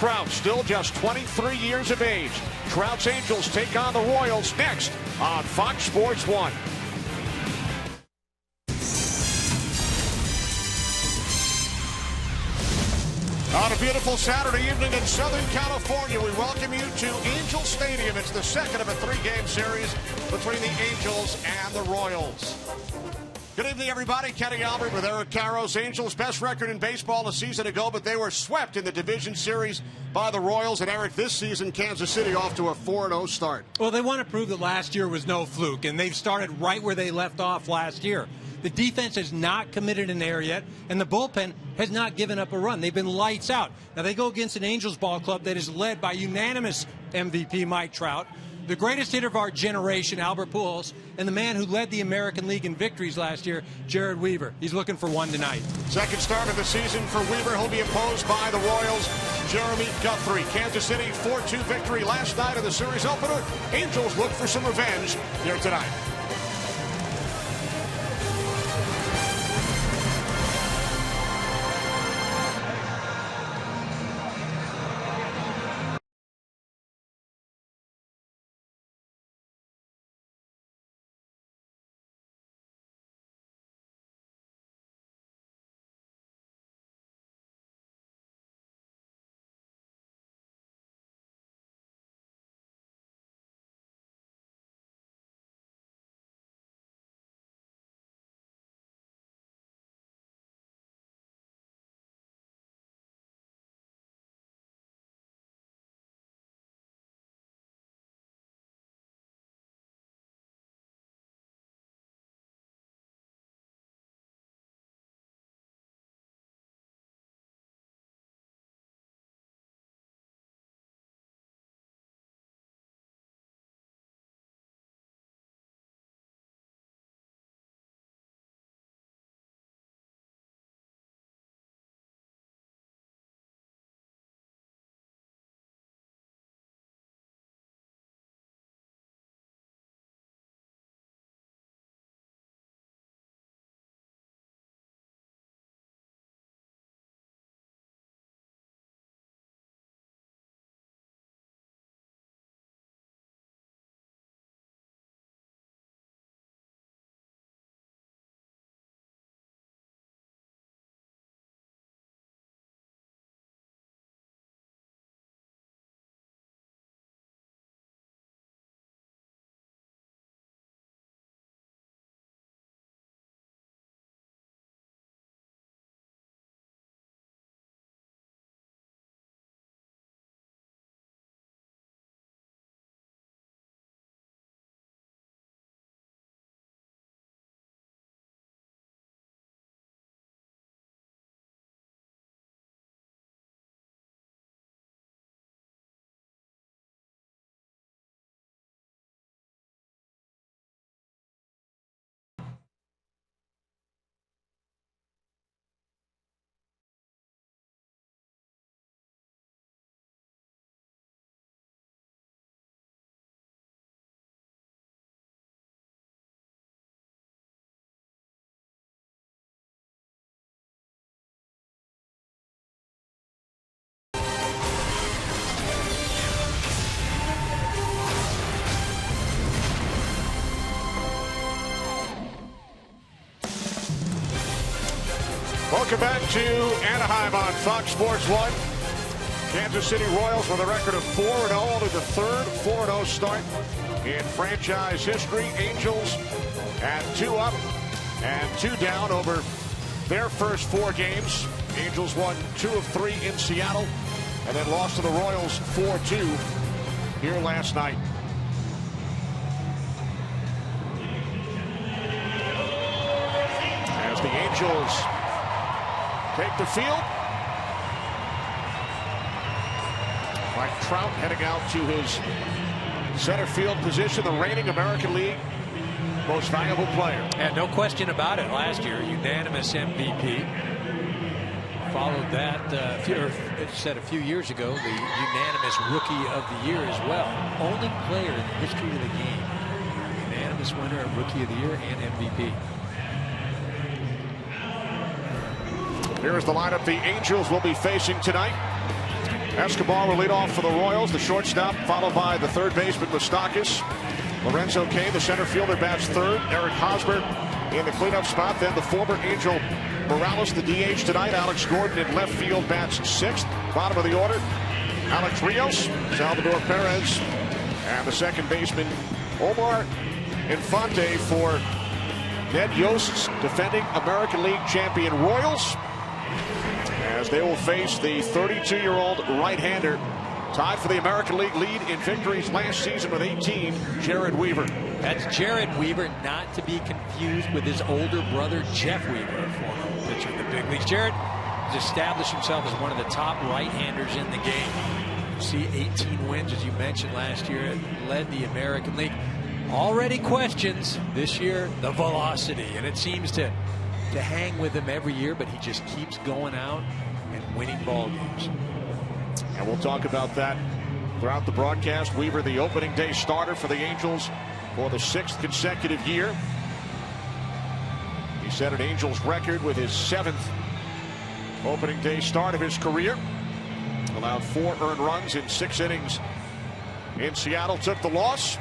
Trout, still just 23 years of age. Trout's Angels take on the Royals next on Fox Sports 1. On a beautiful Saturday evening in Southern California, we welcome you to Angel Stadium. It's the second of a three-game series between the Angels and the Royals. Good evening, everybody. Kenny Albert with Eric Carros. Angels' best record in baseball a season ago, but they were swept in the division series by the Royals. And, Eric, this season, Kansas City off to a 4-0 start. Well, they want to prove that last year was no fluke, and they've started right where they left off last year. The defense has not committed an error yet, and the bullpen has not given up a run. They've been lights out. Now, they go against an Angels ball club that is led by unanimous MVP Mike Trout, the greatest hitter of our generation, Albert Pujols, and the man who led the American League in victories last year, Jared Weaver. He's looking for one tonight. Second start of the season for Weaver. He'll be opposed by the Royals' Jeremy Guthrie. Kansas City 4-2 victory last night of the series opener. Angels look for some revenge here tonight. Welcome back to Anaheim on Fox Sports 1. Kansas City Royals with a record of 4-0, only the third 4-0 start in franchise history. Angels at 2 up and 2 down over their first 4 games. Angels won 2 of 3 in Seattle and then lost to the Royals 4-2 here last night. As the Angels take the field, Mike Trout heading out to his center field position, the reigning American League most valuable player. And no question about it, last year, unanimous MVP. Followed that, said a few years ago, the unanimous Rookie of the Year as well. Only player in the history of the game, unanimous winner of Rookie of the Year and MVP. Here's the lineup the Angels will be facing tonight. Escobar will lead off for the Royals, the shortstop, followed by the third baseman, Moustakas. Lorenzo Cain, the center fielder, bats third. Eric Hosmer in the cleanup spot. Then the former Angel Morales, the DH tonight. Alex Gordon in left field, bats sixth. Bottom of the order, Alex Rios, Salvador Perez, and the second baseman, Omar Infante, for Ned Yost's defending American League champion Royals, as they will face the 32-year-old right-hander, tied for the American League lead in victories last season with 18, Jared Weaver. That's Jared Weaver, not to be confused with his older brother, Jeff Weaver, a former pitcher in the big leagues. Jared has established himself as one of the top right-handers in the game. You see 18 wins, as you mentioned, last year, led the American League. Already questions this year the velocity, and it seems to hang with him every year, but he just keeps going out and winning ball games. And we'll talk about that throughout the broadcast. Weaver, the opening day starter for the Angels for the 6th consecutive year. He set an Angels record with his 7th opening day start of his career. Allowed 4 earned runs in 6 innings in Seattle. Took the loss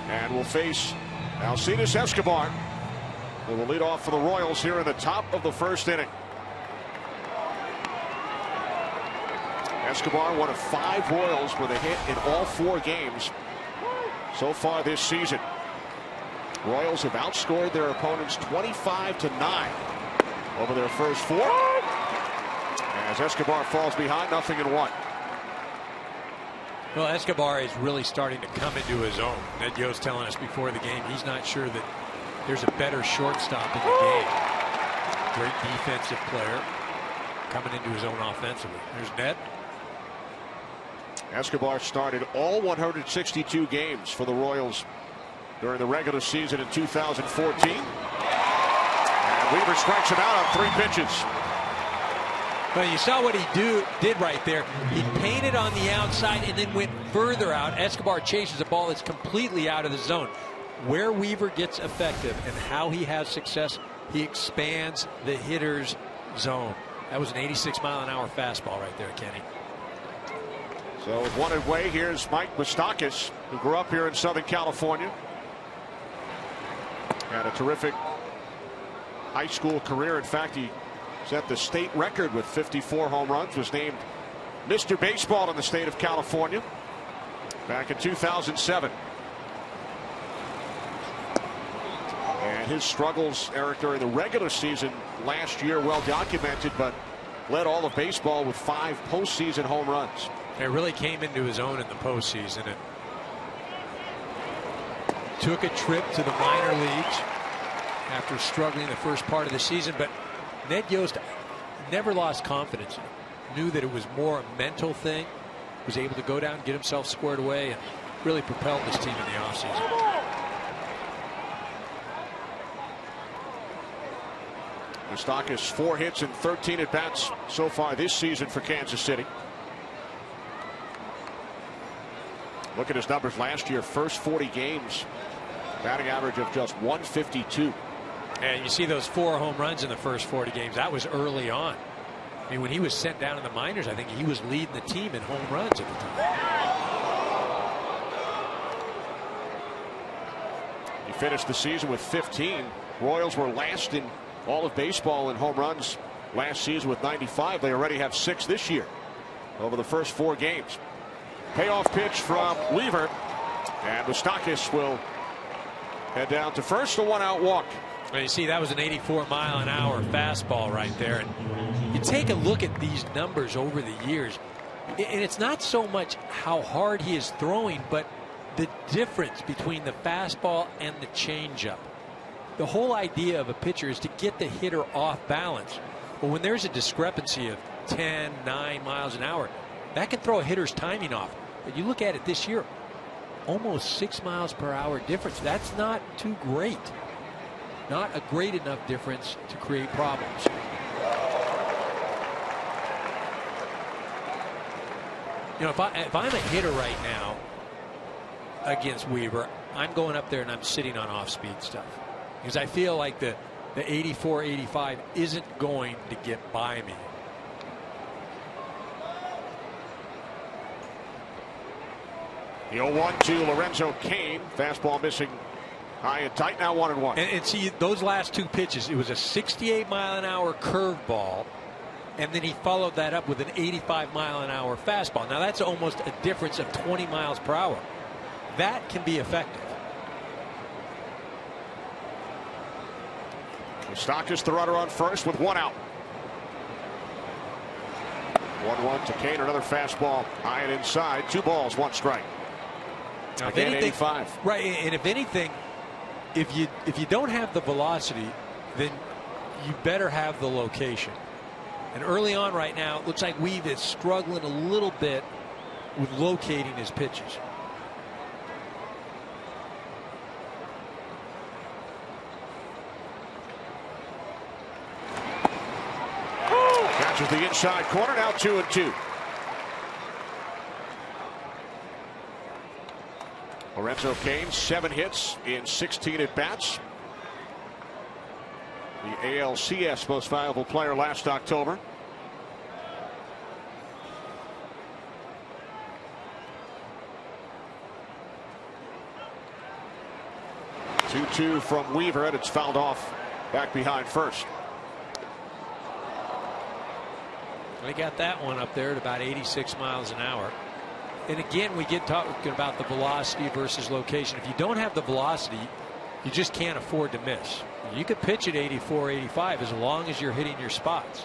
and will face Alcides Escobar, who will lead off for the Royals here in the top of the first inning. Escobar, one of 5 Royals with a hit in all 4 games so far this season. Royals have outscored their opponents 25-9 over their first 4. As Escobar falls behind, 0-1. Well, Escobar is really starting to come into his own. Ned Yost telling us before the game he's not sure that there's a better shortstop in the game. Great defensive player coming into his own offensively. There's Ned. Escobar started all 162 games for the Royals during the regular season in 2014. And Weaver strikes him out on 3 pitches. Well, you saw what he did right there. He painted on the outside and then went further out. Escobar chases a ball that's completely out of the zone. Where Weaver gets effective and how he has success, he expands the hitter's zone. That was an 86-mile-an-hour fastball right there, Kenny. So with one away, here's Mike Moustakas, who grew up here in Southern California. Had a terrific high school career. In fact, he set the state record with 54 home runs. Was named Mr. Baseball in the state of California back in 2007. And his struggles, Eric, during the regular season last year, well documented, but led all of baseball with 5 postseason home runs. It really came into his own in the postseason. It took a trip to the minor leagues after struggling the first part of the season, but Ned Yost never lost confidence. Knew that it was more a mental thing. Was able to go down, get himself squared away, and really propelled this team in the offseason. Moustakas 4 hits and 13 at bats so far this season for Kansas City. Look at his numbers last year. First 40 games, batting average of just 152. And you see those 4 home runs in the first 40 games. That was early on. I mean, when he was sent down in the minors, I think he was leading the team in home runs at the time. He finished the season with 15. Royals were last in all of baseball in home runs last season with 95. They already have 6 this year over the first 4 games. Payoff pitch from Weaver, and Moustakas will head down to first. A 1-out walk. Well, you see, that was an 84-mile-an-hour fastball right there. And you take a look at these numbers over the years, and it's not so much how hard he is throwing, but the difference between the fastball and the changeup. The whole idea of a pitcher is to get the hitter off balance. But when there's a discrepancy of 10, 9 miles an hour, that can throw a hitter's timing off. But you look at it this year, almost 6 miles per hour difference. That's not too great. Not a great enough difference to create problems. You know, if I'm a hitter right now against Weaver, I'm going up there and I'm sitting on off-speed stuff. Because I feel like the 84, 85 isn't going to get by me. The 0-1 to Lorenzo Cain. Fastball missing high and tight. Now 1-1. And see, those last two pitches, it was a 68-mile-an-hour curveball, and then he followed that up with an 85-mile-an-hour fastball. Now that's almost a difference of 20 miles per hour. That can be effective. Moustakas the runner on first with one out. 1-1 to Cain. Another fastball high and inside. 2 balls, 1 strike. Now, Again, 85. Right, and if anything, if you don't have the velocity, then you better have the location. And early on right now, it looks like Weave is struggling a little bit with locating his pitches. Catches the inside corner. Now 2-2. Lorenzo Cain, 7 hits in 16 at bats. The ALCS most valuable player last October. Two from Weaver, and it's fouled off back behind first. They got that one up there at about 86 miles an hour. And again, we get talking about the velocity versus location. If you don't have the velocity, you just can't afford to miss. You could pitch at 84, 85 as long as you're hitting your spots.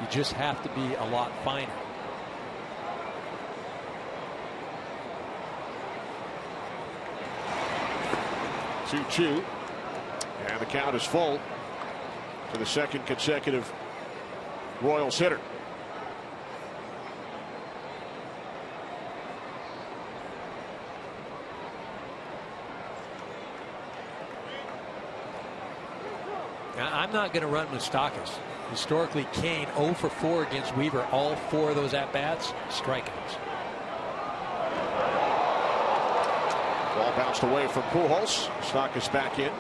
You just have to be a lot finer. Two, and the count is full to the second consecutive Royals hitter. Now, I'm not going to run Moustakas. Historically, Cain 0 for 4 against Weaver. All 4 of those at-bats, strikeouts. Ball bounced away from Pujols. Moustakas back in.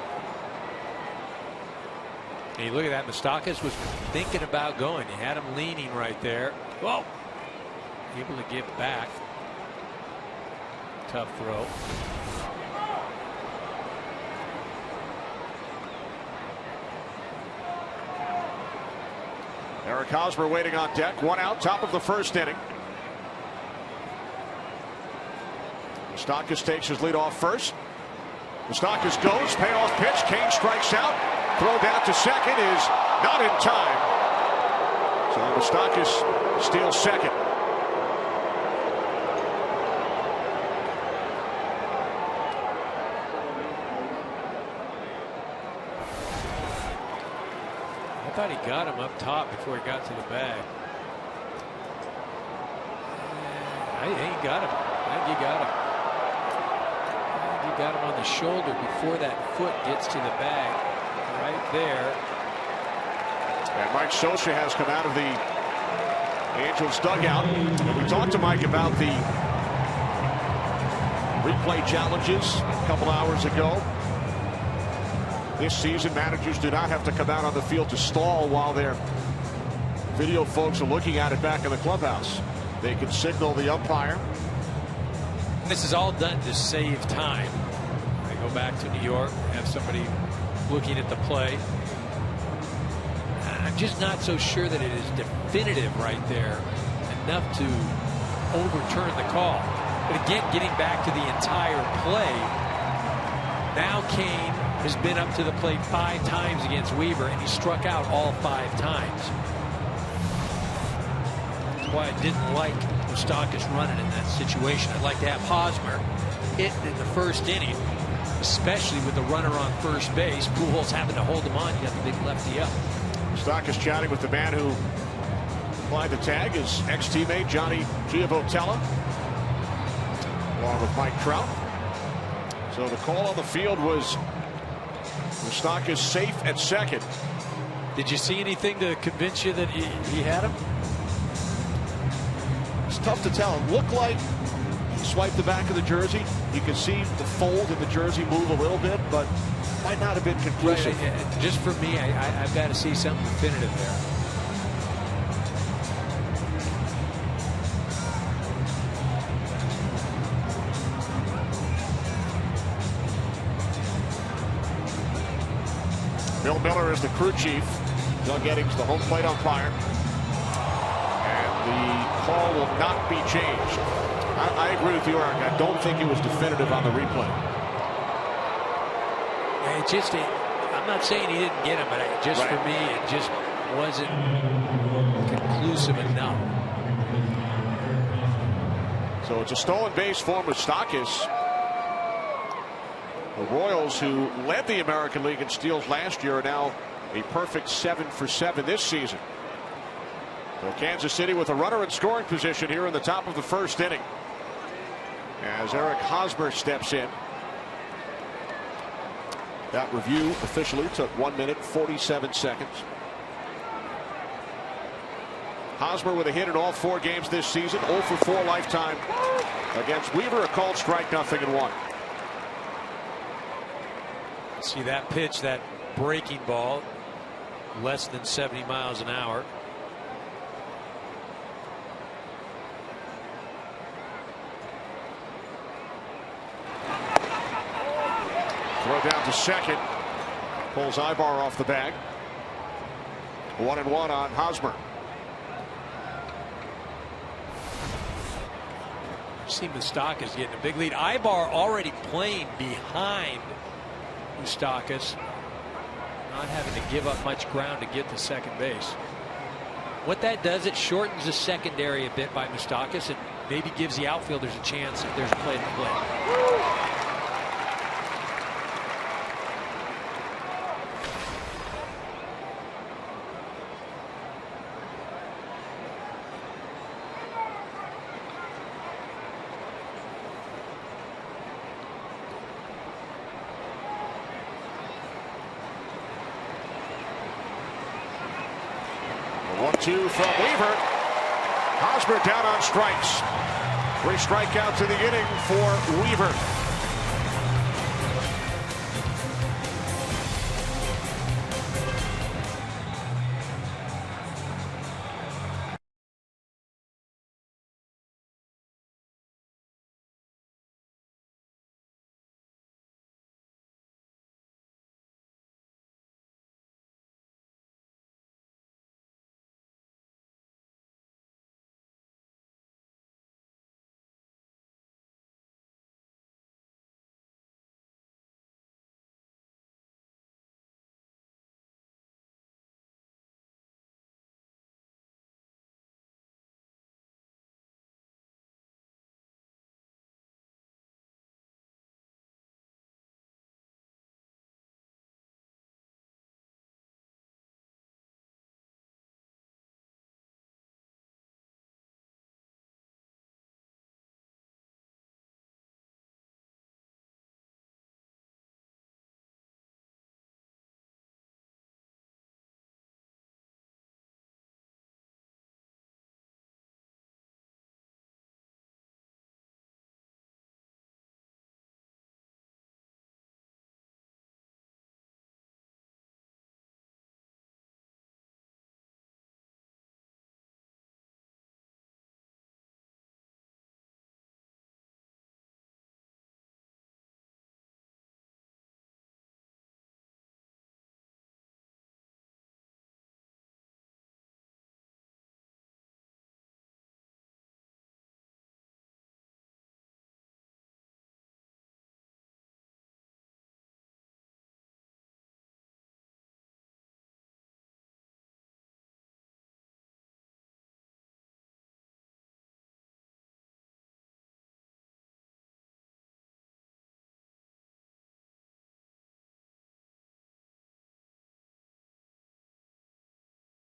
And you look at that. Moustakas was thinking about going. He had him leaning right there. Whoa! Able to get back. Tough throw. Eric Hosmer waiting on deck. 1 out, top of the first inning. Moustakas takes his lead off first. Moustakas goes, payoff pitch. Cain strikes out. Throw down to second is not in time. So Moustakas steals second. I thought he got him up top before he got to the bag. I think he got him. I think he got him. I think he got him on the shoulder before that foot gets to the bag. Right there. And Mike Scioscia has come out of the Angels dugout. And we talked to Mike about the replay challenges a couple hours ago. This season, managers do not have to come out on the field to stall while their video folks are looking at it back in the clubhouse. They can signal the umpire. This is all done to save time. They go back to New York, have somebody looking at the play. I'm just not so sure that it is definitive right there enough to overturn the call. But again, getting back to the entire play, now Cain has been up to the plate 5 times against Weaver, and he struck out all 5 times. That's why I didn't like Moustakas running in that situation. I'd like to have Hosmer hit in the first inning, especially with the runner on first base. Pujols having to hold him on. You got the big lefty up. Moustakas chatting with the man who applied the tag, his ex-teammate Johnny Giavotella, along with Mike Trout. So the call on the field was Moustakas safe at second. Did you see anything to convince you that he had him? It's tough to tell. It looked like he swiped the back of the jersey. You can see the fold in the jersey move a little bit, but might not have been conclusive. Right, just for me, I've got to see something definitive there. Bill Miller is the crew chief. Doug Eddings, the home plate umpire. And the call will not be changed. I agree with you, Eric. I don't think it was definitive on the replay. It just, I'm not saying he didn't get him, but just for me, it just wasn't conclusive enough. So it's a stolen base for Moustakas. The Royals, who led the American League in steals last year, are now a perfect 7 for 7 this season. So Kansas City with a runner in scoring position here in the top of the first inning, as Eric Hosmer steps in. That review officially took 1 minute 47 seconds. Hosmer with a hit in all 4 games this season. 0 for 4 lifetime against Weaver. A called strike, 0-1. See that pitch, that breaking ball, less than 70 miles an hour. Throw down to second. Pulls Ibar off the bag. 1-1 on Hosmer. See Moustakas getting a big lead. Ibar already playing behind Moustakas, not having to give up much ground to get to second base. What that does, it shortens the secondary a bit by Moustakas and maybe gives the outfielders a chance if there's a play to play. From Weaver. Hosmer down on strikes. 3 strikeouts in the inning for Weaver.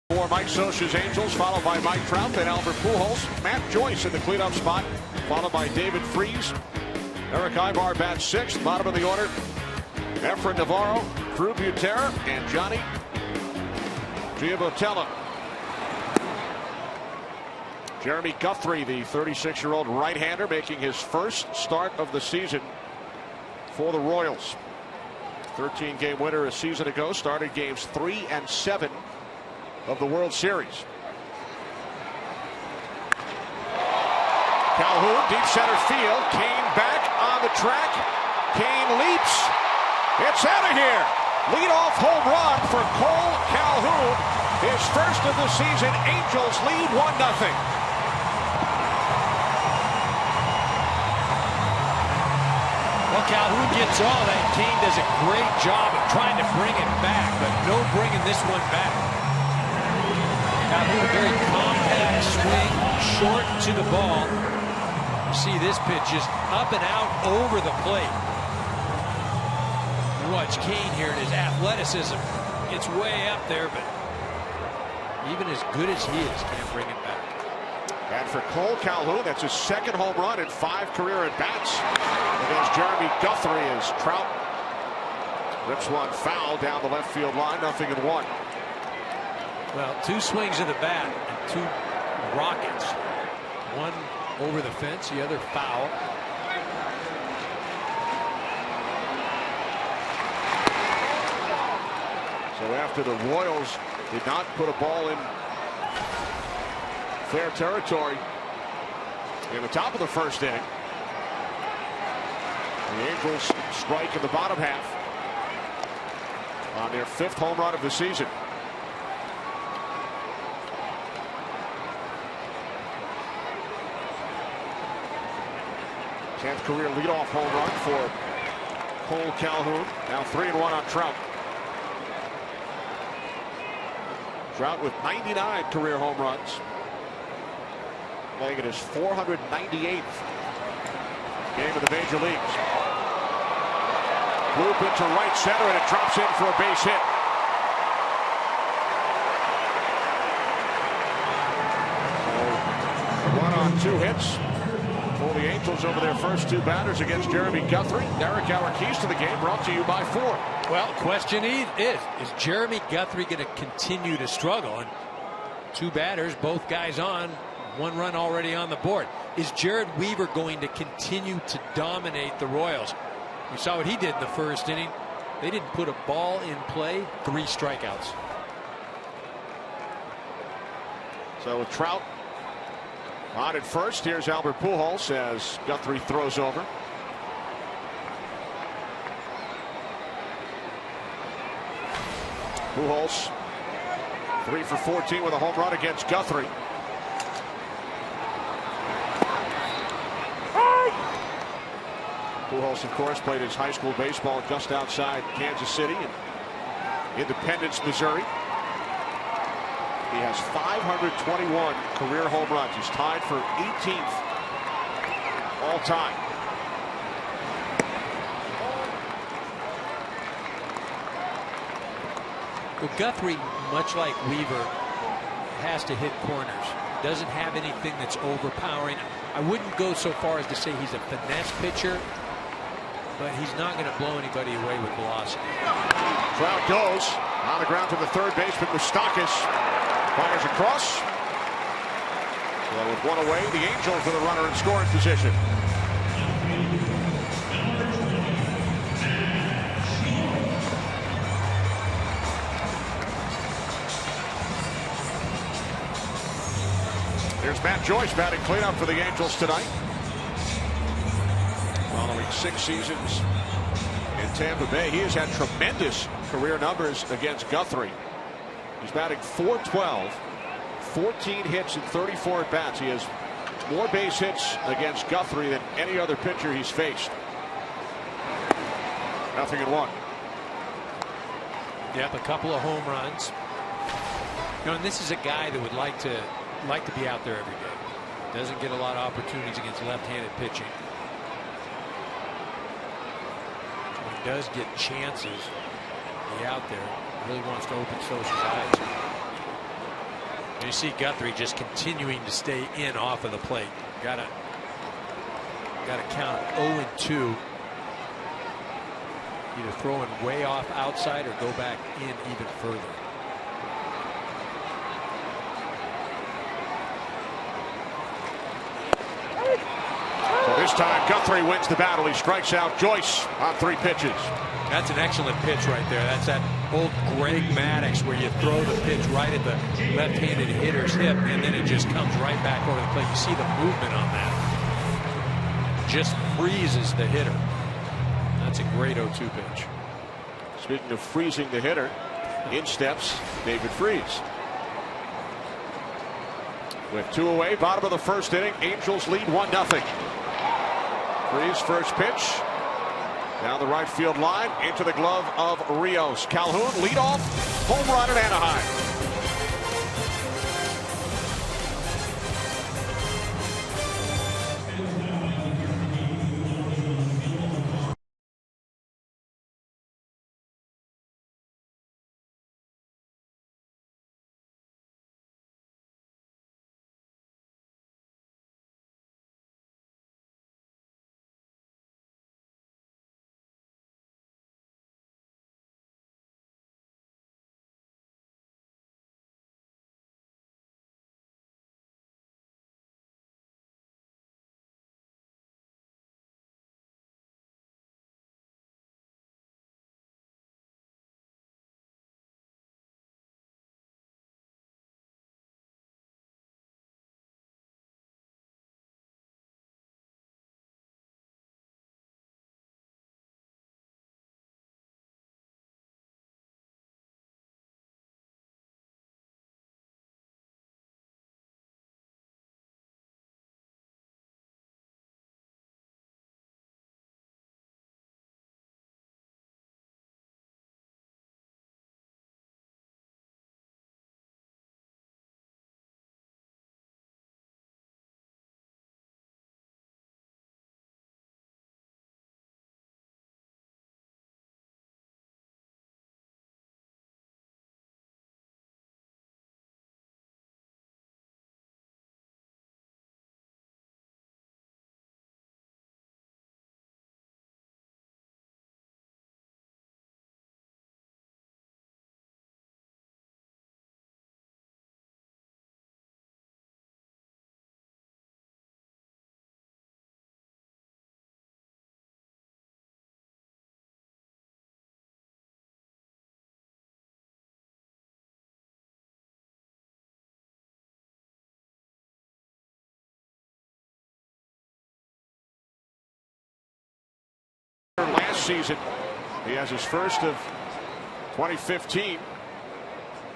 For Mike Scioscia's Angels, followed by Mike Trout, then Albert Pujols. Matt Joyce in the cleanup spot, followed by David Freese. Eric Ibar bats 6th, bottom of the order. Efren Navarro, Drew Butera, and Johnny Giavotella. Jeremy Guthrie, the 36-year-old right-hander, making his first start of the season for the Royals. 13-game winner a season ago, started games 3 and 7 of the World Series. Calhoun, deep center field. Kane back on the track. Kane leaps. It's out of here. Leadoff home run for Cole Calhoun. His first of the season. Angels lead 1-0. Well, Calhoun gets all that. Kane does a great job of trying to bring it back, but no bringing this one back. Calhoun, a very compact swing, short to the ball. You see this pitch just up and out over the plate. You watch Kane here, and his athleticism gets way up there, but even as good as he is, can't bring it back. And for Cole Calhoun, that's his second home run in 5 career at-bats against Jeremy Guthrie as Trout rips one foul down the left field line, 0-1. Well, 2 swings of the bat and 2 rockets. One over the fence, the other foul. So after the Royals did not put a ball in fair territory in the top of the first inning, the Angels strike in the bottom half on their 5th home run of the season. Tenth career leadoff home run for Cole Calhoun. Now 3-1 on Trout. Trout with 99 career home runs, playing in his 498th game of the major leagues. Loop into right center, and it drops in for a base hit. So, 1 on 2 hits for the Angels over their first 2 batters against Jeremy Guthrie. Derek, our keys to the game brought to you by Ford. Well, question is Jeremy Guthrie going to continue to struggle? And 2 batters, both guys on, 1 run already on the board. Is Jared Weaver going to continue to dominate the Royals? We saw what he did in the first inning. They didn't put a ball in play, 3 strikeouts. So with Trout on at first, here's Albert Pujols as Guthrie throws over. Pujols 3 for 14 with a home run against Guthrie. Pujols, of course, played his high school baseball just outside Kansas City in Independence, Missouri. He has 521 career home runs. He's tied for 18th all time. Well, Guthrie, much like Weaver, has to hit corners. Doesn't have anything that's overpowering. I wouldn't go so far as to say he's a finesse pitcher, but he's not going to blow anybody away with velocity. Trout goes on the ground to the third baseman. Moustakas fires across. So with 1 away, the Angels with a runner in scoring position. Here's Matt Joyce batting cleanup for the Angels tonight. Following 6 seasons in Tampa Bay, he has had tremendous career numbers against Guthrie. He's batting .412, 14 hits and 34 at bats. He has more base hits against Guthrie than any other pitcher he's faced. 0-1. Yep, a couple of home runs. You know, and this is a guy that would like to be out there every day. Doesn't get a lot of opportunities against left-handed pitching. When he does get chances to be out there, really wants to open Sosa's eyes. And you see Guthrie just continuing to stay in off of the plate. Gotta count 0-2. Either throwing way off outside or go back in even further. So this time Guthrie wins the battle. He strikes out Joyce on 3 pitches. That's an excellent pitch right there. That's that old Greg Maddux where you throw the pitch right at the left-handed hitter's hip and then it just comes right back over the plate. You see the movement on that. Just freezes the hitter. That's a great 0-2 pitch. Speaking of freezing the hitter, in steps David Freese. With 2 away, bottom of the first inning, Angels lead 1-0. Freese first pitch down the right field line into the glove of Rios. Calhoun leadoff home run at Anaheim. Last season, he has his first of 2015.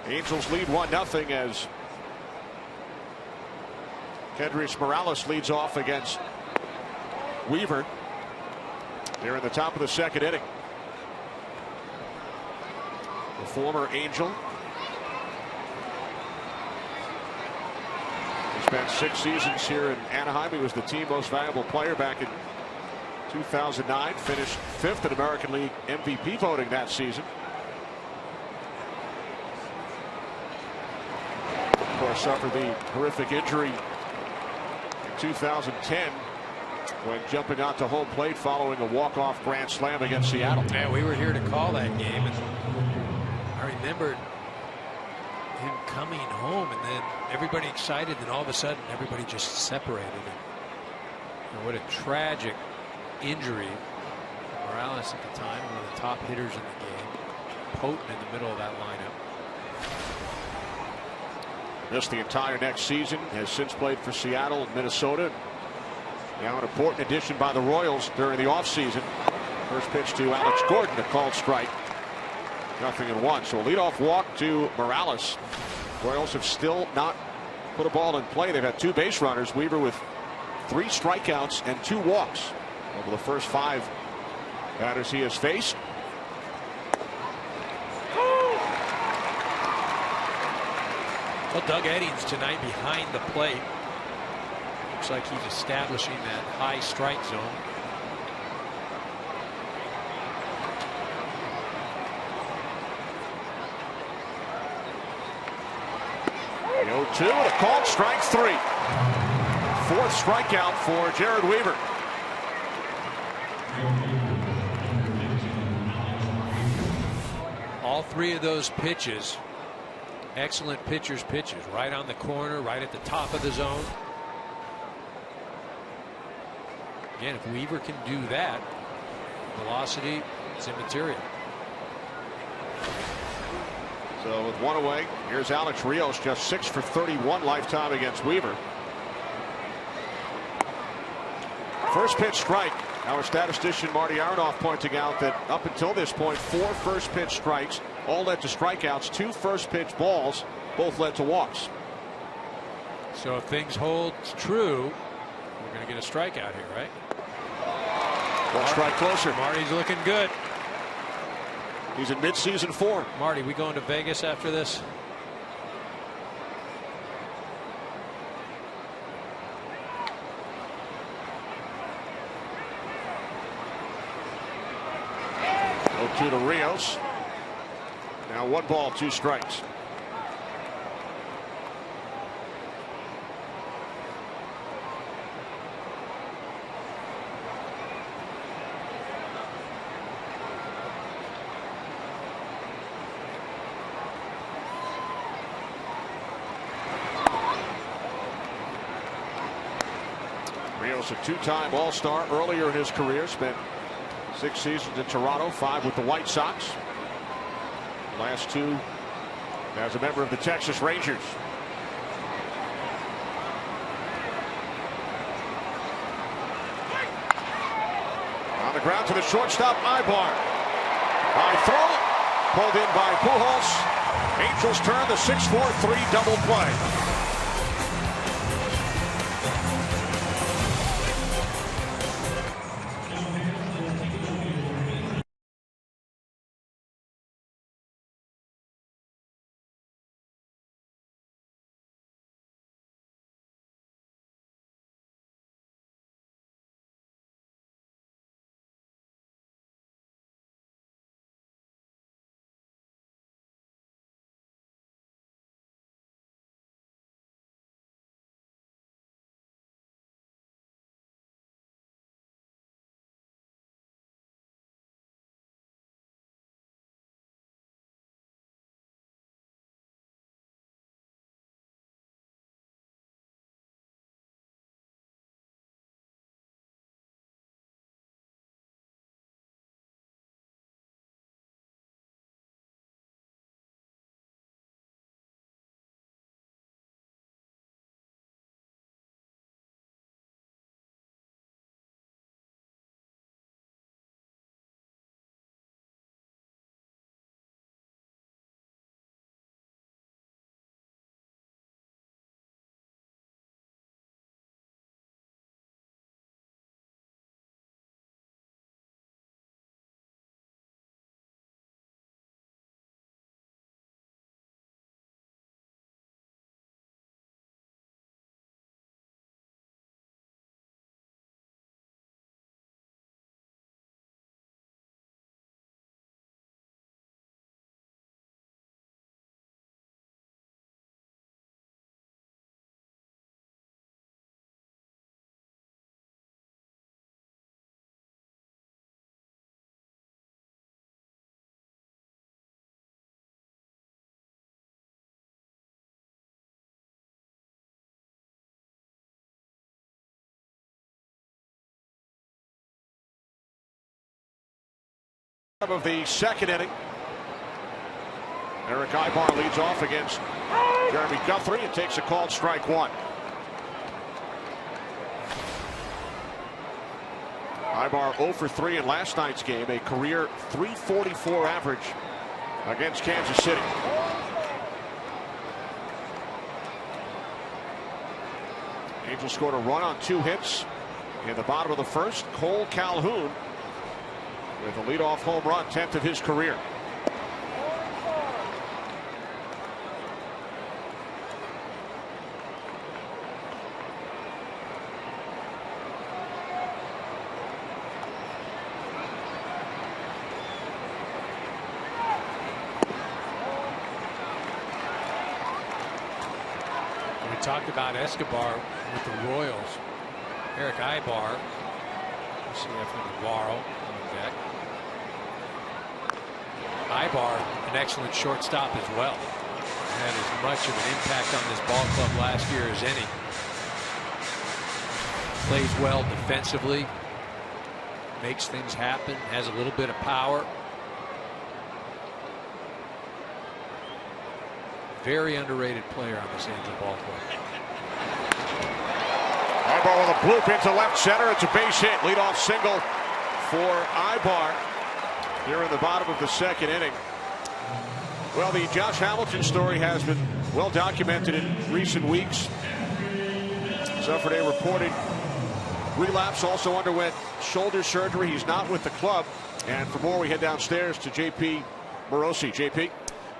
Angels lead 1-0 as Kendrys Morales leads off against Weaver. They're in the top of the second inning. The former Angel. He spent 6 seasons here in Anaheim. He was the team most valuable player back in 2009, finished 5th in American League MVP voting that season. Of course, suffered the horrific injury in 2010 when jumping onto home plate following a walk-off grand slam against Seattle. Yeah, we were here to call that game, and I remembered him coming home, and then everybody excited, and all of a sudden everybody just separated. And what a tragic injury. Morales at the time, one of the top hitters in the game, potent in the middle of that lineup. Missed the entire next season, has since played for Seattle and Minnesota. Now an important addition by the Royals during the offseason. First pitch to Alex Gordon, a called strike. 0-1. So a leadoff walk to Morales. Royals have still not put a ball in play. They've had 2 base runners. Weaver with 3 strikeouts and 2 walks over the first 5 batters he has faced. Well, Doug Eddings tonight behind the plate. Looks like he's establishing that high strike zone. The 0-2 and a called strike 3. 4th strikeout for Jared Weaver. All 3 of those pitches, excellent pitchers' pitches, right on the corner, right at the top of the zone. Again, if Weaver can do that, velocity is immaterial. So with 1 away, here's Alex Rios, just 6 for 31 lifetime against Weaver. First pitch strike. Our statistician Marty Aronoff pointing out that up until this point, 4 first pitch strikes all led to strikeouts, 2 first pitch balls both led to walks. So if things hold true, we're going to get a strikeout here, right? One strike closer. Marty's looking good. He's in midseason form. Marty, we going to Vegas after this? To the Rios. Now 1 ball, 2 strikes. Rios, a 2-time All-Star earlier in his career, spent 6 seasons in Toronto, 5 with the White Sox. The last 2 as a member of the Texas Rangers. On the ground to the shortstop, Ibar. High throw, pulled in by Pujols. Angels turn the 6-4-3 double play. Of the second inning. Eric Ibar leads off against Jeremy Guthrie and takes a called strike 1. Ibar 0 for 3 in last night's game, a career .344 average against Kansas City. Angels scored a run on 2 hits in the bottom of the first. Cole Calhoun with a leadoff home run, 10th of his career. We talked about Escobar with the Royals. Eric Ibar, CF Navarro on the deck. Ibar, an excellent shortstop as well. Had as much of an impact on this ball club last year as any. Plays well defensively, makes things happen, has a little bit of power. Very underrated player on this Angel ball club. That ball with a bloop into left center. It's a base hit. Leadoff single for Ibar here in the bottom of the second inning. Well, the Josh Hamilton story has been well documented in recent weeks. Suffered a reported relapse, also underwent shoulder surgery. He's not with the club. And for more, we head downstairs to JP Morosi. JP?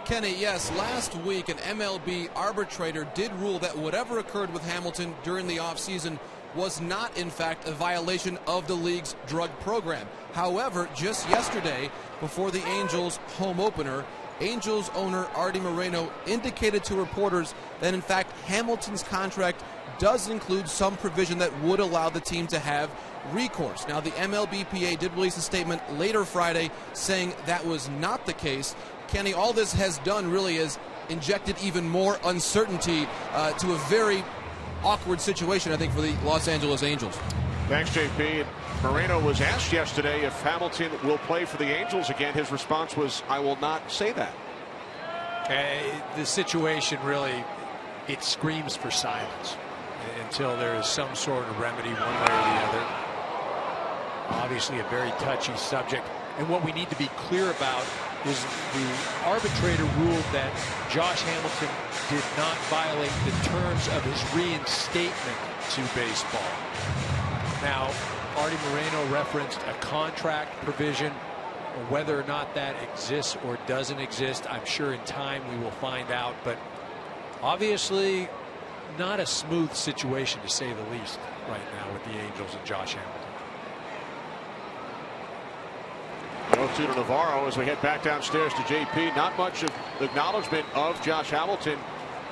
Kenny, yes, last week an MLB arbitrator did rule that whatever occurred with Hamilton during the offseason was not, in fact, a violation of the league's drug program. However, just yesterday, before the Angels' home opener, Angels owner Artie Moreno indicated to reporters that, in fact, Hamilton's contract does include some provision that would allow the team to have recourse. Now, the MLBPA did release a statement later Friday saying that was not the case. Kenny, all this has done really is injected even more uncertainty to a very awkward situation, I think, for the Los Angeles Angels. Thanks, JP. Moreno was asked yesterday if Hamilton will play for the Angels again. His response was, "I will not say that." The situation really, it screams for silence until there is some sort of remedy one way or the other. Obviously a very touchy subject, and what we need to be clear about is the arbitrator ruled that Josh Hamilton did not violate the terms of his reinstatement to baseball. Now, Artie Moreno referenced a contract provision. Whether or not that exists or doesn't exist, I'm sure in time we will find out, but obviously not a smooth situation, to say the least, right now with the Angels and Josh Hamilton. 0-2 to Navarro as we head back downstairs to JP. Not much of acknowledgement of Josh Hamilton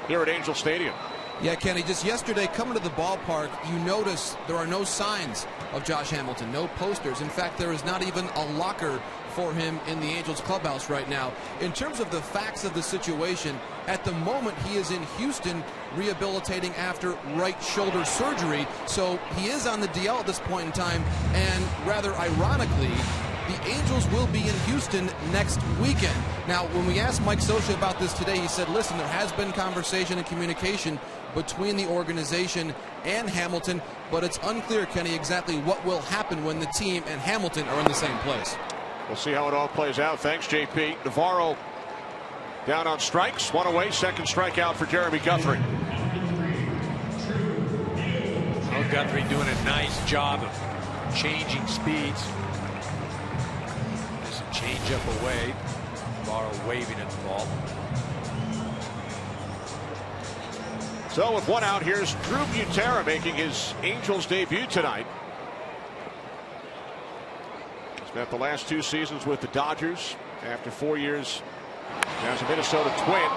here at Angel Stadium. Yeah, Kenny, just yesterday coming to the ballpark, you notice there are no signs of Josh Hamilton, no posters. In fact, there is not even a locker for him in the Angels clubhouse right now. In terms of the facts of the situation, at the moment he is in Houston rehabilitating after right shoulder surgery, so he is on the DL at this point in time, and rather ironically, the Angels will be in Houston next weekend. Now, when we asked Mike Scioscia about this today, he said, listen, there has been conversation and communication between the organization and Hamilton, but it's unclear, Kenny, exactly what will happen when the team and Hamilton are in the same place. We'll see how it all plays out. Thanks, JP. Navarro down on strikes. One away. Second strikeout for Jeremy Guthrie. Oh, Guthrie doing a nice job of changing speeds. There's a changeup away. Navarro waving at the ball. So with one out, here's Drew Butera making his Angels debut tonight. Spent the last 2 seasons with the Dodgers. After 4 years as a Minnesota Twin.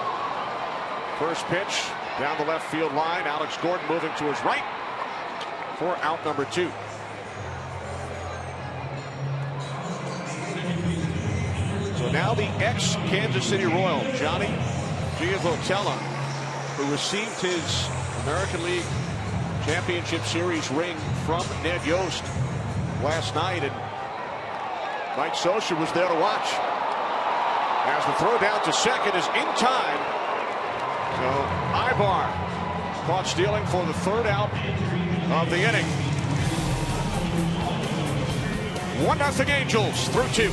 First pitch down the left field line. Alex Gordon moving to his right for out number 2. So now the ex-Kansas City Royal, Johnny Giavotella, who received his American League Championship Series ring from Ned Yost last night, and Mike Scioscia was there to watch as the throw down to second is in time. So Ibar caught stealing for the 3rd out of the inning. 1-0 Angels through 2.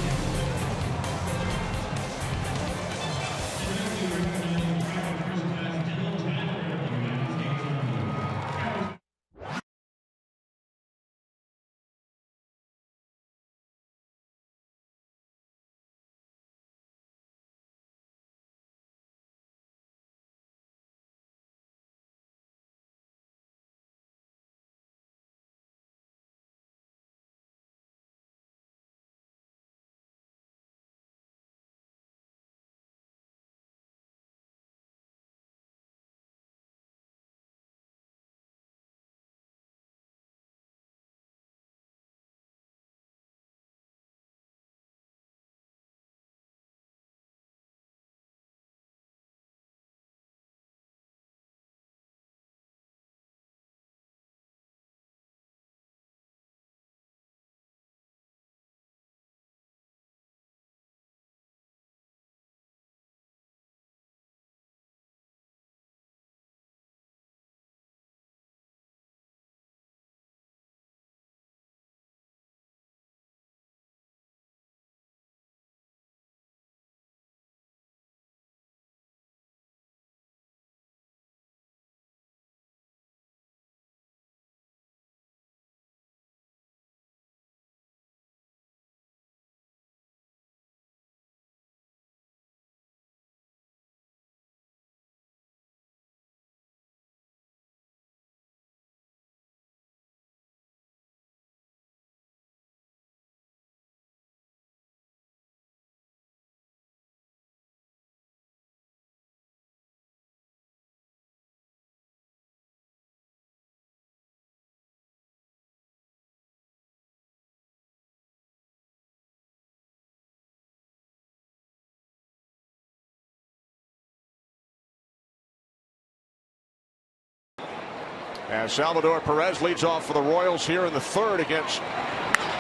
As Salvador Perez leads off for the Royals here in the third against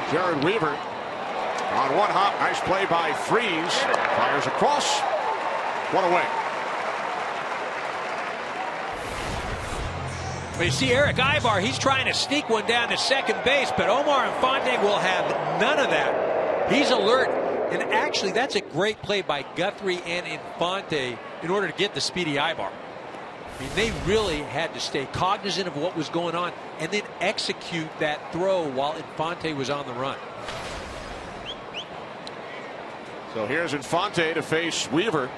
Jared Weaver. On one hop, nice play by Freese. Fires across. One away. Well, you see Eric Ibar, he's trying to sneak one down to second base, but Omar Infante will have none of that. He's alert, and actually that's a great play by Guthrie and Infante in order to get the speedy Ibar. I mean, they really had to stay cognizant of what was going on and then execute that throw while Infante was on the run. So here's Infante to face Weaver.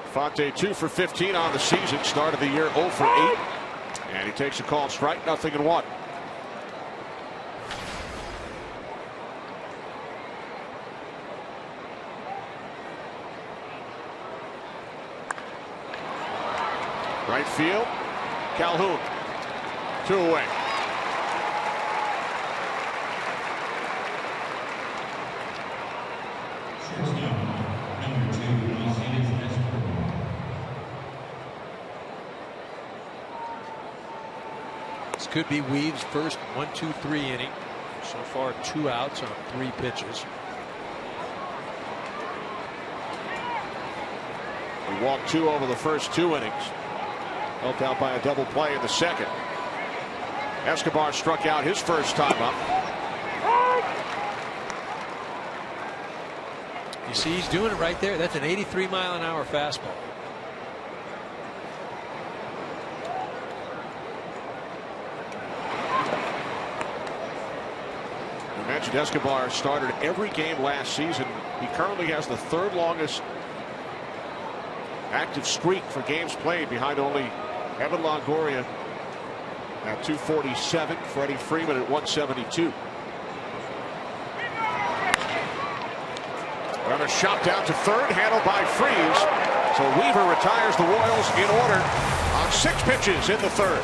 Infante 2 for 15 on the season. Start of the year 0 for 8. And he takes a called strike, 0-1. Right field, Calhoun. 2 away. This could be Weave's first 1-2-3 inning. So far 2 outs on 3 pitches. He walked 2 over the first 2 innings. Helped out by a double play in the second. Escobar struck out his first time up. You see he's doing it right there. That's an 83-mile-an-hour fastball. You mentioned Escobar started every game last season. He currently has the 3rd longest active streak for games played, behind only Evan Longoria at 247, Freddie Freeman at 172. Another shot down to third, handled by Freese. So Weaver retires the Royals in order on 6 pitches in the third.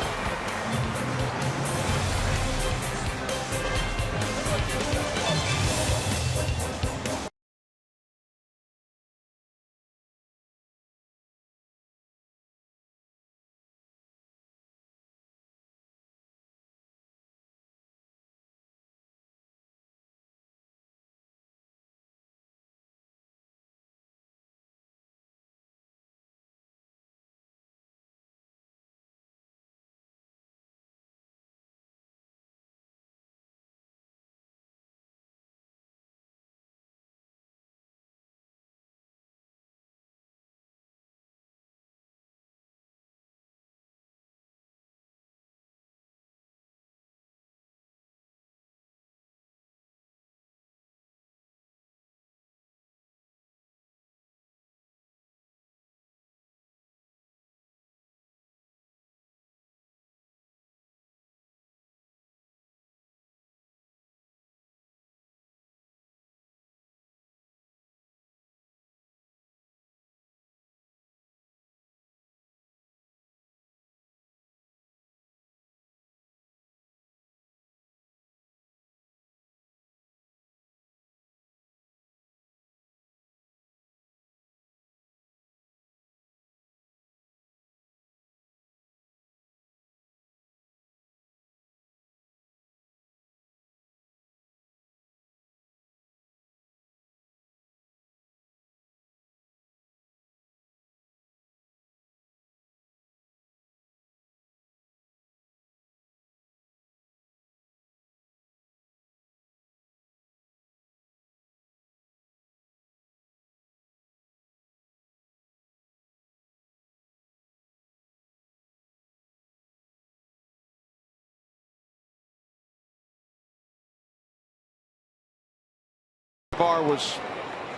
Escobar was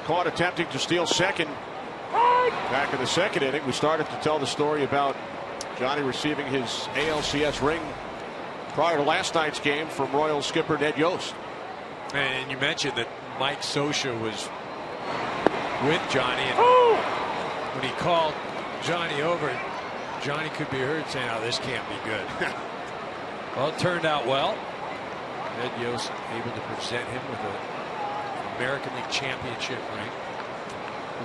caught attempting to steal second back in the second inning. We started to tell the story about Johnny receiving his ALCS ring prior to last night's game from Royals skipper Ned Yost. And you mentioned that Mike Scioscia was with Johnny, and when he called Johnny over, Johnny could be heard saying, "Oh, this can't be good." Well, it turned out well. Ned Yost able to present him with an American League Championship ring,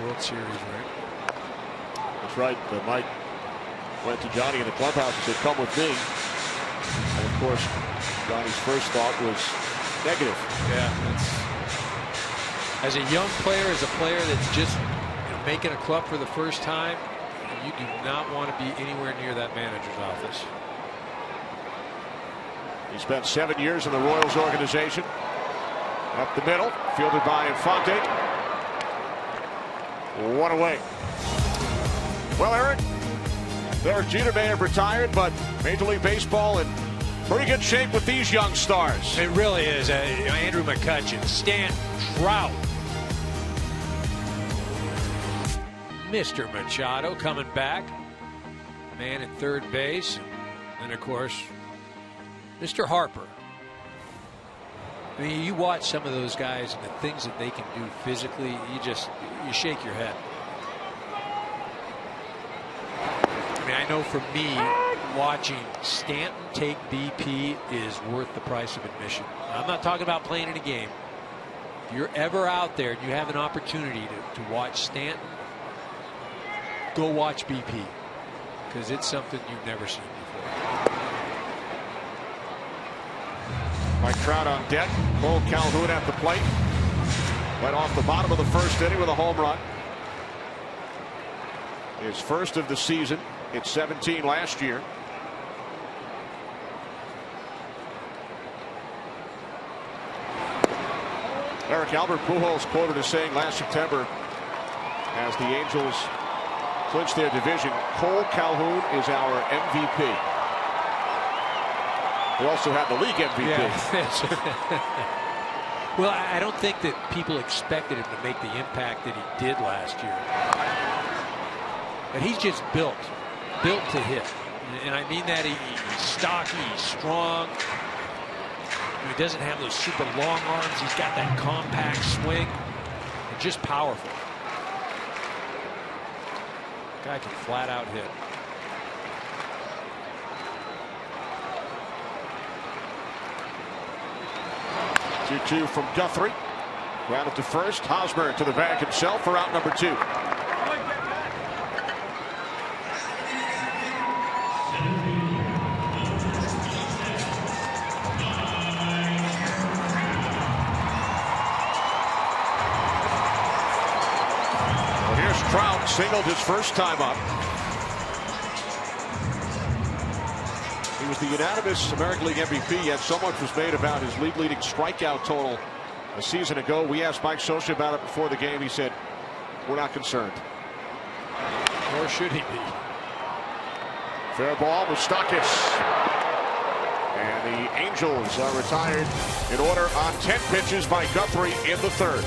World Series ring. That's right. Mike went to Johnny in the clubhouse and said, "Come with me." And of course, Johnny's first thought was negative. Yeah, as a young player, as a player that's just making a club for the first time, you do not want to be anywhere near that manager's office. He spent 7 years in the Royals organization. Up the middle, fielded by Infante. One away. Well, Eric, Derek Jeter may have retired, but Major League Baseball in pretty good shape with these young stars. It really is. Andrew McCutchen, Stanton, Trout, Mr. Machado coming back, man at third base, and of course, Mr. Harper. I mean, you watch some of those guys and the things that they can do physically, you shake your head. I mean, I know for me, watching Stanton take BP is worth the price of admission. I'm not talking about playing in a game. If you're ever out there and you have an opportunity to watch Stanton, go watch BP, because it's something you've never seen before. Mike Trout on deck. Cole Calhoun at the plate. Went off the bottom of the first inning with a home run. His first of the season. It's 17 last year. Eric, Albert Pujols quoted as saying last September, as the Angels clinched their division, Cole Calhoun is our MVP. We also had the league MVP. Yeah. Well, I don't think that people expected him to make the impact that he did last year. But he's just built to hit. And I mean that he's stocky, he's strong. He doesn't have those super long arms. He's got that compact swing. And just powerful. Guy can flat out hit. Two from Guthrie. Grounded to first. Hosmer to the bag himself for out number 2. Well, here's Trout, singled his first time up. He was the unanimous American League MVP, yet so much was made about his league-leading strikeout total a season ago. We asked Mike Scioscia about it before the game. He said, "We're not concerned." Nor should he be. Fair ball, Moustakas. And the Angels are retired in order on 10 pitches by Guthrie in the third.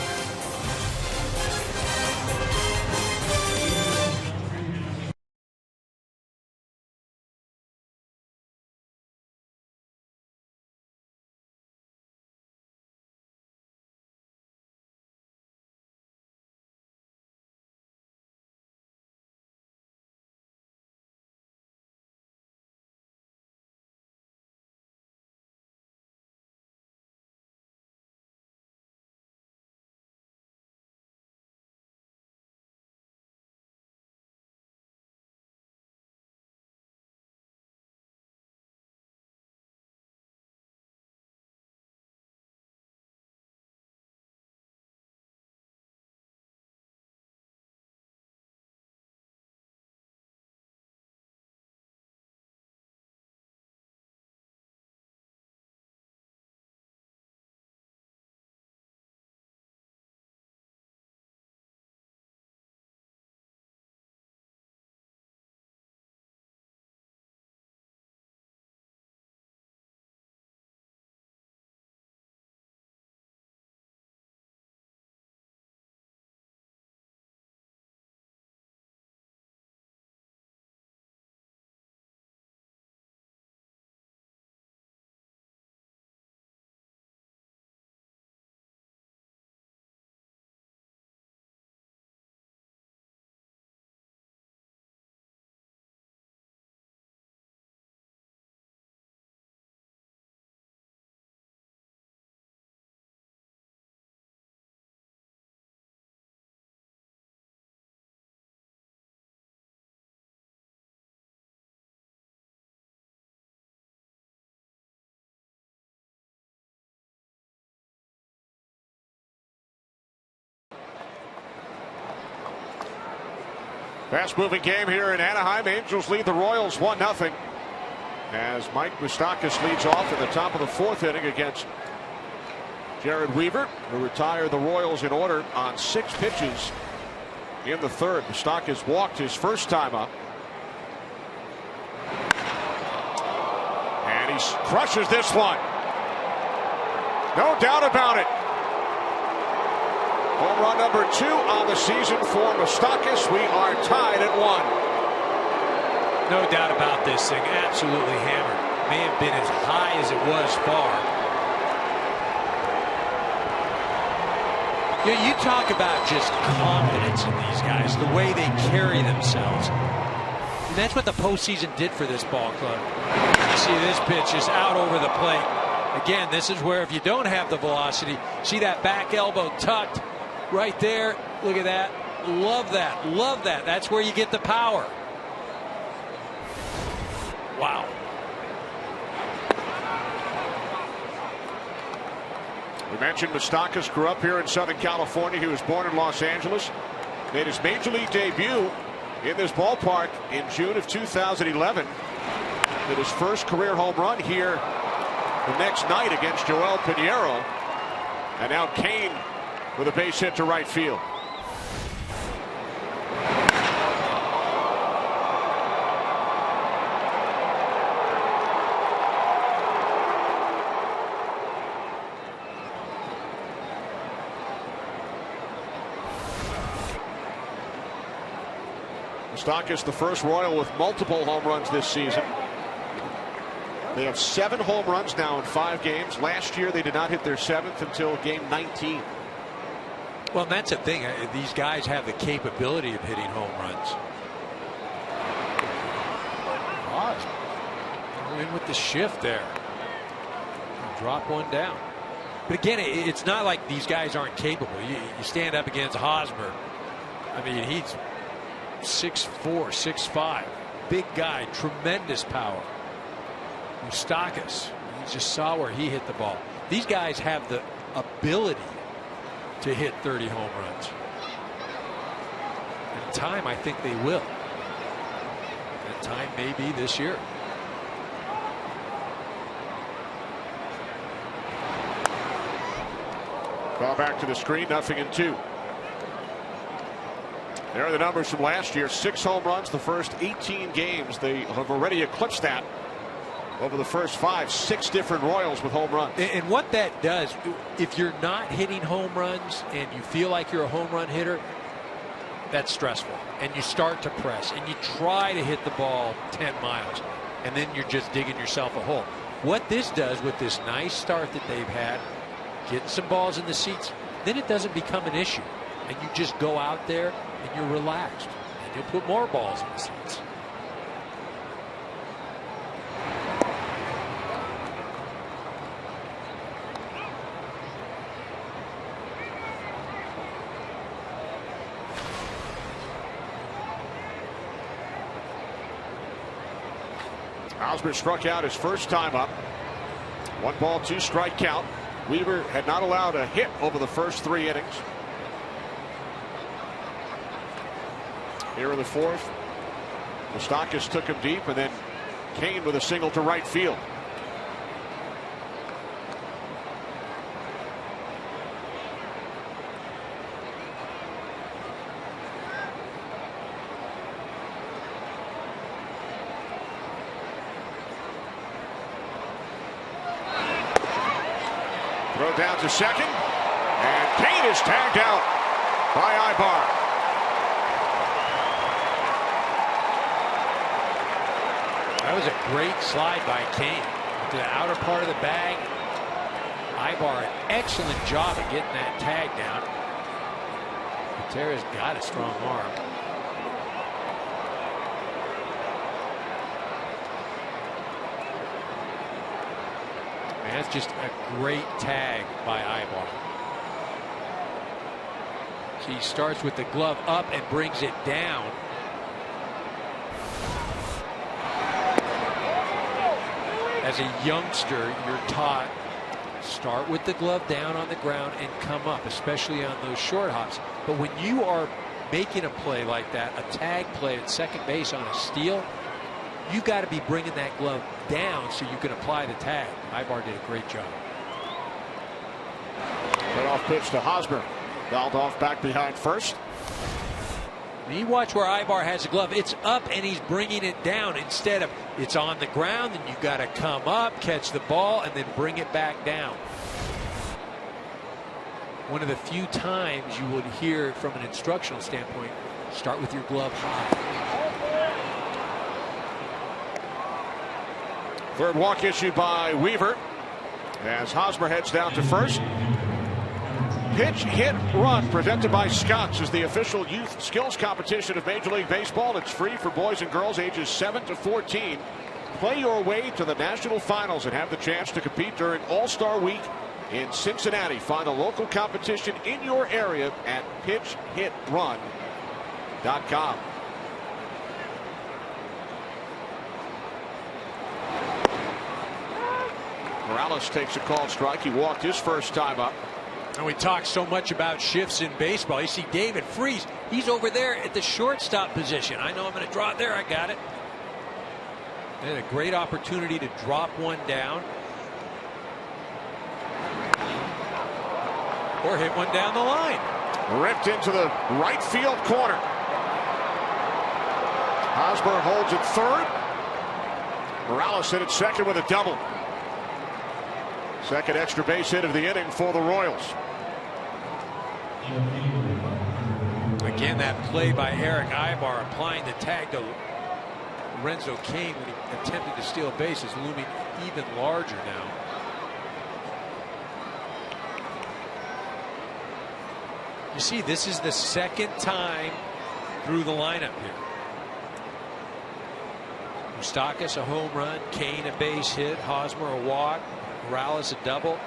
Fast moving game here in Anaheim. Angels lead the Royals 1-0 as Mike Moustakas leads off in the top of the 4th inning against Jared Weaver, who retired the Royals in order on 6 pitches in the 3rd. Moustakas walked his first time up. And he crushes this one. No doubt about it. Home run number 2 on the season for Moustakas. We are tied at 1. No doubt about this thing. Absolutely hammered. May have been as high as it was far. You talk about just confidence in these guys, the way they carry themselves. And that's what the postseason did for this ball club. You see this pitch is out over the plate. Again, this is where if you don't have the velocity, see that back elbow tucked right there. Look at that. Love that. Love that. That's where you get the power. Wow. We mentioned Moustakas grew up here in Southern California. He was born in Los Angeles. Made his major league debut in this ballpark in June of 2011. Did his first career home run here the next night against Joel Pinheiro. And now Kane with a base hit to right field. Moustakas, the first Royal with multiple home runs this season. They have 7 home runs now in 5 games. Last year they did not hit their 7th until game 19. Well, that's the thing. These guys have the capability of hitting home runs. In with the shift there. Drop one down. But again, it's not like these guys aren't capable. You stand up against Hosmer. I mean, he's 6'4", 6'5", big guy, tremendous power. Moustakas, you just saw where he hit the ball. These guys have the ability to hit 30 home runs. In time, I think they will. And time may be this year. Ball back to the screen, 0-2. There are the numbers from last year. 6 home runs the first 18 games. They have already eclipsed that over the first 5. 6 different Royals with home runs. And what that does, if you're not hitting home runs and you feel like you're a home run hitter, that's stressful. And you start to press and you try to hit the ball 10 miles. And then you're just digging yourself a hole. What this does with this nice start that they've had, getting some balls in the seats, then it doesn't become an issue. And you just go out there and you're relaxed. And you'll put more balls in the seats. Hosmer struck out his first time up. 1 ball, 2 strike count. Weaver had not allowed a hit over the first 3 innings. Here in the 4th, Moustakas took him deep, and then Kane with a single to right field. Throw down to second, and Kane is tagged out by Ibar. That was a great slide by Kane to the outer part of the bag. Ibar, an excellent job at getting that tag down. Patera's got a strong arm. And that's just a great tag by Ibar. So he starts with the glove up and brings it down. As a youngster, you're taught start with the glove down on the ground and come up, especially on those short hops. But when you are making a play like that, a tag play at second base on a steal, you got to be bringing that glove down so you can apply the tag. Ibar did a great job. Leadoff pitch to Hosmer. Fouled off back behind first. You watch where Ibar has the glove. It's up and he's bringing it down instead of it's on the ground and you got to come up, catch the ball, and then bring it back down. One of the few times you would hear from an instructional standpoint, start with your glove high. Third walk issued by Weaver as Hosmer heads down to first. Pitch, hit, run, presented by Scotts, is the official youth skills competition of Major League Baseball. It's free for boys and girls ages 7 to 14. Play your way to the national finals and have the chance to compete during All-Star Week in Cincinnati. Find a local competition in your area at pitchhitrun.com. Morales takes a called strike. He walked his first time up. And we talk so much about shifts in baseball. You see David Freese. He's over there at the shortstop position. I know I'm going to draw it there. I got it. They had a great opportunity to drop one down. Or hit one down the line. Ripped into the right field corner. Hosmer holds it third. Morales hit it second with a double. Second extra base hit of the inning for the Royals. Again, that play by Eric Ibar applying the tag to Lorenzo Cain when he attempted to steal a base is looming even larger now. You see, this is the second time through the lineup here. Moustakas a home run, Cain a base hit, Hosmer a walk, Morales a double.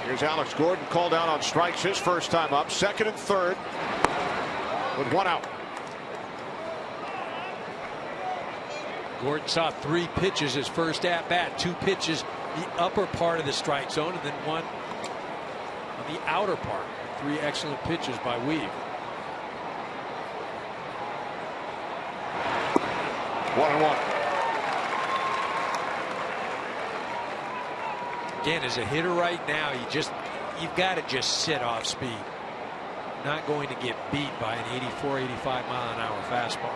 Here's Alex Gordon called out on strikes his first time up. Second and third with one out. Gordon saw 3 pitches his first at bat, 2 pitches the upper part of the strike zone and then one on the outer part. 3 excellent pitches by Weave. 1-1. Again, as a hitter right now, you've got to just sit off speed. Not going to get beat by an 84, 85 mile an hour fastball.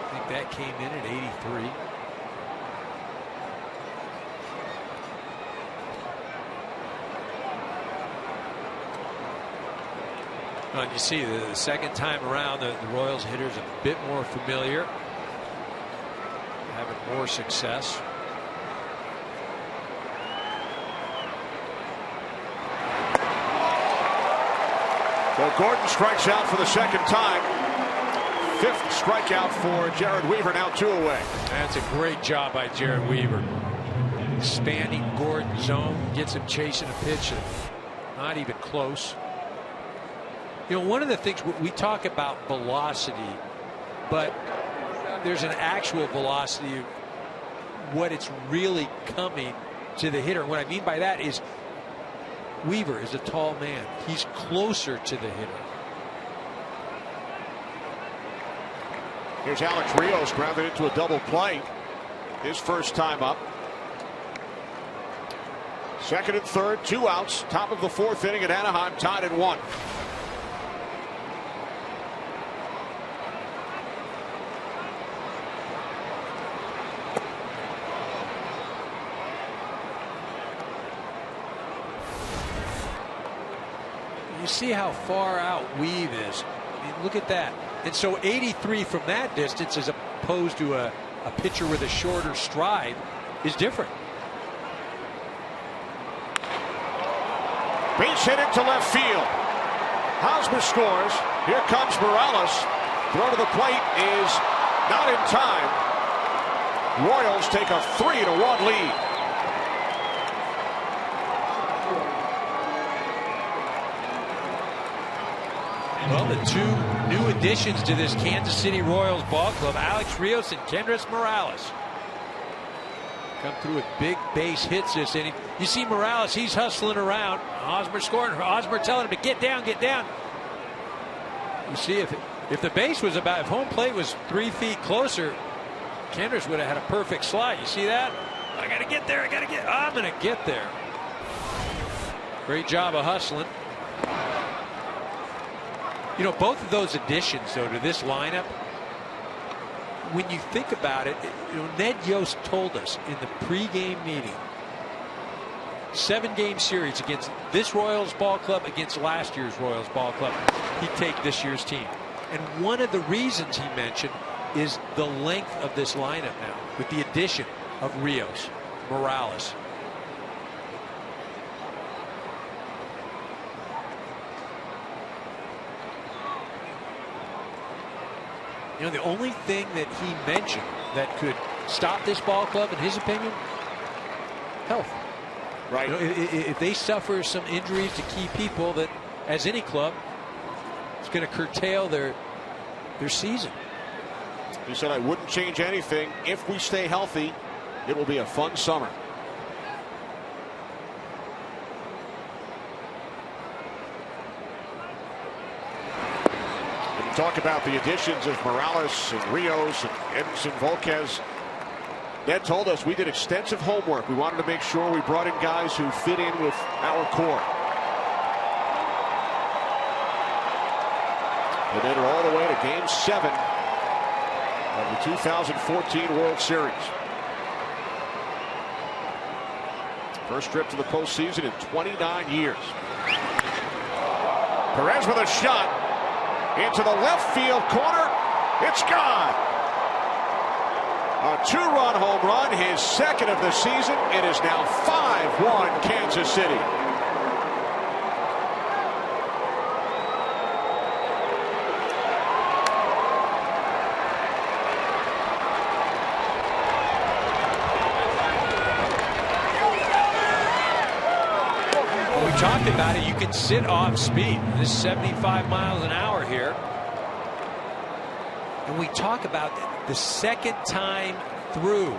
I think that came in at 83. And you see the second time around the Royals hitters a bit more familiar, having more success. So Gordon strikes out for the second time. 5th strikeout for Jared Weaver, now 2 away. That's a great job by Jared Weaver. Expanding Gordon's zone, gets him chasing a pitch, not even close. You know, one of the things we talk about velocity, but there's an actual velocity of what it's really coming to the hitter. And what I mean by that is Weaver is a tall man. He's closer to the hitter. Here's Alex Rios grounded into a double play. His first time up. Second and third, 2 outs. Top of the 4th inning at Anaheim, tied at 1. You see how far out Weave is. I mean, look at that. And so 83 from that distance as opposed to a pitcher with a shorter stride is different. Base hit into left field. Hosmer scores. Here comes Morales. Throw to the plate is not in time. Royals take a 3-1 lead. Well, the two new additions to this Kansas City Royals ball club, Alex Rios and Kendrys Morales, come through with big base hits this inning. You see Morales, he's hustling around. Hosmer scoring. Hosmer telling him to get down, get down. You see, if the base was if home plate was 3 feet closer, Kendrys would have had a perfect slide. You see that? I got to get there. I'm going to get there. Great job of hustling. You know, both of those additions, though, to this lineup, when you think about it, Ned Yost told us in the pregame meeting, 7-game series against this Royals ball club, against last year's Royals ball club, he'd take this year's team. And one of the reasons he mentioned is the length of this lineup now, with the addition of Rios, Morales. You know, the only thing that he mentioned that could stop this ball club, in his opinion, health. Right. You know, if they suffer some injuries to key people, that, as any club, it's going to curtail their season. He said, I wouldn't change anything. If we stay healthy, it will be a fun summer. When you talk about the additions of Morales and Rios and Edinson Volquez, Ned told us we did extensive homework. We wanted to make sure we brought in guys who fit in with our core. And enter all the way to Game 7 of the 2014 World Series. First trip to the postseason in 29 years. Perez with a shot into the left field corner. It's gone. A 2-run home run, his second of the season. It is now 5-1 Kansas City. Talked about it, you can sit off speed. This is 75 miles an hour here. And we talk about the second time through.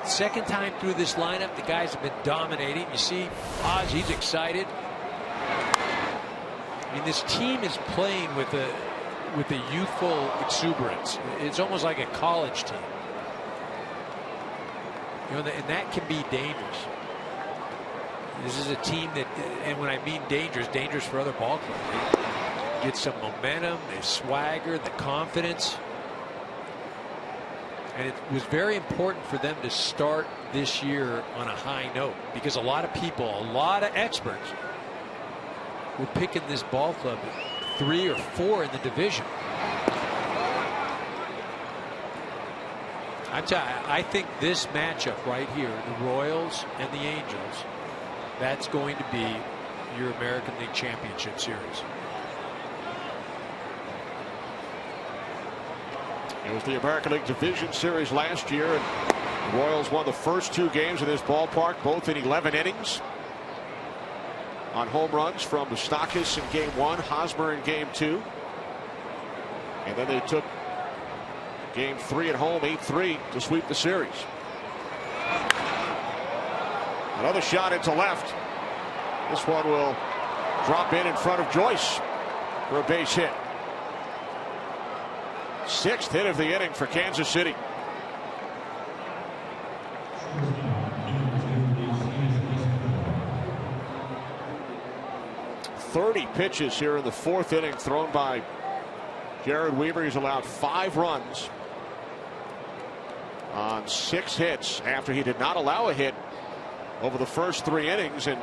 Second time through this lineup, the guys have been dominating. You see Oz, he's excited. I mean, this team is playing with a youthful exuberance. It's almost like a college team. You know, and that can be dangerous. This is a team that, and when I mean dangerous for other ball clubs. They get some momentum, they swagger, the confidence. And it was very important for them to start this year on a high note, because a lot of people, a lot of experts were picking this ball club at 3 or 4 in the division. I think this matchup right here, the Royals and the Angels, that's going to be your American League Championship Series. It was the American League Division Series last year, and the Royals won the first 2 games in this ballpark, both in 11 innings. On home runs from Moustakas in Game 1, Hosmer in Game 2. And then they took Game 3 at home, 8-3, to sweep the series. Another shot into left. This one will drop in front of Joyce for a base hit. 6th hit of the inning for Kansas City. "30 pitches here in the 4th inning thrown by Jared Weaver. He's allowed 5 runs on 6 hits after he did not allow a hit over the first 3 innings, and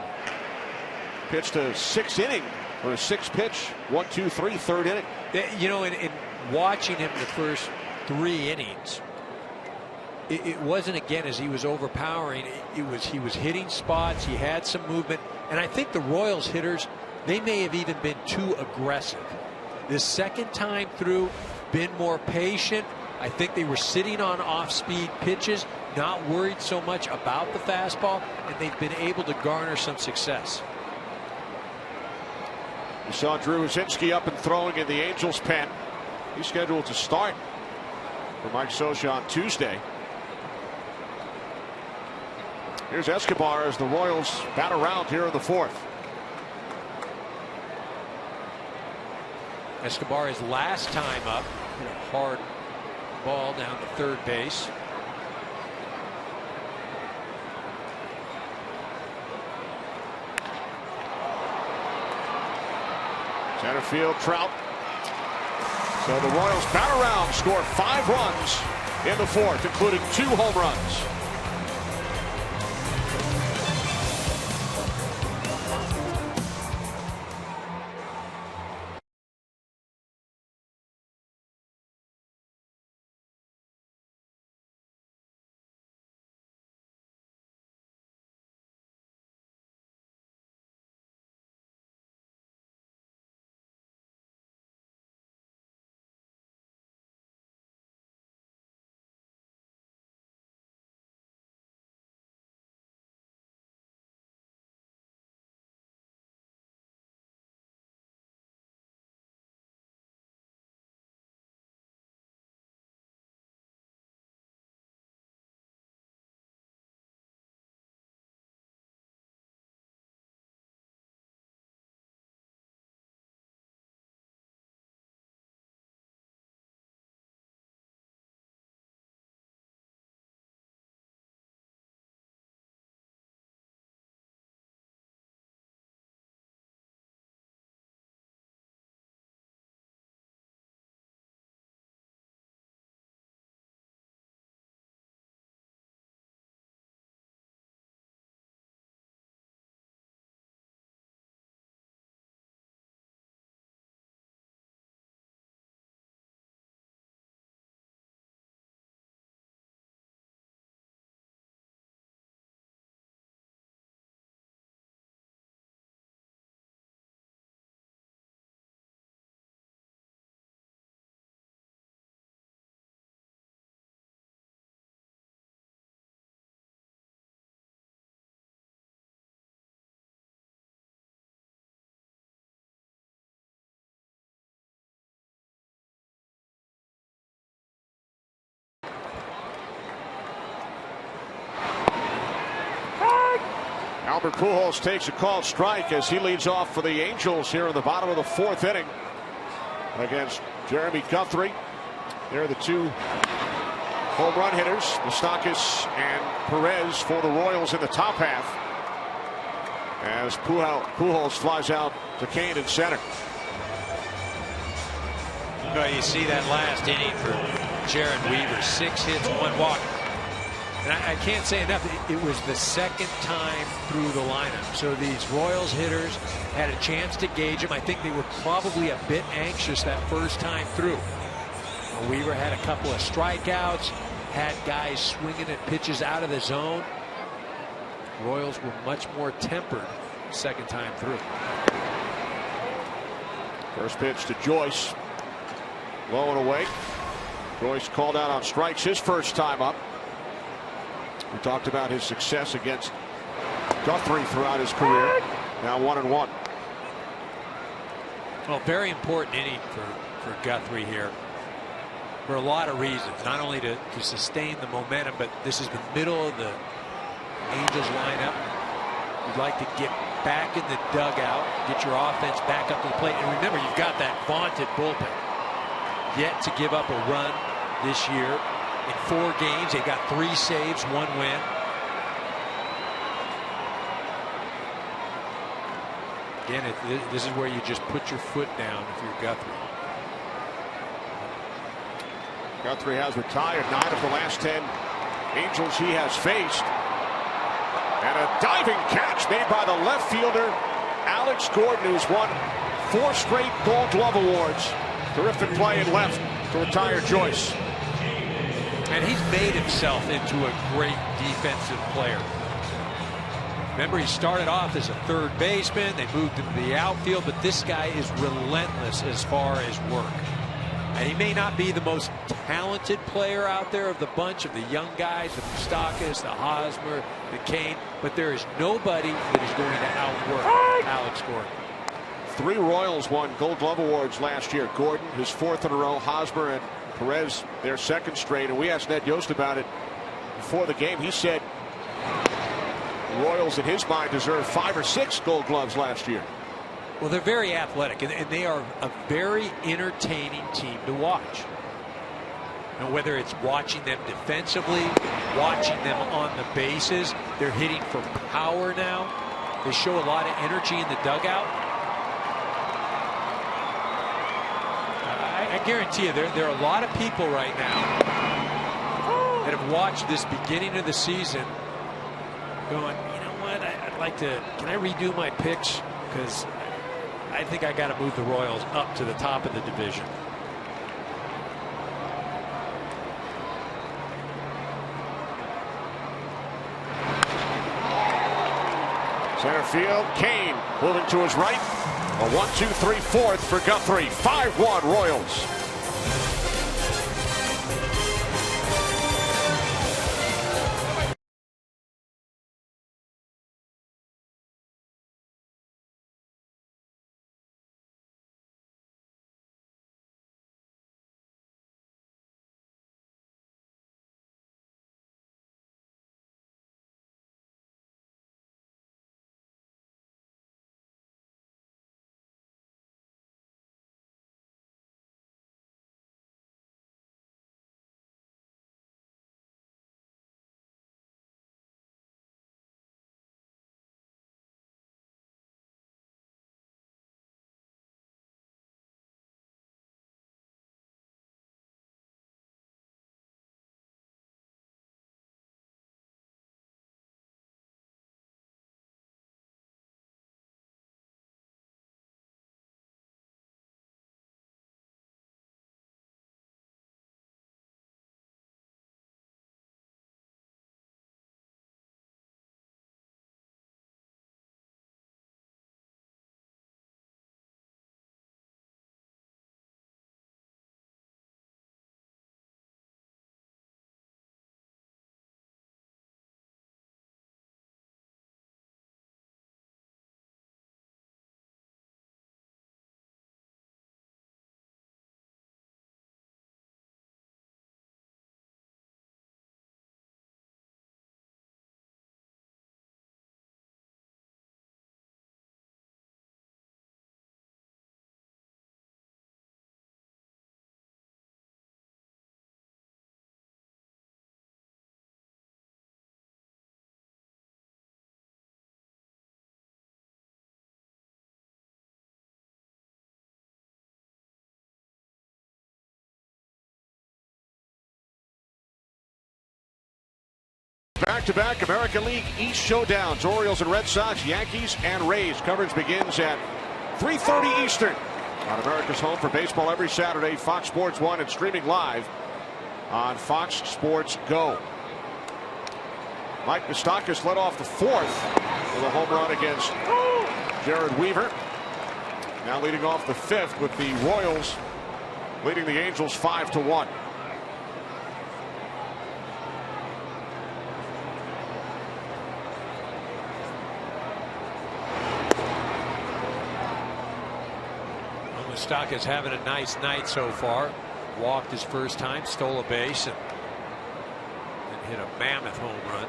pitched a 6th inning or a 6-pitch 1-2-3 3rd inning. You know, in watching him the first 3 innings, it wasn't, again, as he was overpowering. He was hitting spots. He had some movement, and I think the Royals hitters, they may have even been too aggressive. The second time through, been more patient. I think they were sitting on off-speed pitches, not worried so much about the fastball, and they've been able to garner some success. You saw Drew Hasinski up and throwing in the Angels pen. He's scheduled to start for Mike Scioscia on Tuesday. Here's Escobar as the Royals bat around here in the fourth. Escobar his last time up, hit a hard ball down to third base. Center field, Trout. So the Royals bat around, score 5 runs in the fourth, including 2 home runs. Albert Pujols takes a called strike as he leads off for the Angels here in the bottom of the fourth inning against Jeremy Guthrie. They're the 2 home run hitters, Moustakas and Perez, for the Royals in the top half, as Pujols flies out to Kane in center. Well, you see that last inning for Jaron Weaver, 6 hits, 1 walk. And I can't say enough. It was the second time through the lineup. So these Royals hitters had a chance to gauge him. I think they were probably a bit anxious that first time through. Weaver had a couple of strikeouts, had guys swinging at pitches out of the zone. Royals were much more tempered second time through. First pitch to Joyce. Low and away. Joyce called out on strikes his first time up. We talked about his success against Guthrie throughout his career. Now 1-1. Well, very important inning for Guthrie here for a lot of reasons. Not only to sustain the momentum, but this is the middle of the Angels lineup. You'd like to get back in the dugout, get your offense back up to the plate. And remember, you've got that vaunted bullpen. Yet to give up a run this year. In 4 games, they got 3 saves, 1 win. Again, this is where you just put your foot down if you're Guthrie. Guthrie has retired 9 of the last 10 Angels he has faced. And a diving catch made by the left fielder, Alex Gordon, who's won 4 straight Gold Glove awards. Terrific play in left to retire Joyce. And he's made himself into a great defensive player. Remember, he started off as a third baseman. They moved him to the outfield, but this guy is relentless as far as work. And he may not be the most talented player out there of the bunch of the young guys, the Moustakas, the Hosmer, the Kane, but there is nobody that is going to outwork Alex Gordon. 3 Royals won Gold Glove awards last year. Gordon, his 4th in a row. Hosmer and Perez, their 2nd straight. And we asked Ned Yost about it before the game. He said the Royals, in his mind, deserved 5 or 6 Gold Gloves last year. Well, they're very athletic, and they are a very entertaining team to watch. And whether it's watching them defensively, watching them on the bases, they're hitting for power now. They show a lot of energy in the dugout. I guarantee you there are a lot of people right now that have watched this beginning of the season going, you know what, I'd like to, can I redo my pitch? Because I think I got to move the Royals up to the top of the division. Center field, Kane moving to his right. A 1-2-3 4th for Guthrie. 5-1 Royals. Back-to-back American League East showdowns. Orioles and Red Sox, Yankees and Rays. Coverage begins at 3:30 Eastern on America's home for baseball every Saturday. Fox Sports 1 and streaming live on Fox Sports Go. Mike Moustakas led off the 4th with a home run against Jared Weaver. Now leading off the 5th with the Royals leading the Angels 5-1. Moustakas having a nice night so far. Walked his first time, stole a base, and hit a mammoth home run.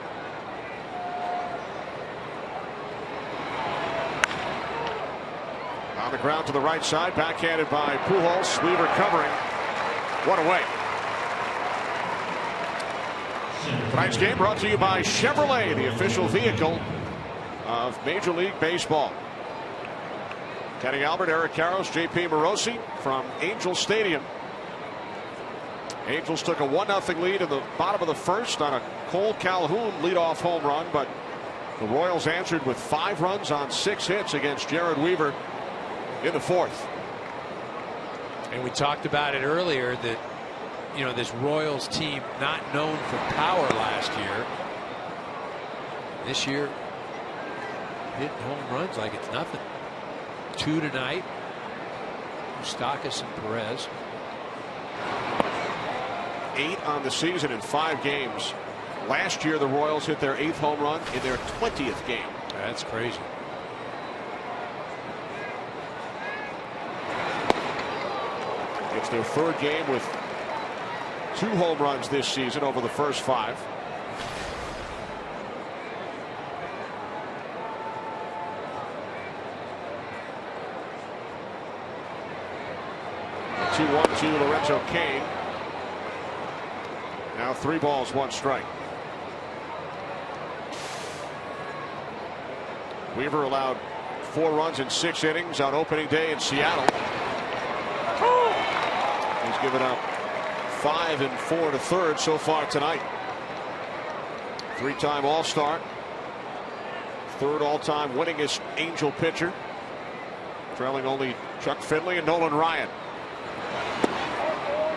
On the ground to the right side, backhanded by Pujols. Weaver covering. What a way. Tonight's game brought to you by Chevrolet, the official vehicle of Major League Baseball. Kenny Albert, Eric Karros, J.P. Morosi from Angel Stadium. Angels took a 1-0 lead in the bottom of the 1st on a Cole Calhoun leadoff home run, but the Royals answered with 5 runs on 6 hits against Jared Weaver in the 4th. And we talked about it earlier that, you know, this Royals team not known for power last year. This year, hitting home runs like it's nothing. 2 tonight. Moustakas and Perez. 8 on the season in 5 games. Last year, the Royals hit their 8th home run in their 20th game. That's crazy. It's their third game with 2 home runs this season over the first 5. The 2-1 to Lorenzo Cain. Now 3 balls, 1 strike. Weaver allowed 4 runs in 6 innings on opening day in Seattle. He's given up 5 and 4 to third so far tonight. 3-time All-Star. 3rd all-time winningest Angel pitcher. Trailing only Chuck Finley and Nolan Ryan.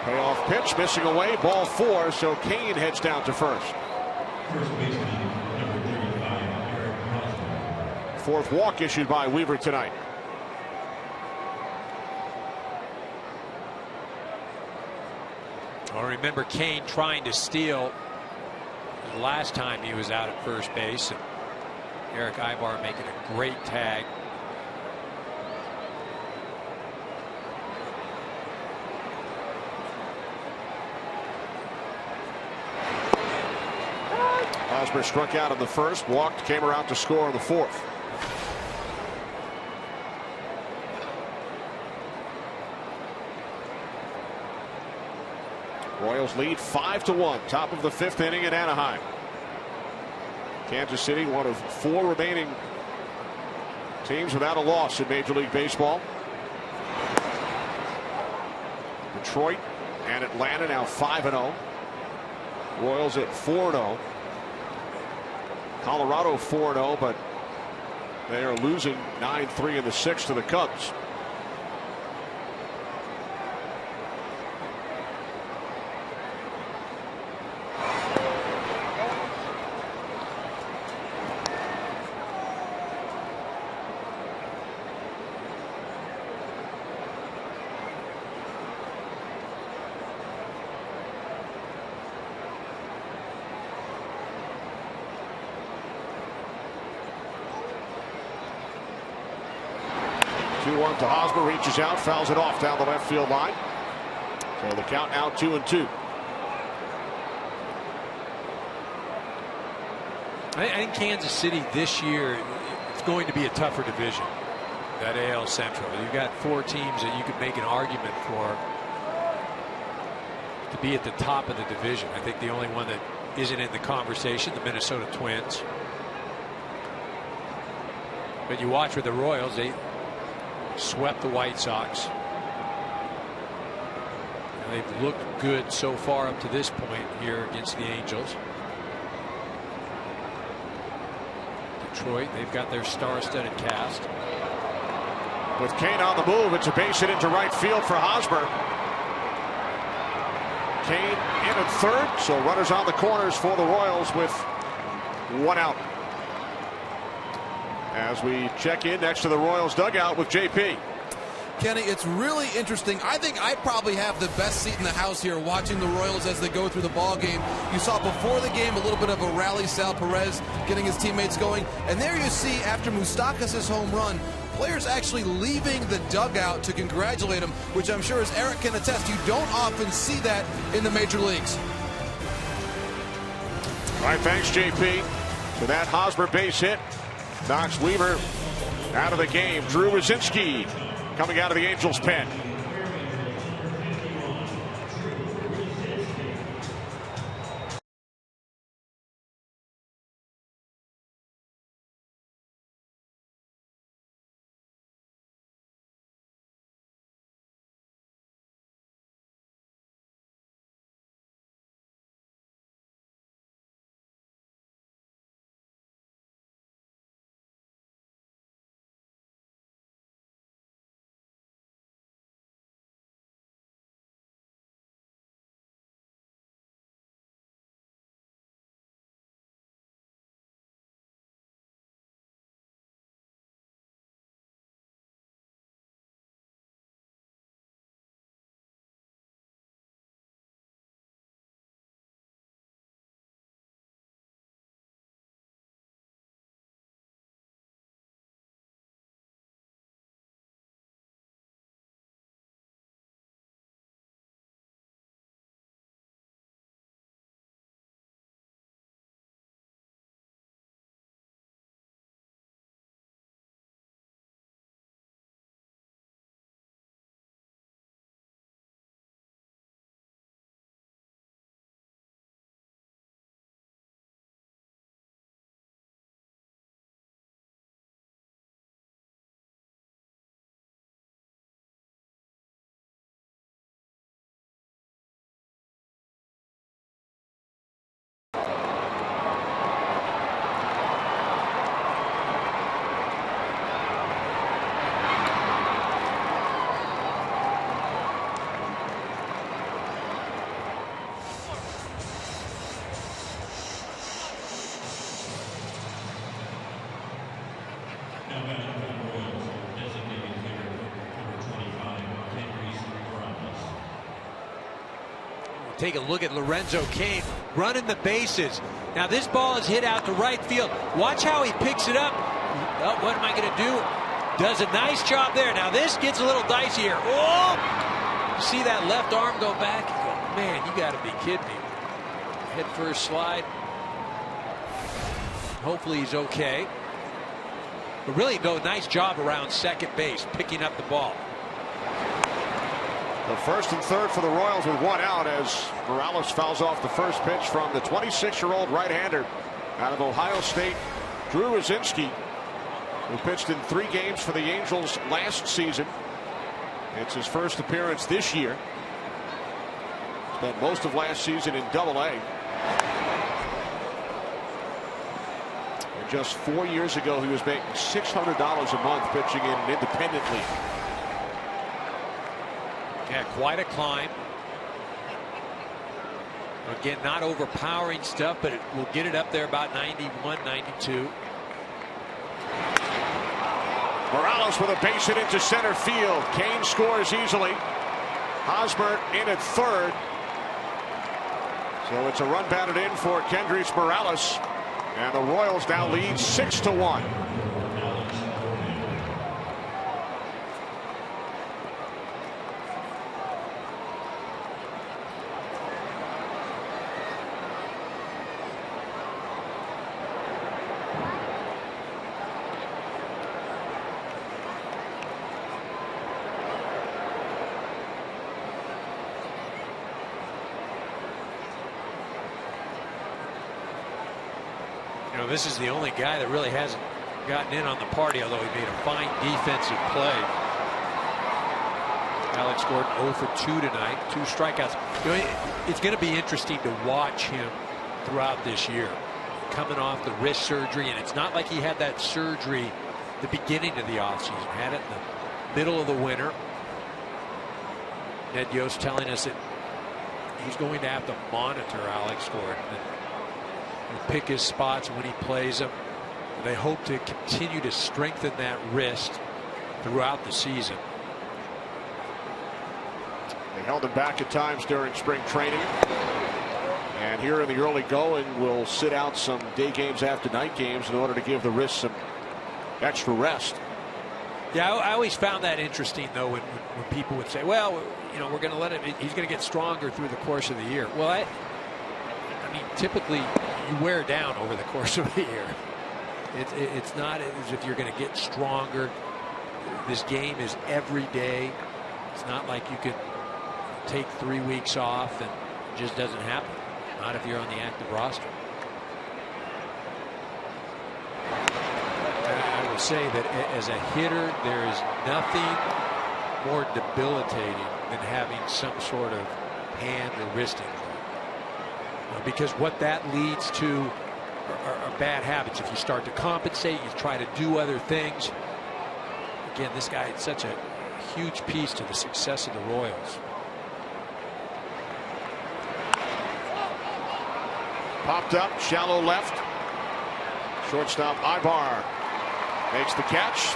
Payoff pitch missing away, ball 4, so Cain heads down to first. 4th walk issued by Weaver tonight. I remember Cain trying to steal the last time he was out at first base, and Eric Ibar making a great tag. Hosmer struck out in the 1st, walked, came around to score in the 4th. Royals lead 5-1, top of the 5th inning in Anaheim. Kansas City, one of 4 remaining teams without a loss in Major League Baseball. Detroit and Atlanta now 5-0. Royals at 4-0. Colorado 4-0, but they are losing 9-3 in the 6th to the Cubs. To Hosmer, reaches out, fouls it off down the left field line. So the count now 2-2. I think Kansas City this year, it's going to be a tougher division, that AL Central. You've got 4 teams that you could make an argument for to be at the top of the division. I think the only one that isn't in the conversation, the Minnesota Twins. But you watch with the Royals, they swept the White Sox. And they've looked good so far up to this point here against the Angels. Detroit, they've got their star-studded cast. With Cain on the move, it's a base hit into right field for Hosmer. Cain in at 3rd, so runners on the corners for the Royals with 1 out. As we check in next to the Royals dugout with JP. Kenny, it's really interesting. I think I probably have the best seat in the house here watching the Royals as they go through the ball game. You saw before the game a little bit of a rally, Sal Perez getting his teammates going. And there you see, after Moustakas' home run, players actually leaving the dugout to congratulate him, which I'm sure, as Eric can attest, you don't often see that in the major leagues. All right, thanks, JP. So that Hosmer base hit knocks Weaver out of the game. Drew Rosinski coming out of the Angels pen. Take a look at Lorenzo Cain running the bases. Now this ball is hit out to right field. Watch how he picks it up. Oh, what am I going to do? Does a nice job there. Now this gets a little dicey here. Oh! You see that left arm go back? Man, you got to be kidding me. Head first slide. Hopefully he's okay. But really, though, nice job around second base, picking up the ball. The first and third for the Royals with one out as Morales fouls off the first pitch from the 26-year-old right-hander out of Ohio State, Drew Rosinski, who pitched in 3 games for the Angels last season. It's his first appearance this year. Spent most of last season in Double-A. And just 4 years ago, he was making $600 a month pitching in an independent league. Yeah, quite a climb. Again, not overpowering stuff, but it will get it up there about 91, 92. Morales with a base hit into center field. Cain scores easily. Hosmer in at third. So it's a run batted in for Kendrys Morales. And the Royals now lead 6-1. This is the only guy that really hasn't gotten in on the party, although he made a fine defensive play. Alex Gordon 0 for 2 tonight, 2 strikeouts. It's going to be interesting to watch him throughout this year. Coming off the wrist surgery, and it's not like he had that surgery the beginning of the offseason. Had it in the middle of the winter. Ned Yost telling us that he's going to have to monitor Alex Gordon and pick his spots when he plays them. They hope to continue to strengthen that wrist throughout the season. They held him back at times during spring training. And here in the early going, will sit out some day games after night games in order to give the wrist some extra rest. Yeah, I always found that interesting, though, when people would say, well, we're going to let him, he's going to get stronger through the course of the year. Well, I mean, typically you wear down over the course of the year. It's not as if you're going to get stronger. This game is every day. It's not like you could take 3 weeks off and it just doesn't happen. Not if you're on the active roster. I will say that as a hitter, there is nothing more debilitating than having some sort of hand or wrist injury. Because what that leads to are bad habits. If you start to compensate, you try to do other things. Again, this guy is such a huge piece to the success of the Royals. Popped up, shallow left. Shortstop Ibar makes the catch.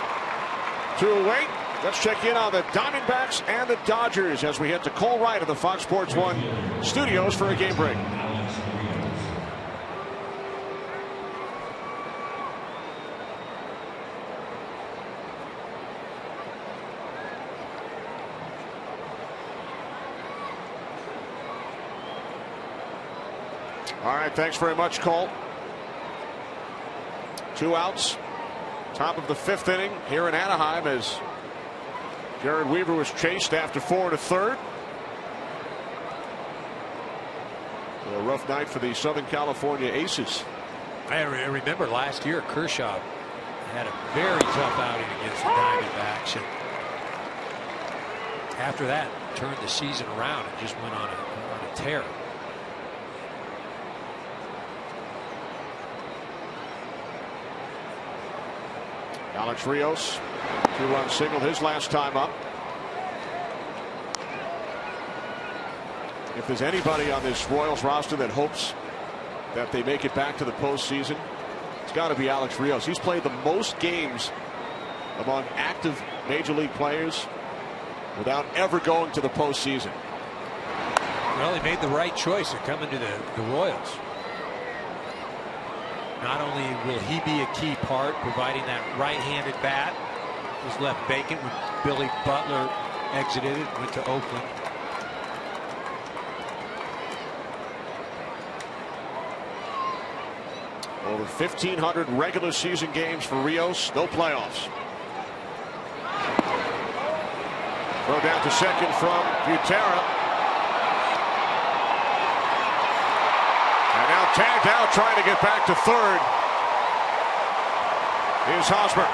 2 away. Let's check in on the Diamondbacks and the Dodgers as we head to Cole Wright of the Fox Sports 1 studios for a game break. All right, thanks very much, Cole. 2 outs. Top of the 5th inning here in Anaheim as Jared Weaver was chased after 4 1/3. A rough night for the Southern California Aces. I remember last year Kershaw had a very tough outing against the Diamondbacks, and after that turned the season around and just went on a tear. Alex Rios, 2-run single his last time up. If there's anybody on this Royals roster that hopes that they make it back to the postseason, it's got to be Alex Rios. He's played the most games among active major league players without ever going to the postseason. Well, he made the right choice of coming to the Royals. Not only will he be a key part providing that right-handed bat, was left vacant when Billy Butler exited and went to Oakland. Over 1,500 regular season games for Rios, no playoffs. Throw down to second from Butera. And now tagged out, trying to get back to third is Hosmer.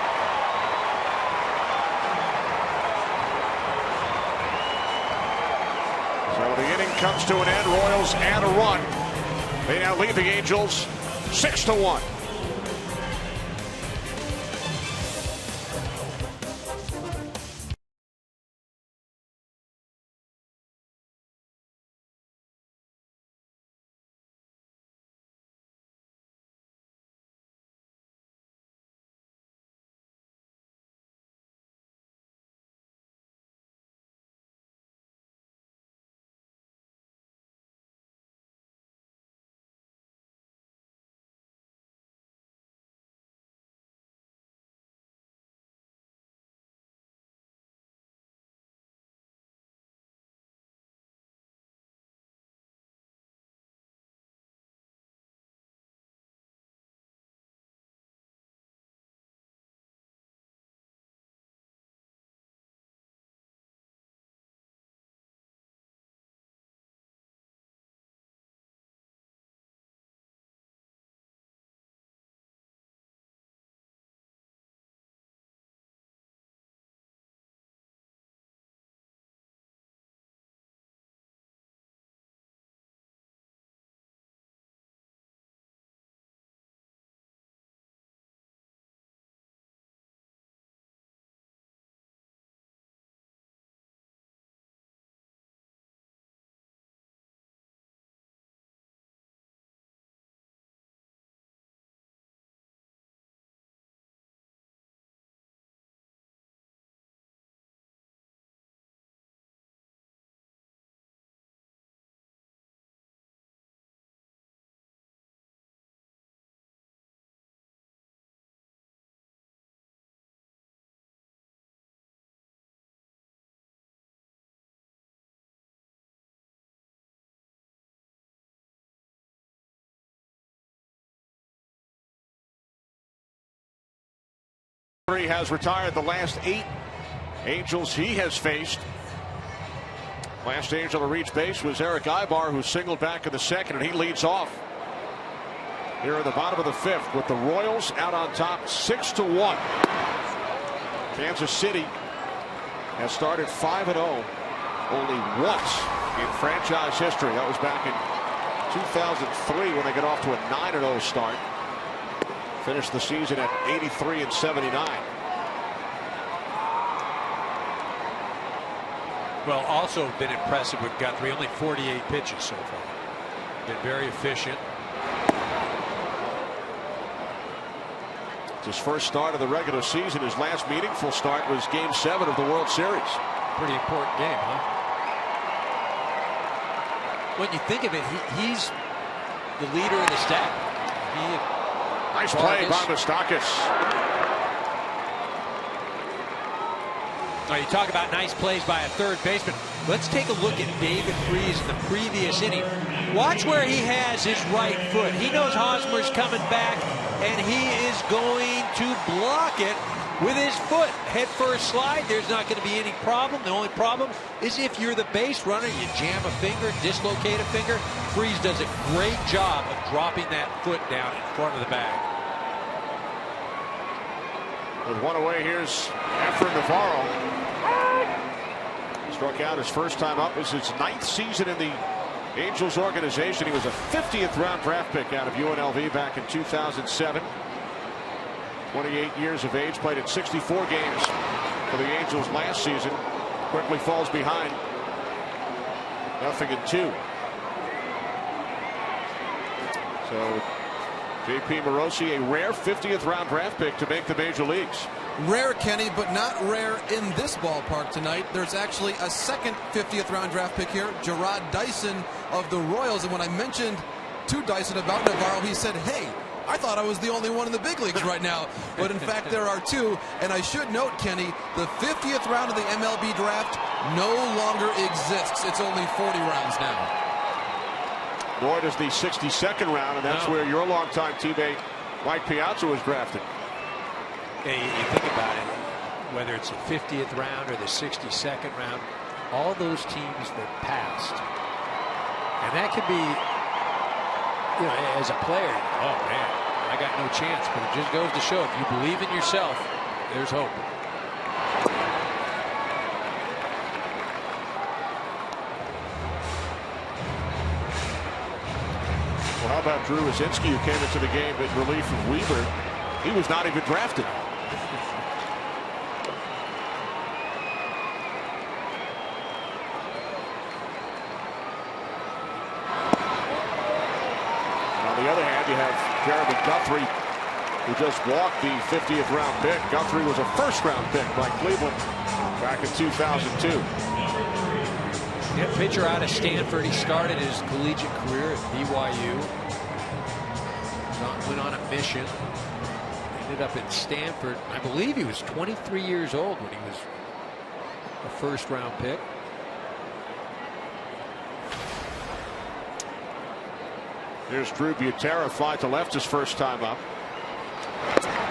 So the inning comes to an end. Royals add a run. They now lead the Angels 6-1. Has retired the last 8 Angels he has faced. Last Angel to reach base was Eric Ibar, who singled back in the second, and he leads off here in the bottom of the 5th with the Royals out on top 6-1. Kansas City has started 5-0 only once in franchise history. That was back in 2003 when they got off to a 9-0 start. Finished the season at 83-79. Well, also been impressive with Guthrie. Only 48 pitches so far. Been very efficient. It's his first start of the regular season. His last meaningful start was Game 7 of the World Series. Pretty important game, huh? When you think of it, he's the leader of the staff. Nice play by Moustakas. Now you talk about nice plays by a third baseman. Let's take a look at David Freese in the previous inning. Watch where he has his right foot. He knows Hosmer's coming back, and he is going to block it with his foot. Head first slide. There's not going to be any problem. The only problem is if you're the base runner, you jam a finger, dislocate a finger. Freese does a great job of dropping that foot down in front of the bag. With one away, here's Efrain Navarro. Struck out his first time up. This is his 9th season in the Angels organization. He was a 50th round draft pick out of UNLV back in 2007. 28 years of age, played in 64 games for the Angels last season. Quickly falls behind. 0-2. So J.P. Morosi, a rare 50th round draft pick to make the major leagues. Rare, Kenny, but not rare in this ballpark tonight. There's actually a second 50th round draft pick here, Gerard Dyson of the Royals. And when I mentioned to Dyson about Navarro, he said, hey, I thought I was the only one in the big leagues right now. But in fact, there are two. And I should note, Kenny, the 50th round of the MLB draft no longer exists. It's only 40 rounds now. Nor does the 62nd round, and that's where your longtime teammate Mike Piazza was drafted. Yeah, you think about it, whether it's the 50th round or the 62nd round, all those teams that passed, and that could be, you know, as a player, oh man, I got no chance. But it just goes to show, if you believe in yourself, there's hope. Well, how about Drew Wazinski, who came into the game in relief of Weaver? He was not even drafted. On the other hand, you have Jeremy Guthrie, who just walked the 50th round pick. Guthrie was a first round pick by Cleveland back in 2002. Yeah, pitcher out of Stanford. He started his collegiate career at BYU. Went on a mission. Ended up in Stanford. I believe he was 23 years old when he was a first round pick. Here's Drew Butera, fly to left his first time up.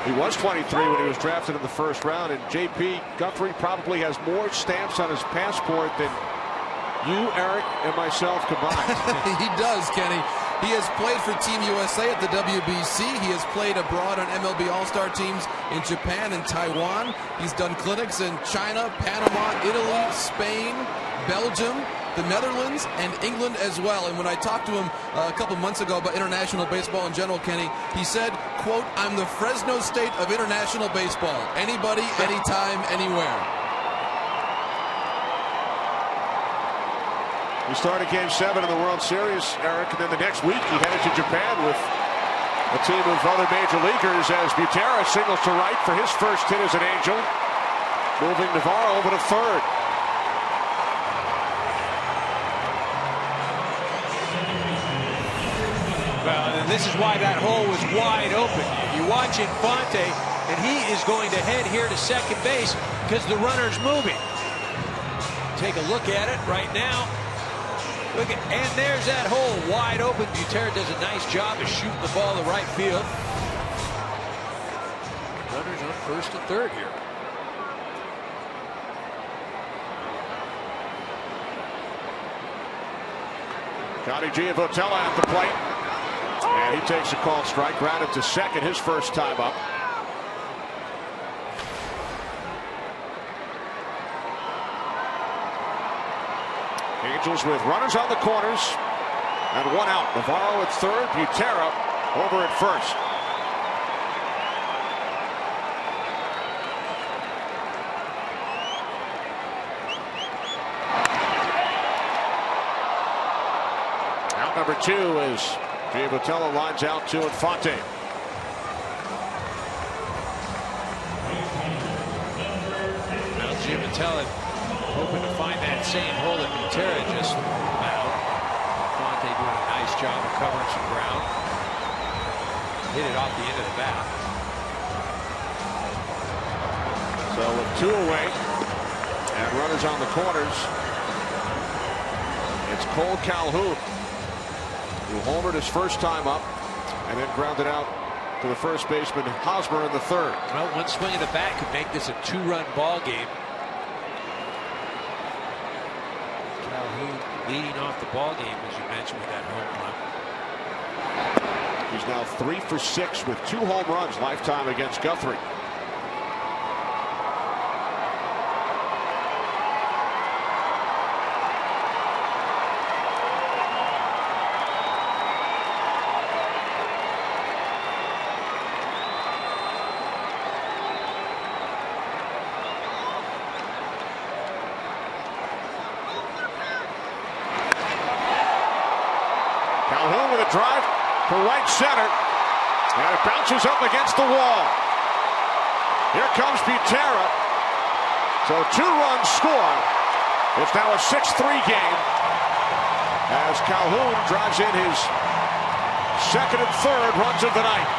He was 23 when he was drafted in the first round, and J.P. Guthrie probably has more stamps on his passport than you, Eric, and myself combined. He does, Kenny. He has played for Team USA at the WBC. He has played abroad on MLB All-Star teams in Japan and Taiwan. He's done clinics in China, Panama, Italy, Spain, Belgium, the Netherlands, and England as well. And when I talked to him a couple months ago about international baseball in general, Kenny, he said, quote, I'm the Fresno State of international baseball. Anybody, anytime, anywhere. We started Game 7 in the World Series, Eric, and then the next week he headed to Japan with a team of other major leaguers as Butera singles to right for his first hit as an Angel, moving Navarro over to third. Well, and this is why that hole was wide open. You watch Infante, and he is going to head here to second base because the runner's moving. Take a look at it right now. Look at, and there's that hole wide open. Butera does a nice job of shooting the ball to right field. Runners on first and third here. Johnny Giavotella at the plate. And he takes a called strike, grounded to second, his first time up. Angels with runners on the corners and one out. Navarro at third, Butera over at first. Out number two as Giavotella lines out to Infante. Now Giavotella hoping to find that same hole that Butera just found. Infante doing a nice job of covering some ground. Hit it off the end of the bat. So with two away and runners on the corners, it's Cole Calhoun, who homered his first time up and then grounded out to the first baseman Hosmer in the third. Well, one swing of the bat could make this a two-run ball game. Leading off the ball game, as you mentioned, with that home run. He's now 3 for 6 with 2 home runs lifetime against Guthrie. Calhoun with a drive to right center, and it bounces up against the wall. Here comes Butera. So 2 runs score. It's now a 6-3 game as Calhoun drives in his second and third runs of the night.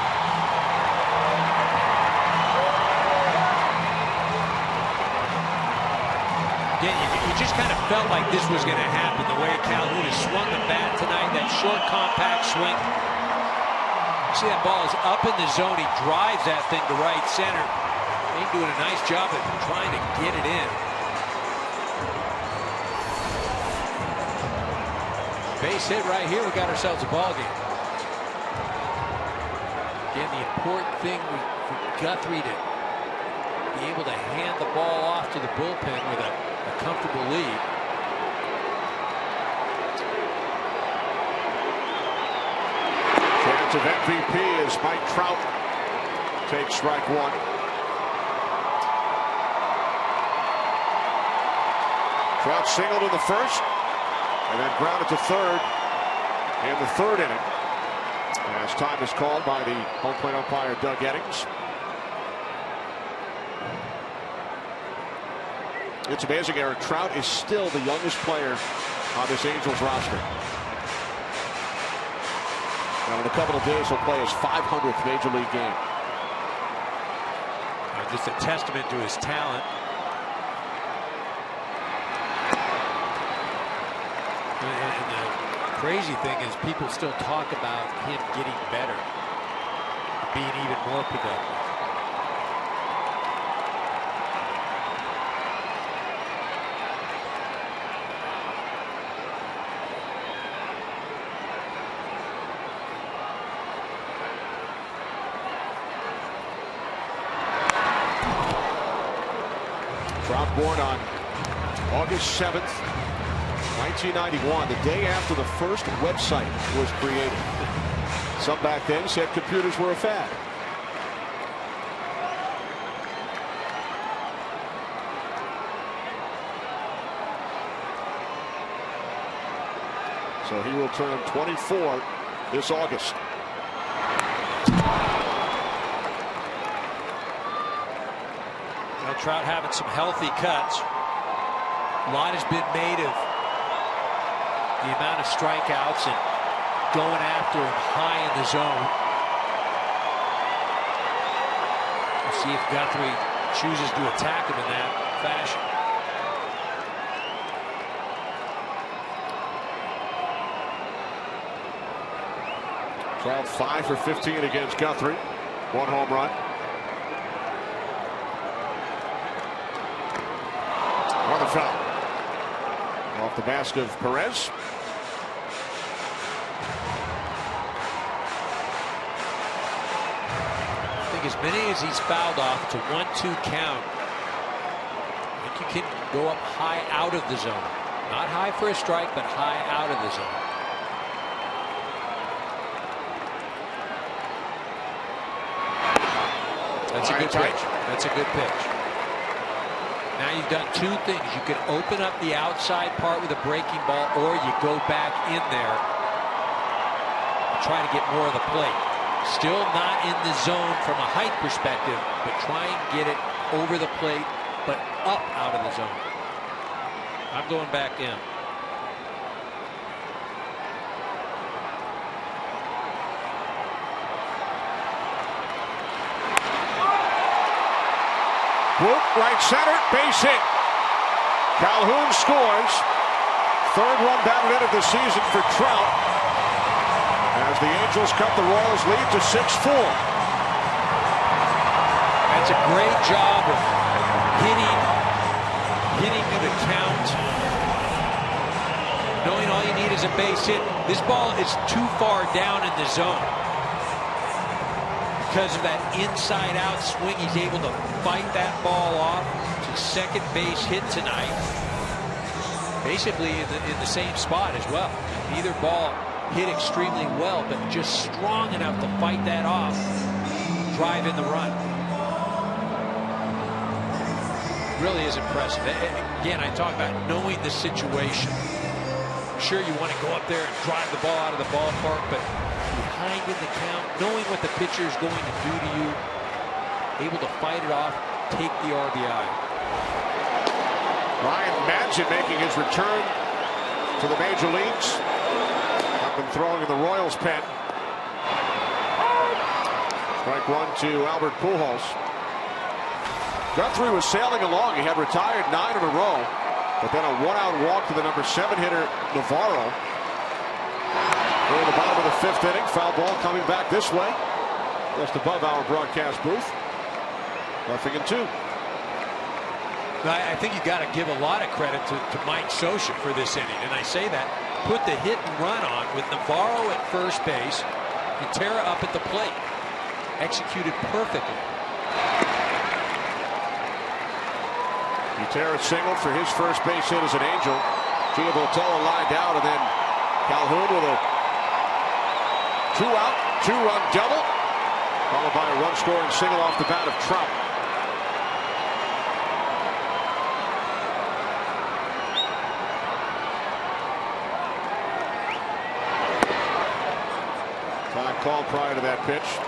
Yeah, you just kind of felt like this was going to happen, the way Calhoun has swung the bat tonight, that short, compact swing. You see that ball is up in the zone. He drives that thing to right center. He's doing a nice job of trying to get it in. Base hit right here. We got ourselves a ball game. Again, the important thing for Guthrie to be able to hand the ball off to the bullpen with a comfortable lead. Chance of MVP as Mike Trout takes strike 1. Trout singled in the first and then grounded to third in the third inning as time is called by the home plate umpire Doug Eddings. It's amazing, Eric. Trout is still the youngest player on this Angels roster. Now in a couple of days he'll play his 500th major league game. Just a testament to his talent. And the crazy thing is people still talk about him getting better, being even more productive. Trout born on August 7th, 1991, the day after the first website was created. Some back then said computers were a fad. So he will turn 24 this August. Now Trout having some healthy cuts. A lot has been made of the amount of strikeouts and going after him high in the zone. We'll see if Guthrie chooses to attack him in that fashion. Trout 5 for 15 against Guthrie. 1 home run. Another foul. Off the mask of Perez. I think as many as he's fouled off, it's a 1-2 count. I think you can go up high out of the zone. Not high for a strike, but high out of the zone. That's a good pitch. That's a good pitch. Now you've done 2 things. You can open up the outside part with a breaking ball, or you go back in there and try to get more of the plate. Still not in the zone from a height perspective, but try and get it over the plate, but up out of the zone. I'm going back in. Whoop, right center, base hit. Calhoun scores. 3rd run batted in of the season for Trout as the Angels cut the Royals lead to 6-4. That's a great job of hitting to the count. Knowing all you need is a base hit. This ball is too far down in the zone. Because of that inside-out swing, he's able to fight that ball off. To second base hit tonight. Basically in the same spot as well. Neither ball hit extremely well, but just strong enough to fight that off. Drive in the run. Really is impressive. Again, I talk about knowing the situation. Sure, you want to go up there and drive the ball out of the ballpark, but behind in the count, knowing what the pitcher is going to do to you, able to fight it off, take the RBI. Ryan Madsen making his return to the major leagues. Up and throwing in the Royals pen. Strike one to Albert Pujols. Guthrie was sailing along. He had retired 9 in a row, but then a one-out walk to the number 7 hitter Navarro. We're in the bottom of the 5th inning. Foul ball coming back this way, just above our broadcast booth. 0-2. I think you got to give a lot of credit to Mike Scioscia for this inning, and I say that. Put the hit and run on with Navarro at first base, Gutierrez up at the plate. Executed perfectly. Gutierrez singled for his first base hit as an Angel. Gianvoltola lined out, and then Calhoun with a 2-out, 2-run double, followed by a run-scoring single off the bat of Trout. Time call prior to that pitch.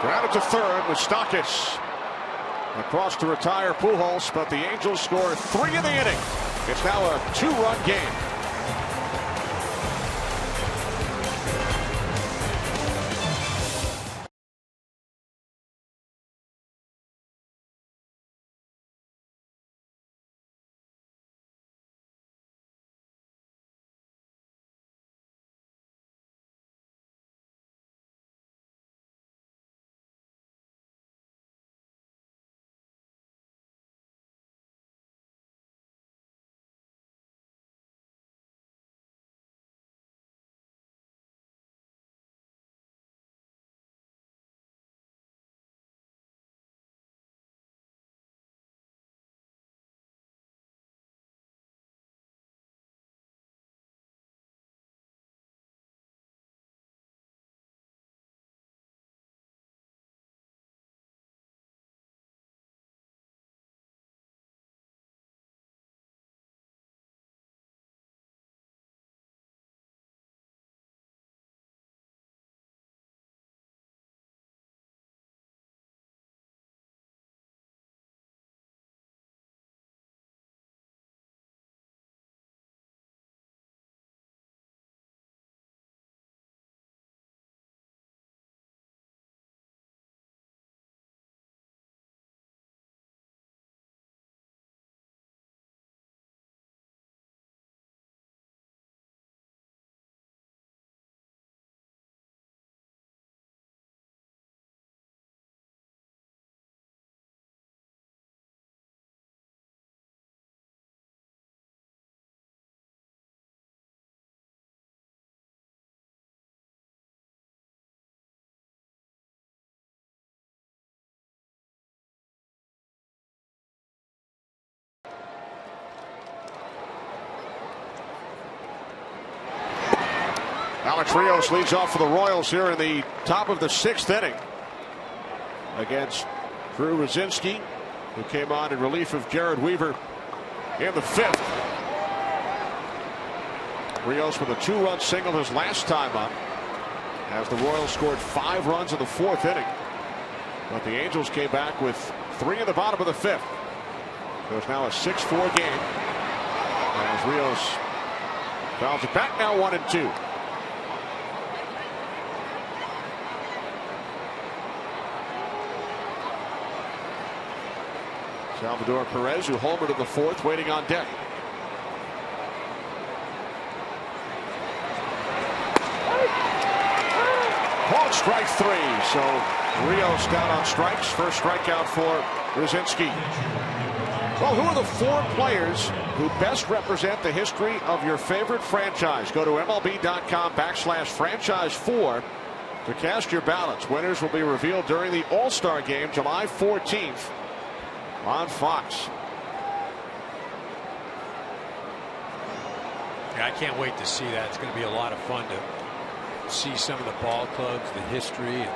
Grounded to third with Stockis across to retire Pujols, but the Angels score 3 in the inning. It's now a 2-run game. Alex Rios leads off for the Royals here in the top of the 6th inning against Drew Rosinski, who came on in relief of Jared Weaver in the 5th. Rios with a 2-run single his last time up, as the Royals scored 5 runs in the 4th inning. But the Angels came back with 3 in the bottom of the 5th. There's now a 6-4 game as Rios fouls it back, now 1-2. Salvador Perez, who homered in the 4th, waiting on deck. Called strike 3, so Rios down on strikes. First strikeout for Rosinski. Well, who are the 4 players who best represent the history of your favorite franchise? Go to MLB.com/franchise4 to cast your ballots. Winners will be revealed during the All-Star Game, July 14th. On Fox. Yeah, I can't wait to see that. It's going to be a lot of fun to see some of the ball clubs, the history, and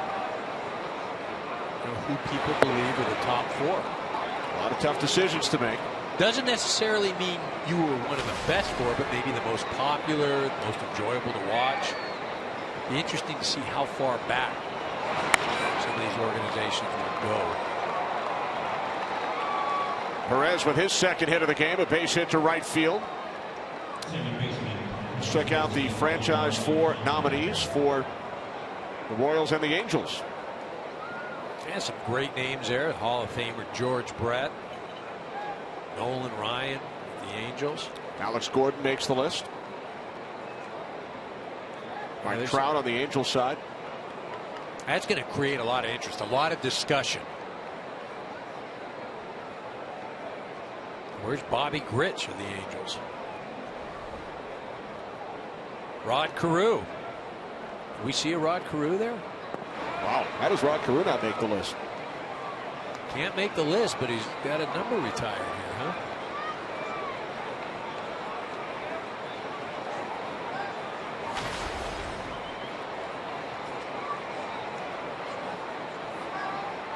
who people believe are the top 4. A lot of tough decisions to make. Doesn't necessarily mean you were one of the best 4, but maybe the most popular, most enjoyable to watch. Be interesting to see how far back some of these organizations will go. Perez with his second hit of the game, a base hit to right field. Let's check out the franchise 4 nominees for the Royals and the Angels. Yeah, some great names there. Hall of Famer George Brett, Nolan Ryan, the Angels. Alex Gordon makes the list. Mike Trout on the Angels side. That's going to create a lot of interest, a lot of discussion. Where's Bobby Grich of the Angels? Rod Carew. Do we see a Rod Carew there? Wow, how does Rod Carew not make the list? Can't make the list, but he's got a number retired here, huh?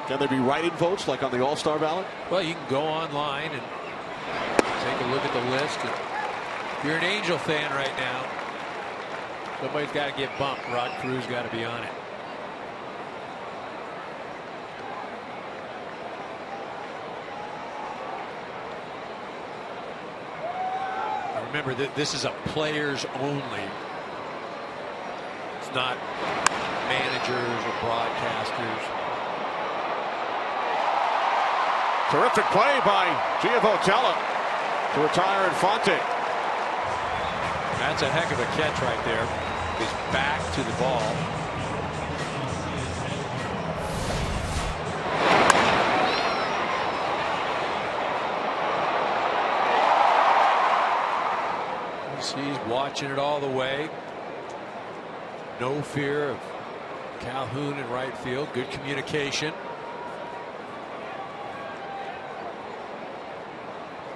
Can there be write-in votes like on the All-Star ballot? Well, you can go online and take a look at the list. And if you're an Angel fan right now, somebody's got to get bumped. Rod Carew's got to be on it. Remember that this is a players only. It's not managers or broadcasters. Terrific play by Giovotella to retire Infante. That's a heck of a catch right there. He's back to the ball. He's watching it all the way. No fear of Calhoun in right field. Good communication.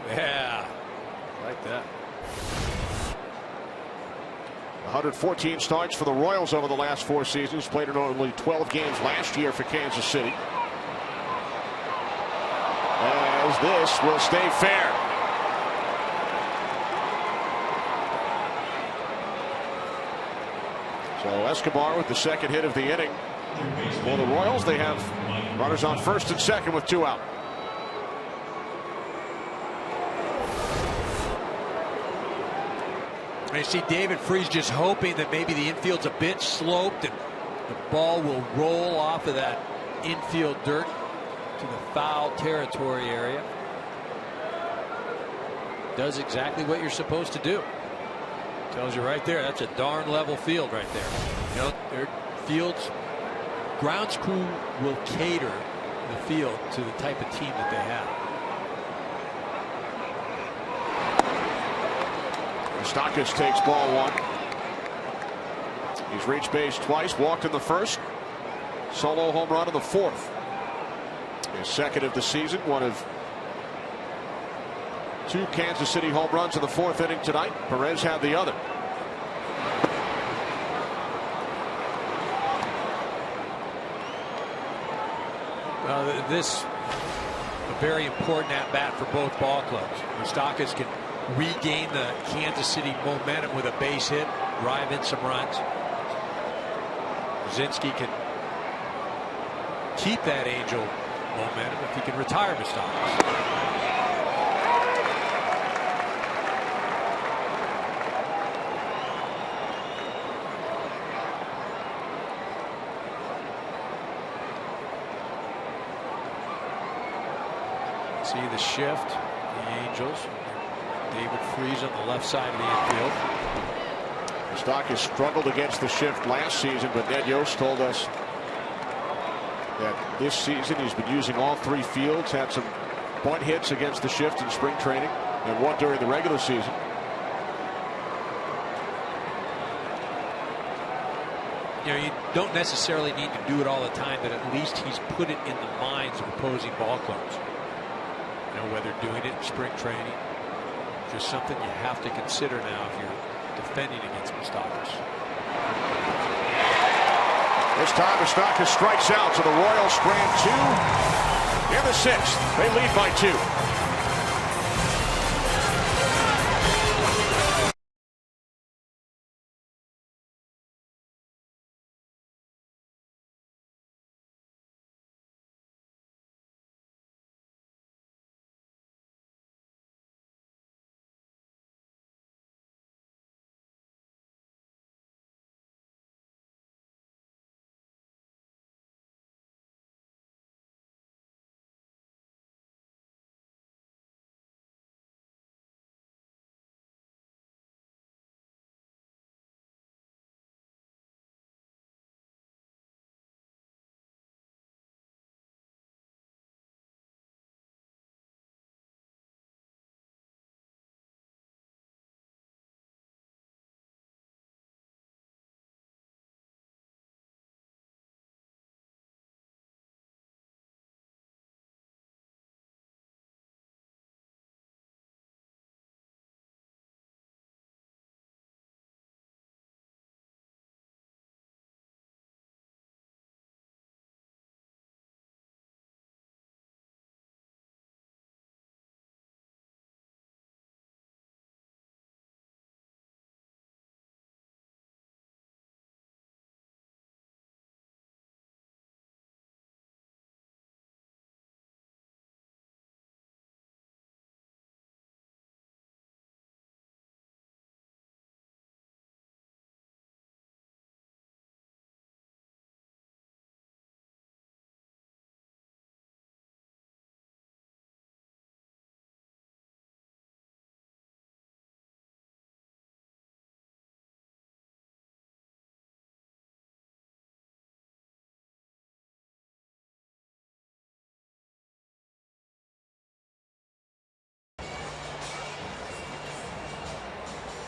Yeah, like that. 114 starts for the Royals over the last 4 seasons. Played in only 12 games last year for Kansas City. As this will stay fair. So Escobar with the second hit of the inning for the Royals. They have runners on first and second with 2 out. I see David Freese just hoping that maybe the infield's a bit sloped and the ball will roll off of that infield dirt to the foul territory area. Does exactly what you're supposed to do. Tells you right there, that's a darn level field right there. You know, their fields, grounds crew will cater the field to the type of team that they have. Moustakas takes ball 1. He's reached base twice, walked in the first, solo home run in the 4th. His second of the season, one of 2 Kansas City home runs in the 4th inning tonight. Perez had the other. This a very important at bat for both ball clubs. Moustakas can regain the Kansas City momentum with a base hit, drive in some runs. Brzezinski can keep that Angel momentum if he can retire Moustakas. See the shift, the Angels. David Freese on the left side of the infield. Moustakas struggled against the shift last season, but Ned Yost told us that this season he's been using all 3 fields, had some point hits against the shift in spring training, and 1 during the regular season. You know, you don't necessarily need to do it all the time, but at least he's put it in the minds of opposing ball clubs. You know, whether doing it in spring training, just something you have to consider now if you're defending against Moustakas. This time Mustakas strikes out, so the Royals strand 2 in the 6th. They lead by 2.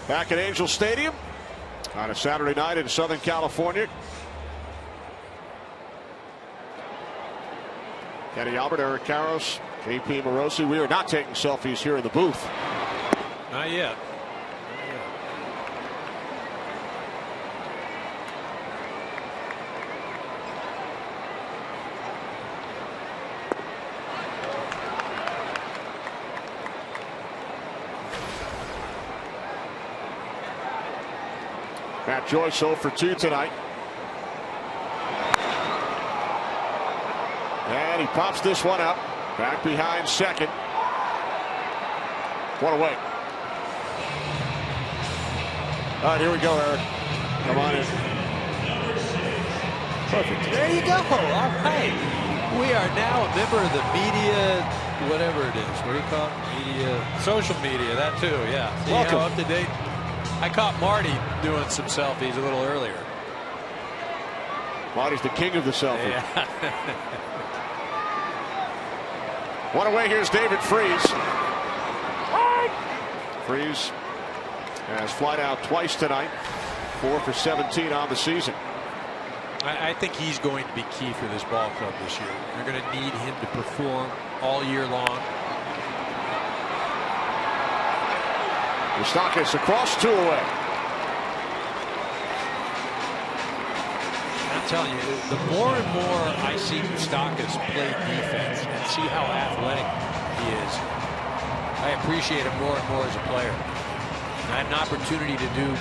Back at Angel Stadium on a Saturday night in Southern California. Kenny Albert, Eric Karros, KP Morosi. We are not taking selfies here in the booth. Not yet. Matt Joyce 0 for 2 tonight. And he pops this one up. Back behind second. One away. All right, here we go, Eric. Come on in. Perfect. There you go. All right. We are now a member of the media, whatever it is. What do you call it? Media, social media, that too, yeah. See Welcome. how up to date? I caught Marty doing some selfies a little earlier. Marty's the king of the selfie. Yeah. One away, here's David Freese. Freese has flied out twice tonight. 4 for 17 on the season. I think he's going to be key for this ball club this year. They're going to need him to perform all year long. Mustakas across, 2 away. I'm telling you, the more and more I see Mustakas play defense and see how athletic he is, I appreciate him more and more as a player. I had an opportunity to do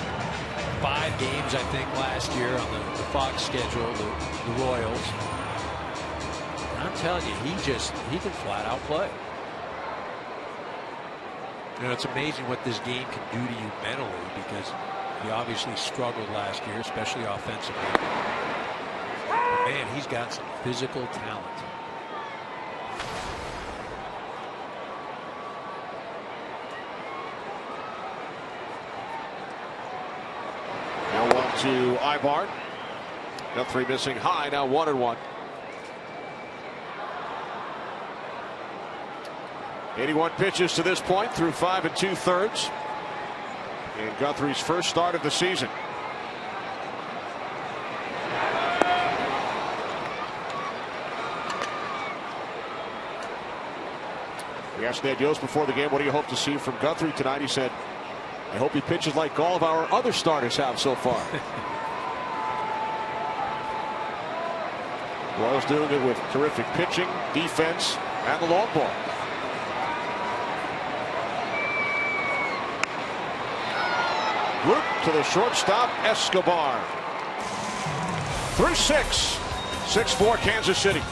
5 games, I think, last year on the Fox schedule, the Royals. And I'm telling you, he can flat out play. You know, it's amazing what this game can do to you mentally, because he obviously struggled last year, especially offensively. But man, he's got some physical talent. Now 1 to Ibar. Guthrie missing high, now 1-1. 81 pitches to this point through 5 2/3. In Guthrie's first start of the season. We asked Ned Yost before the game, what do you hope to see from Guthrie tonight? He said, I hope he pitches like all of our other starters have so far. Royals doing it with terrific pitching, defense, and the long ball. Root to the shortstop, Escobar. Through 6. 6-4 Kansas City.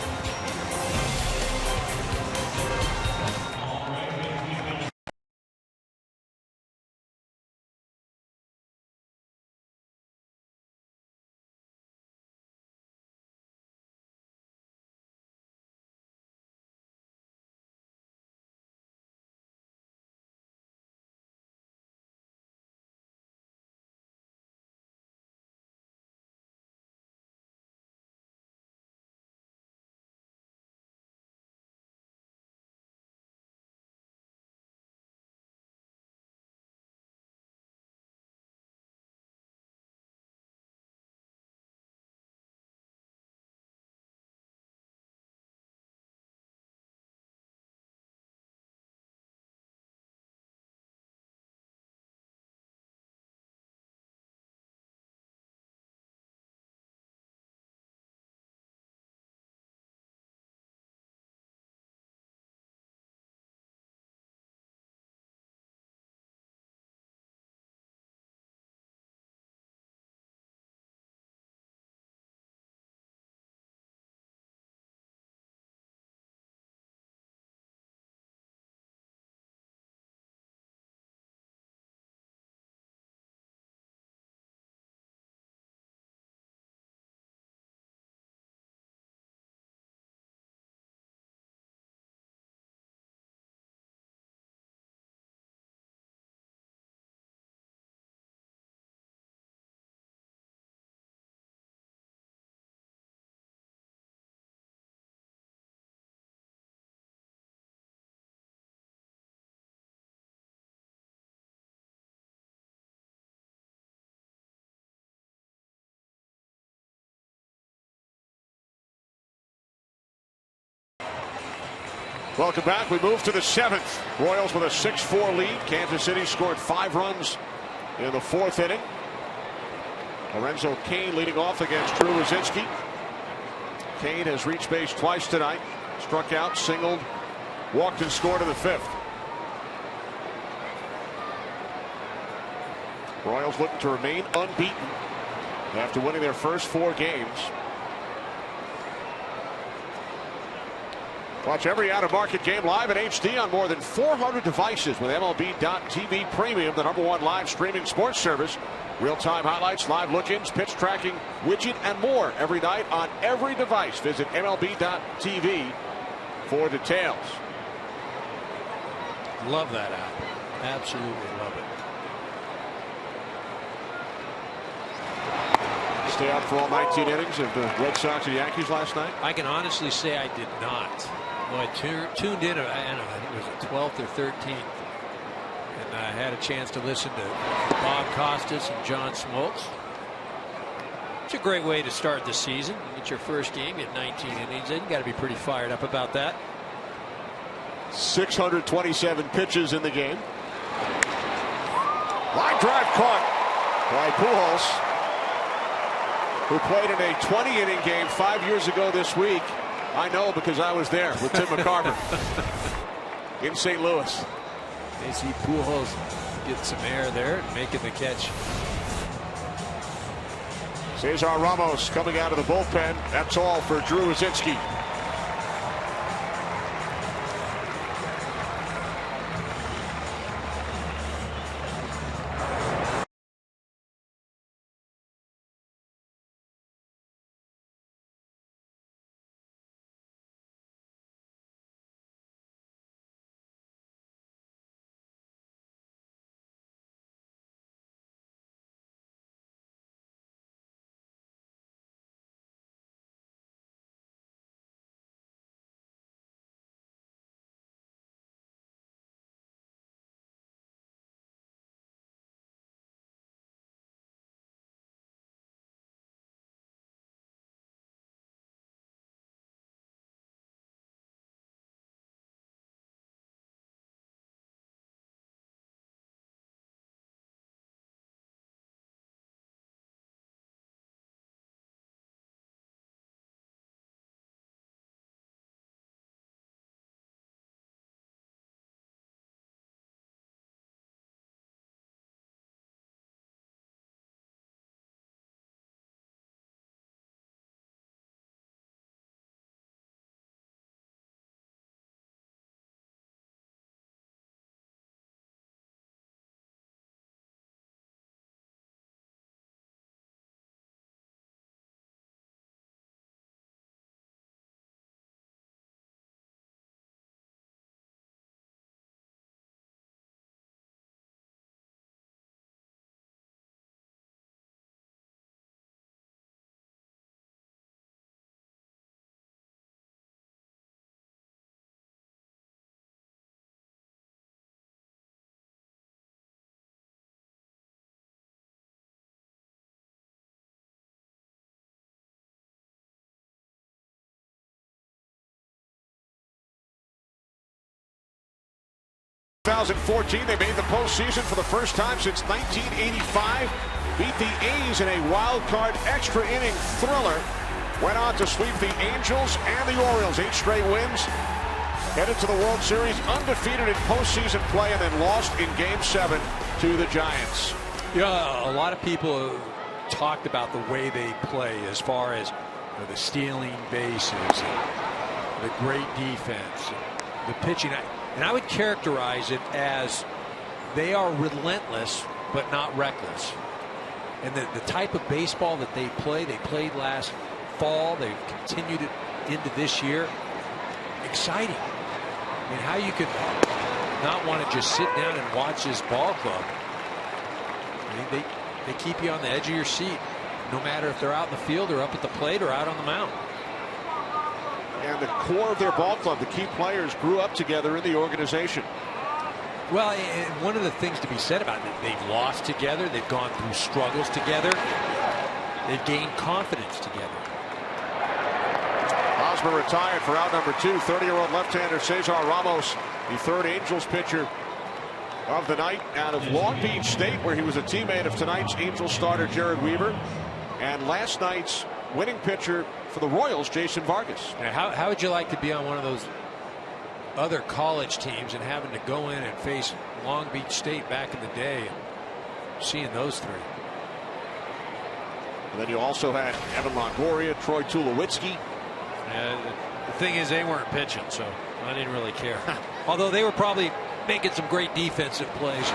Welcome back. We move to the 7th. Royals with a 6-4 lead. Kansas City scored 5 runs in the 4th inning. Lorenzo Cain leading off against Drew Wazinski. Cain has reached base twice tonight. Struck out, singled, walked, and scored in the 5th. Royals looking to remain unbeaten after winning their first 4 games. Watch every out-of-market game live in HD on more than 400 devices with MLB.TV Premium, the #1 live streaming sports service. Real-time highlights, live look-ins, pitch tracking, widget, and more every night on every device. Visit MLB.TV for details. Love that app. Absolutely love it. Stay out for all 19 innings of the Red Sox and Yankees last night? I can honestly say I did not. Well, I tuned in, I don't know, I think it was the 12th or 13th. And I had a chance to listen to Bob Costas and John Smoltz. It's a great way to start the season. You get your first game, you get 19 innings in. You got to be pretty fired up about that. 627 pitches in the game. Line drive caught by Pujols, who played in a 20-inning game 5 years ago this week. I know because I was there with Tim McCarver in St. Louis. They see Pujols get some air there and making the catch. Cesar Ramos coming out of the bullpen. That's all for Drew Wazinski. 2014, they made the postseason for the first time since 1985. Beat the A's in a wild card extra inning thriller. Went on to sweep the Angels and the Orioles. 8 straight wins. Headed to the World Series undefeated in postseason play, and then lost in Game 7 to the Giants. Yeah, a lot of people have talked about the way they play as far as the stealing bases, and the great defense, the pitching. And I would characterize it as they are relentless but not reckless. And the type of baseball that they played last fall, they've continued it into this year. Exciting. I mean, how you could not want to just sit down and watch this ball club. I mean, they keep you on the edge of your seat, no matter if they're out in the field or up at the plate or out on the mound. And the core of their ball club, the key players, grew up together in the organization. Well, and one of the things to be said about it, they've lost together, they've gone through struggles together, they've gained confidence together. Hosmer retired for out number 2. 30-year-old left-hander Cesar Ramos, the third Angels pitcher of the night, out of Long Beach State, where he was a teammate of tonight's Angels starter Jared Weaver, and last night's winning pitcher for the Royals, Jason Vargas. Now, how would you like to be on one of those other college teams and having to go in and face Long Beach State back in the day, and seeing those three? And then you also had Evan Longoria, Troy Tulowitzki. The thing is, they weren't pitching, so I didn't really care. Although they were probably making some great defensive plays.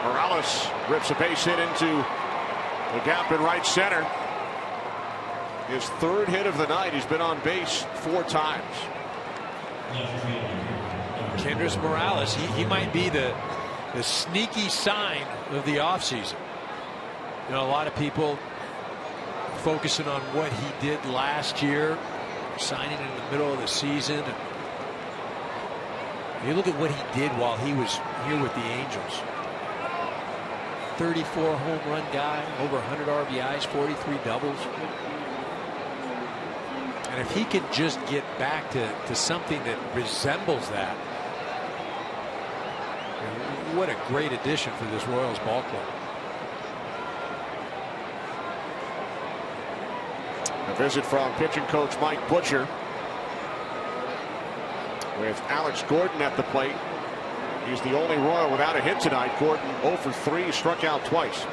Morales rips a base hit into the gap in right center. His third hit of the night. He's been on base 4 times. Kendrys Morales, he might be the sneaky sign of the offseason. You know, a lot of people focusing on what he did last year, signing in the middle of the season. And you look at what he did while he was here with the Angels. 34 home run guy, over 100 RBIs, 43 doubles. And if he could just get back to something that resembles that, what a great addition for this Royals ball club. A visit from pitching coach Mike Butcher, with Alex Gordon at the plate. He's the only Royal without a hit tonight. Gordon 0 for 3, struck out twice.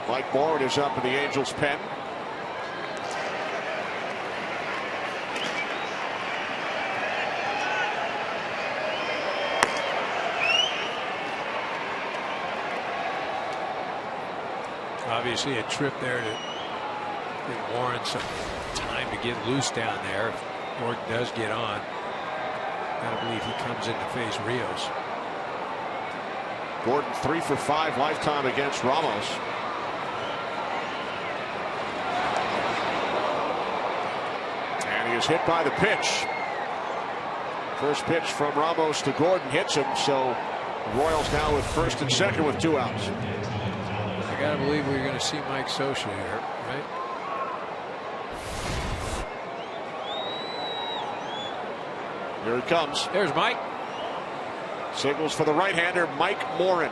Mike Morin is up in the Angels' pen. Obviously a trip there to give Warren some time to get loose down there. If Gordon does get on, gotta believe he comes in to face Rios. Gordon 3 for 5 lifetime against Ramos. And he is hit by the pitch. First pitch from Ramos to Gordon hits him, so the Royals now with first and second with 2 outs. I gotta believe we're going to see Mike Scioscia here, right? Here he comes. There's Mike. Signals for the right-hander, Mike Morin.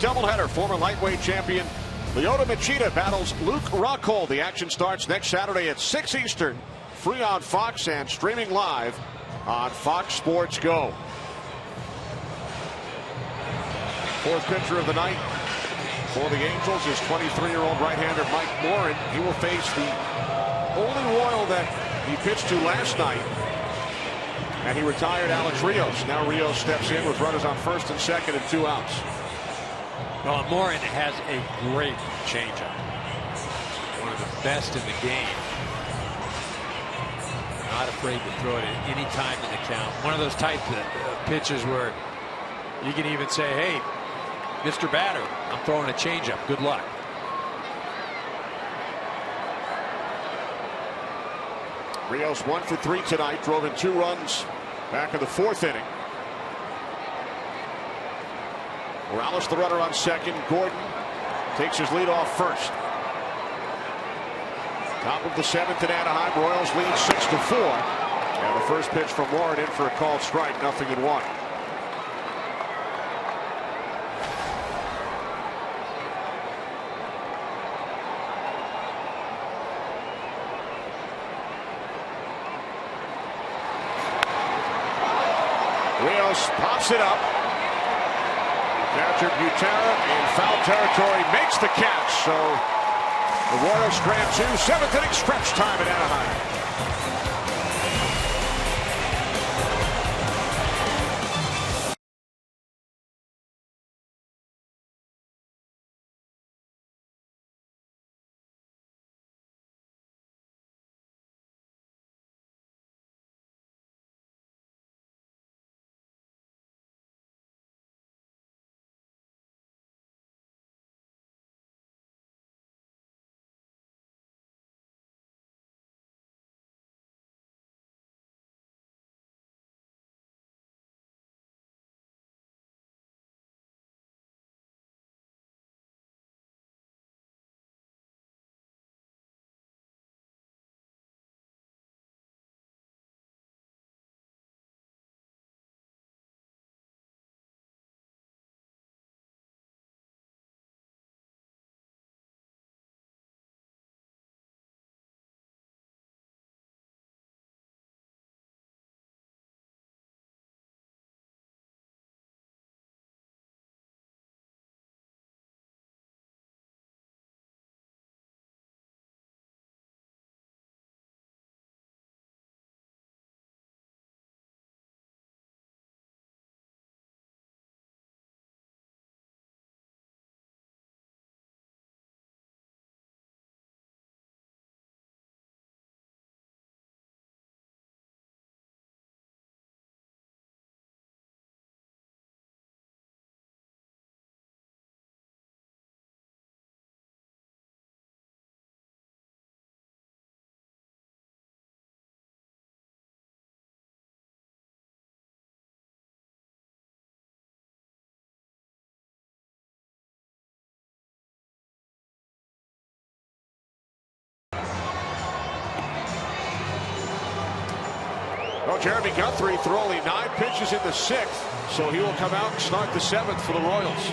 doubleheader. Former lightweight champion Lyoto Machida battles Luke Rockhold. The action starts next Saturday at 6 Eastern. Free on Fox and streaming live on Fox Sports Go. Fourth pitcher of the night for the Angels is 23-year-old right-hander Mike Morin. He will face the only Royal that he pitched to last night, and he retired Alex Rios. Now Rios steps in with runners on first and second and 2 outs. Well, Morin has a great changeup. One of the best in the game. Not afraid to throw it at any time in the count. One of those types of pitches where you can even say, hey, Mr. Batter, I'm throwing a changeup. Good luck. Rios 1 for 3 tonight, drove in 2 runs back in the 4th inning. Morales the runner on second. Gordon takes his lead off first. Top of the 7th in Anaheim. Royals lead 6-4. And the first pitch from Warren in for a called strike. 0-1. Rios pops it up. Catcher Butera in foul territory makes the catch. So the Royals strand 2. 7th inning stretch time in Anaheim. Well, Jeremy Guthrie threw only 9 pitches in the 6th, so he will come out and start the 7th for the Royals.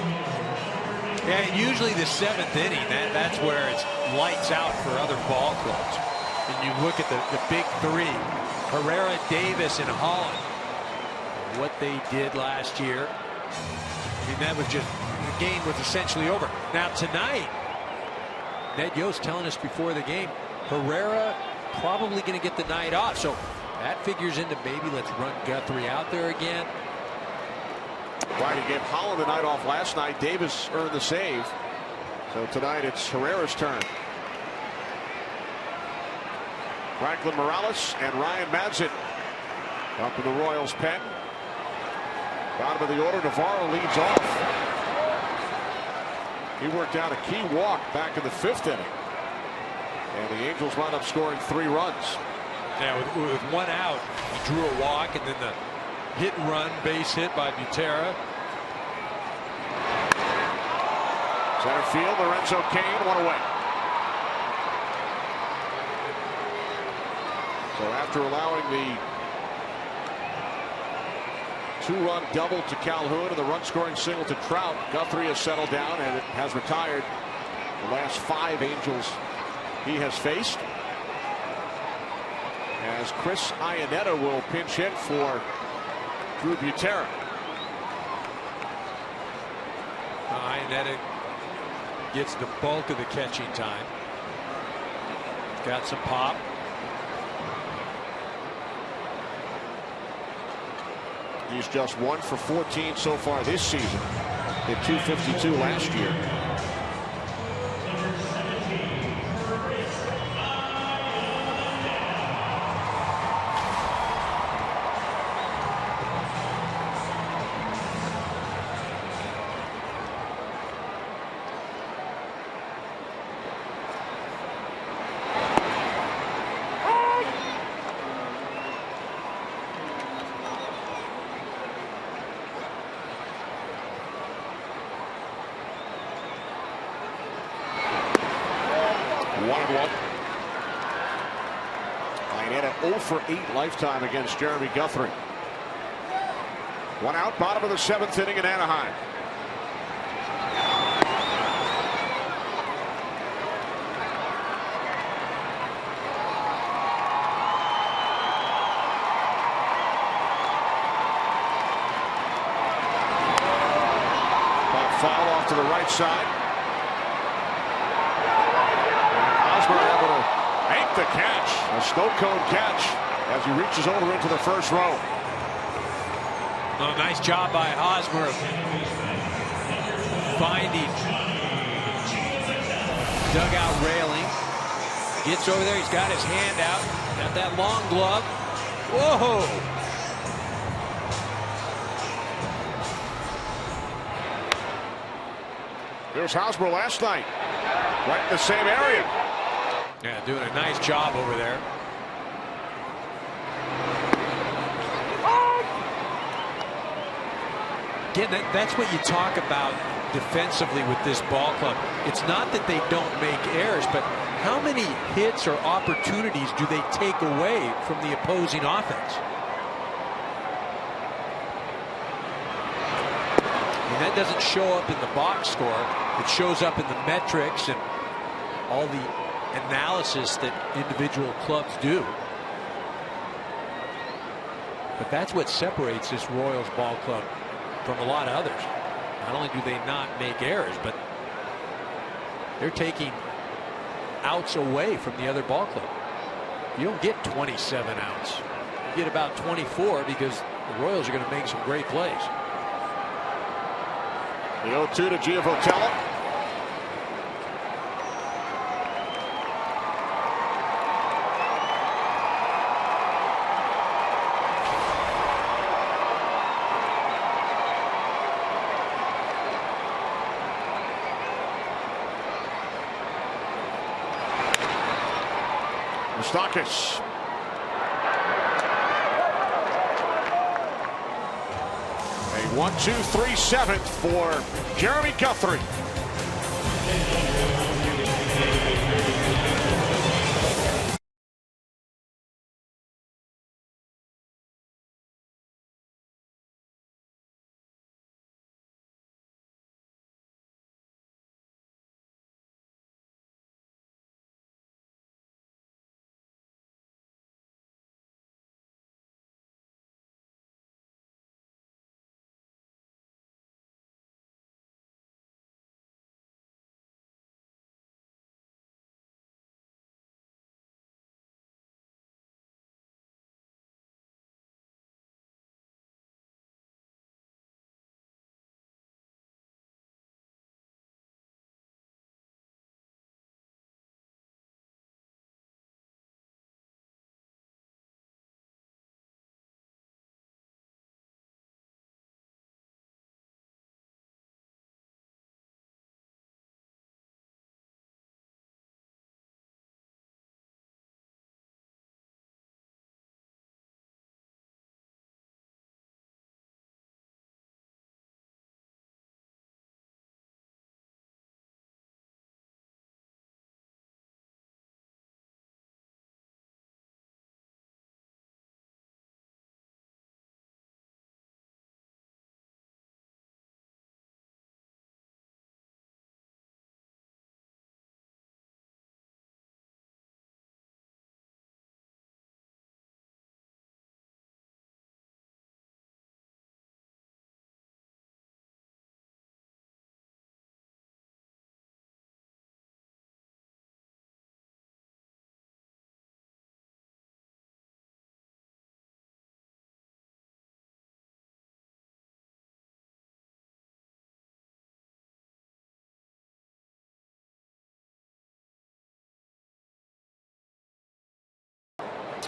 Yeah, and usually the 7th inning, that's where it's lights out for other ball clubs. And you look at the big 3, Herrera, Davis, and Holland. What they did last year, I mean, that was just, the game was essentially over. Now tonight, Ned Yost telling us before the game, Herrera probably going to get the night off. So that figures into maybe let's run Guthrie out there again. Right, he gave Holland the night off last night. Davis earned the save. So tonight it's Herrera's turn. Franklin Morales and Ryan Madsen up in the Royals pen. Bottom of the order, Navarro leads off. He worked out a key walk back in the 5th inning. And the Angels wound up scoring 3 runs. Yeah, with 1 out, he drew a walk, and then the hit and run base hit by Butera. Center field, Lorenzo Cain, 1 away. So after allowing the 2-run double to Calhoun and the run-scoring single to Trout. Guthrie has settled down and has retired the last 5 Angels he has faced. As Chris Iannetta will pinch hit for Drew Butera. Iannetta gets the bulk of the catching time. Got some pop. He's just 1 for 14 so far this season. Hit .252 last year. Iannetta 0 for 8 lifetime against Jeremy Guthrie. 1 out, bottom of the 7th inning in Anaheim. Foul off to the right side. Able to make the catch, a snow cone catch as he reaches over into the first row. Oh, nice job by Hosmer finding dugout railing. Gets over there, he's got his hand out, got that long glove. Whoa! Here's Hosmer last night, right in the same area. Yeah, doing a nice job over there. Again, that's what you talk about defensively with this ball club. It's not that they don't make errors, but how many hits or opportunities do they take away from the opposing offense? And that doesn't show up in the box score. It shows up in the metrics and all the analysis that individual clubs do. But that's what separates this Royals ball club from a lot of others. Not only do they not make errors, but they're taking outs away from the other ball club. You don't get 27 outs. You get about 24 because the Royals are going to make some great plays. The 0-2 to Giovotella. Moustakas. A 1-2-3 7th for Jeremy Guthrie.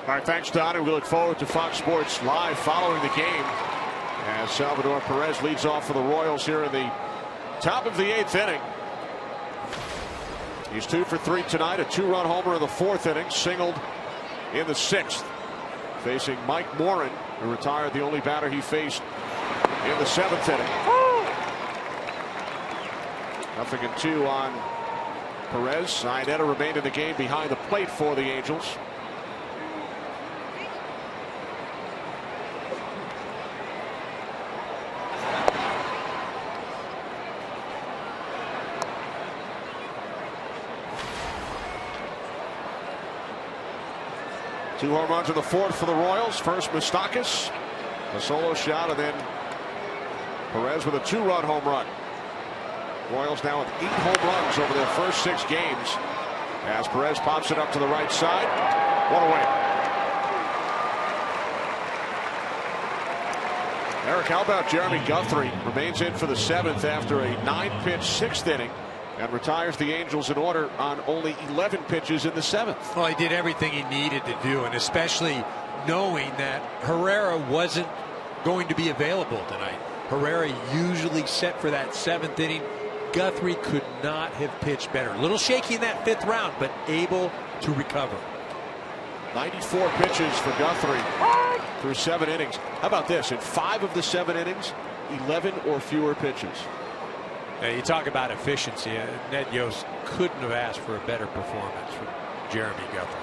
All right, thanks, Don, and we look forward to Fox Sports Live following the game as Salvador Perez leads off for the Royals here in the top of the 8th inning. He's 2 for 3 tonight, a 2-run homer in the 4th inning, singled in the 6th. Facing Mike Morin, who retired, the only batter he faced in the 7th inning. 0-2 on Perez. Iannetta remained in the game behind the plate for the Angels. Two home runs in the 4th for the Royals. First, Moustakas, a solo shot, and then Perez with a 2-run home run. Royals now with 8 home runs over their first 6 games as Perez pops it up to the right side. One away. Eric, how about Jeremy Guthrie? Remains in for the 7th after a 9-pitch 6th inning and retires the Angels in order on only 11 pitches in the 7th. Well, he did everything he needed to do, and especially knowing that Herrera wasn't going to be available tonight. Herrera usually set for that 7th inning. Guthrie could not have pitched better. A little shaky in that 5th round, but able to recover. 94 pitches for Guthrie through 7 innings. How about this? In 5 of the 7 innings, 11 or fewer pitches. You talk about efficiency. Ned Yost couldn't have asked for a better performance from Jeremy Guthrie.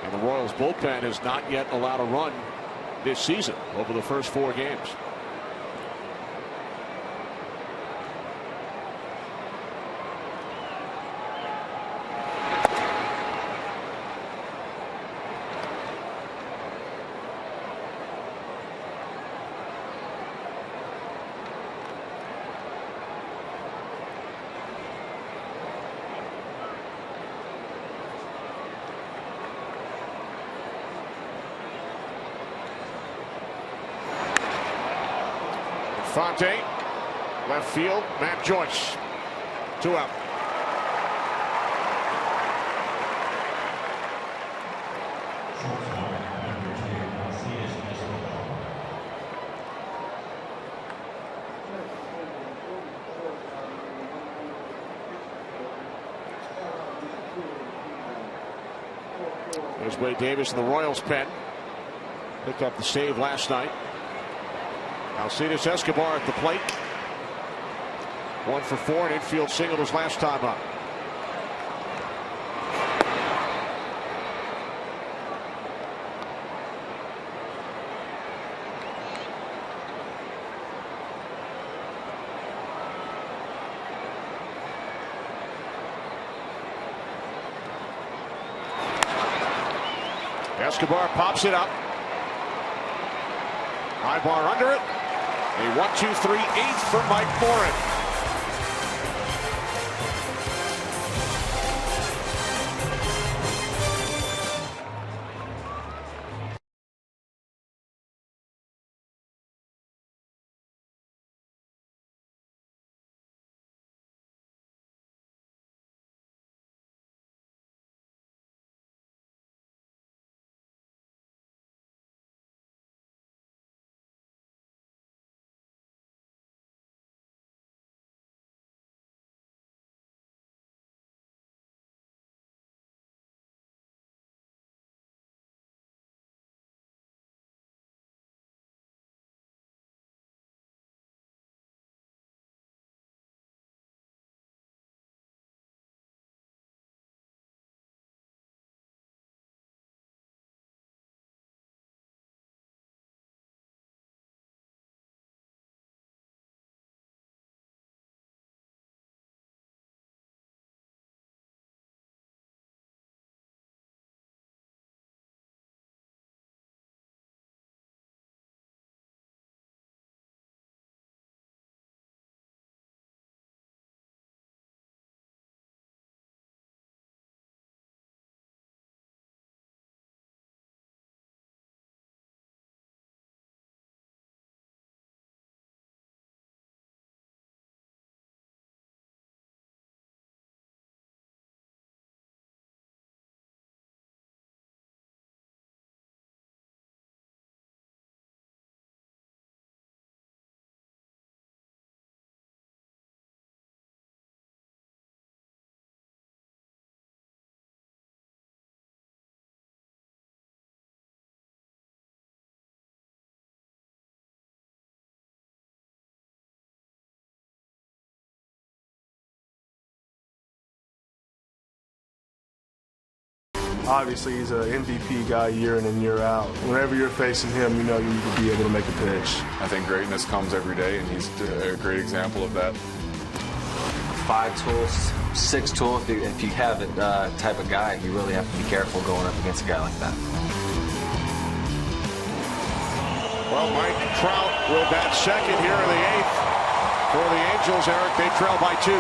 And the Royals bullpen has not yet allowed a run this season over the first 4 games. Fonte, left field, Matt Joyce. 2 out. There's Wade Davis in the Royals pen. Picked up the save last night. Alcides Escobar at the plate. 1 for 4, an infield single his last time up. Escobar pops it up. High bar under it. A 1-2-3-8 for Mike Morin. Obviously, he's an MVP guy year in and year out. Whenever you're facing him, you know you need to be able to make a pitch. I think greatness comes every day, and he's a great example of that. 5 tools, 6 tools. If you have that type of guy, you really have to be careful going up against a guy like that. Well, Mike Trout will bat second here in the 8th. For the Angels, Eric, they trail by 2.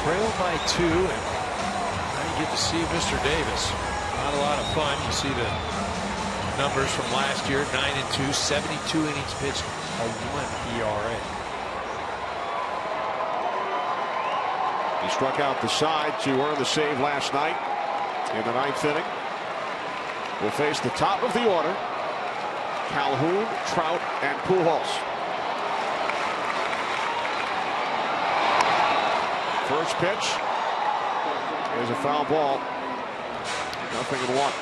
Trail by 2, and now you get to see Mr. Davis. Not a lot of fun. You see the numbers from last year, 9-2, 72 innings pitched, a 1 ERA. He struck out the side to earn the save last night in the 9th inning. Will face the top of the order: Calhoun, Trout, and Pujols. First pitch is a foul ball. 0-1.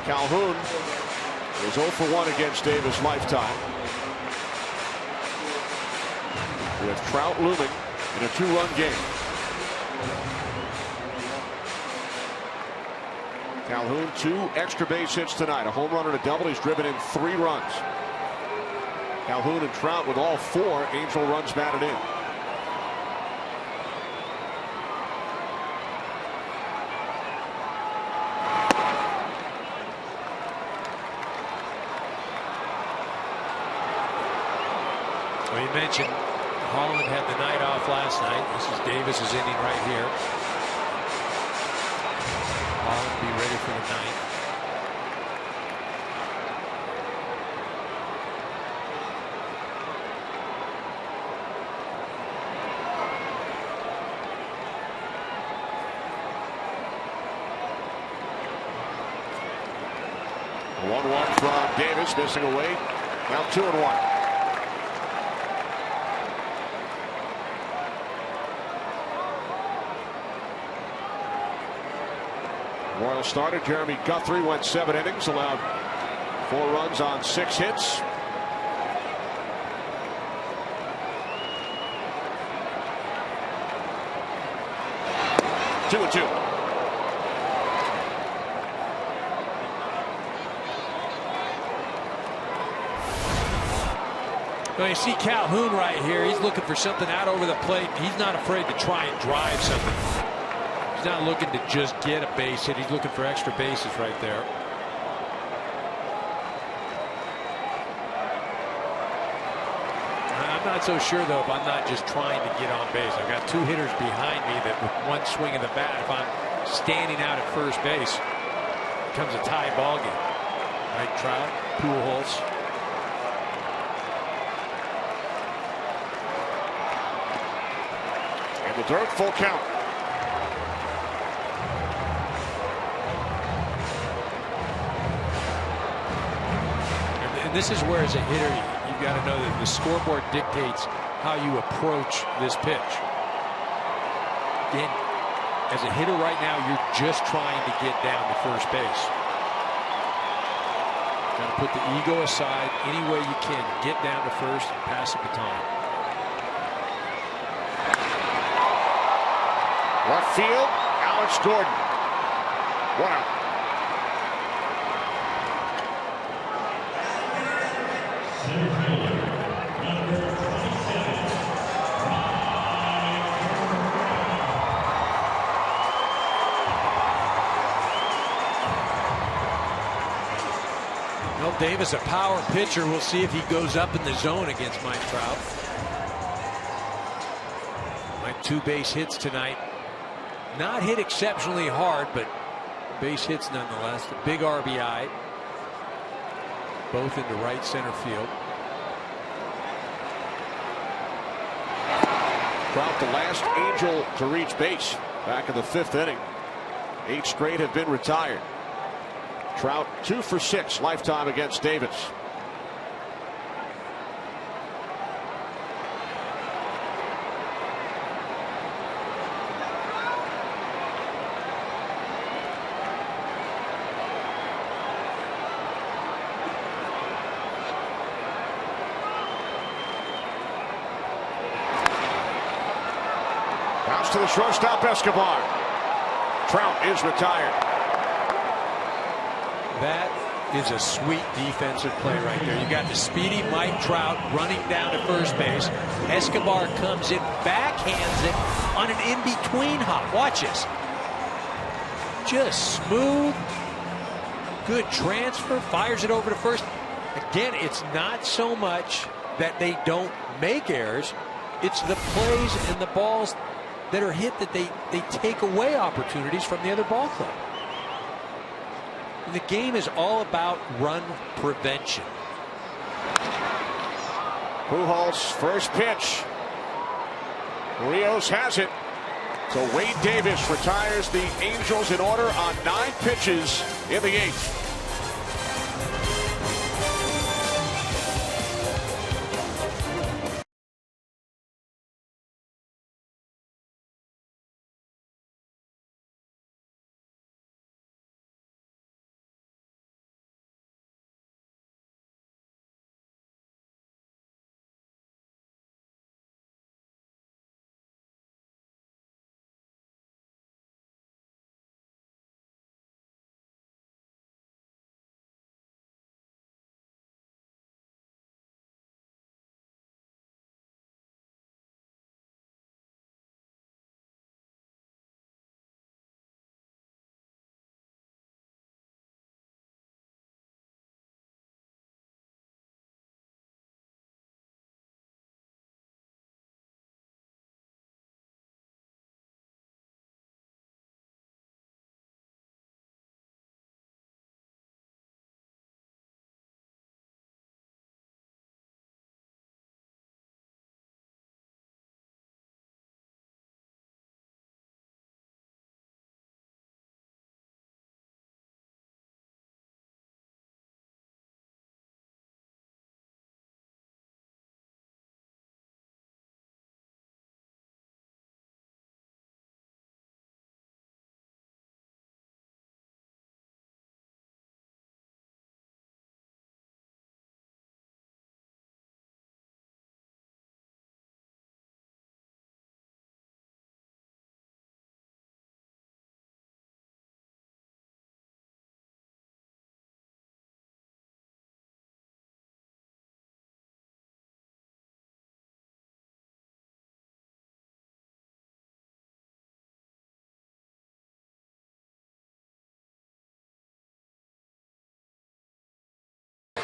Calhoun is 0 for 1 against Davis lifetime, with Trout looming in a 2-run game. Calhoun 2 extra base hits tonight, a home run and a double. He's driven in 3 runs. Calhoun and Trout with all 4 Angel runs batted in. Well, you mentioned Holland had the night off last night. This is Davis's inning right here. Holland be ready for the 9th. The 1-1 from Davis, missing away. Now 2-1. Royals started. Jeremy Guthrie went 7 innings, allowed 4 runs on 6 hits. Two and 2. Well, you see Calhoun right here. He's looking for something out over the plate. He's not afraid to try and drive something. He's not looking to just get a base hit. He's looking for extra bases right there. I'm not so sure, though, if I'm not just trying to get on base. I've got 2 hitters behind me that with 1 swing of the bat, if I'm standing out at first base, it becomes a tie ball game. Mike Trout, Pujols. And the dirt, full count. And this is where, as a hitter, you've got to know that the scoreboard dictates how you approach this pitch. Again, as a hitter right now, you're just trying to get down to first base. Got to put the ego aside any way you can. Get down to first and pass the baton. Left field, Alex Gordon. 1 out. Well, Davis, a power pitcher. We'll see if he goes up in the zone against Mike Trout. Mike, 2 base hits tonight. Not hit exceptionally hard, but base hits nonetheless. The big RBI. Both into right center field. Trout, the last Angel to reach base back in the 5th inning. 8 straight have been retired. Trout 2 for 6 lifetime against Davis. Bounce to the shortstop, Escobar. Trout is retired. That is a sweet defensive play right there. You got the speedy Mike Trout running down to first base. Escobar comes in, backhands it on an in-between hop. Watch this. Just smooth, good transfer, fires it over to first. Again, it's not so much that they don't make errors. It's the plays and the balls that are hit that they take away opportunities from the other ball club. And the game is all about run prevention. Pujols' first pitch. Rios has it. So Wade Davis retires the Angels in order on 9 pitches in the 8th.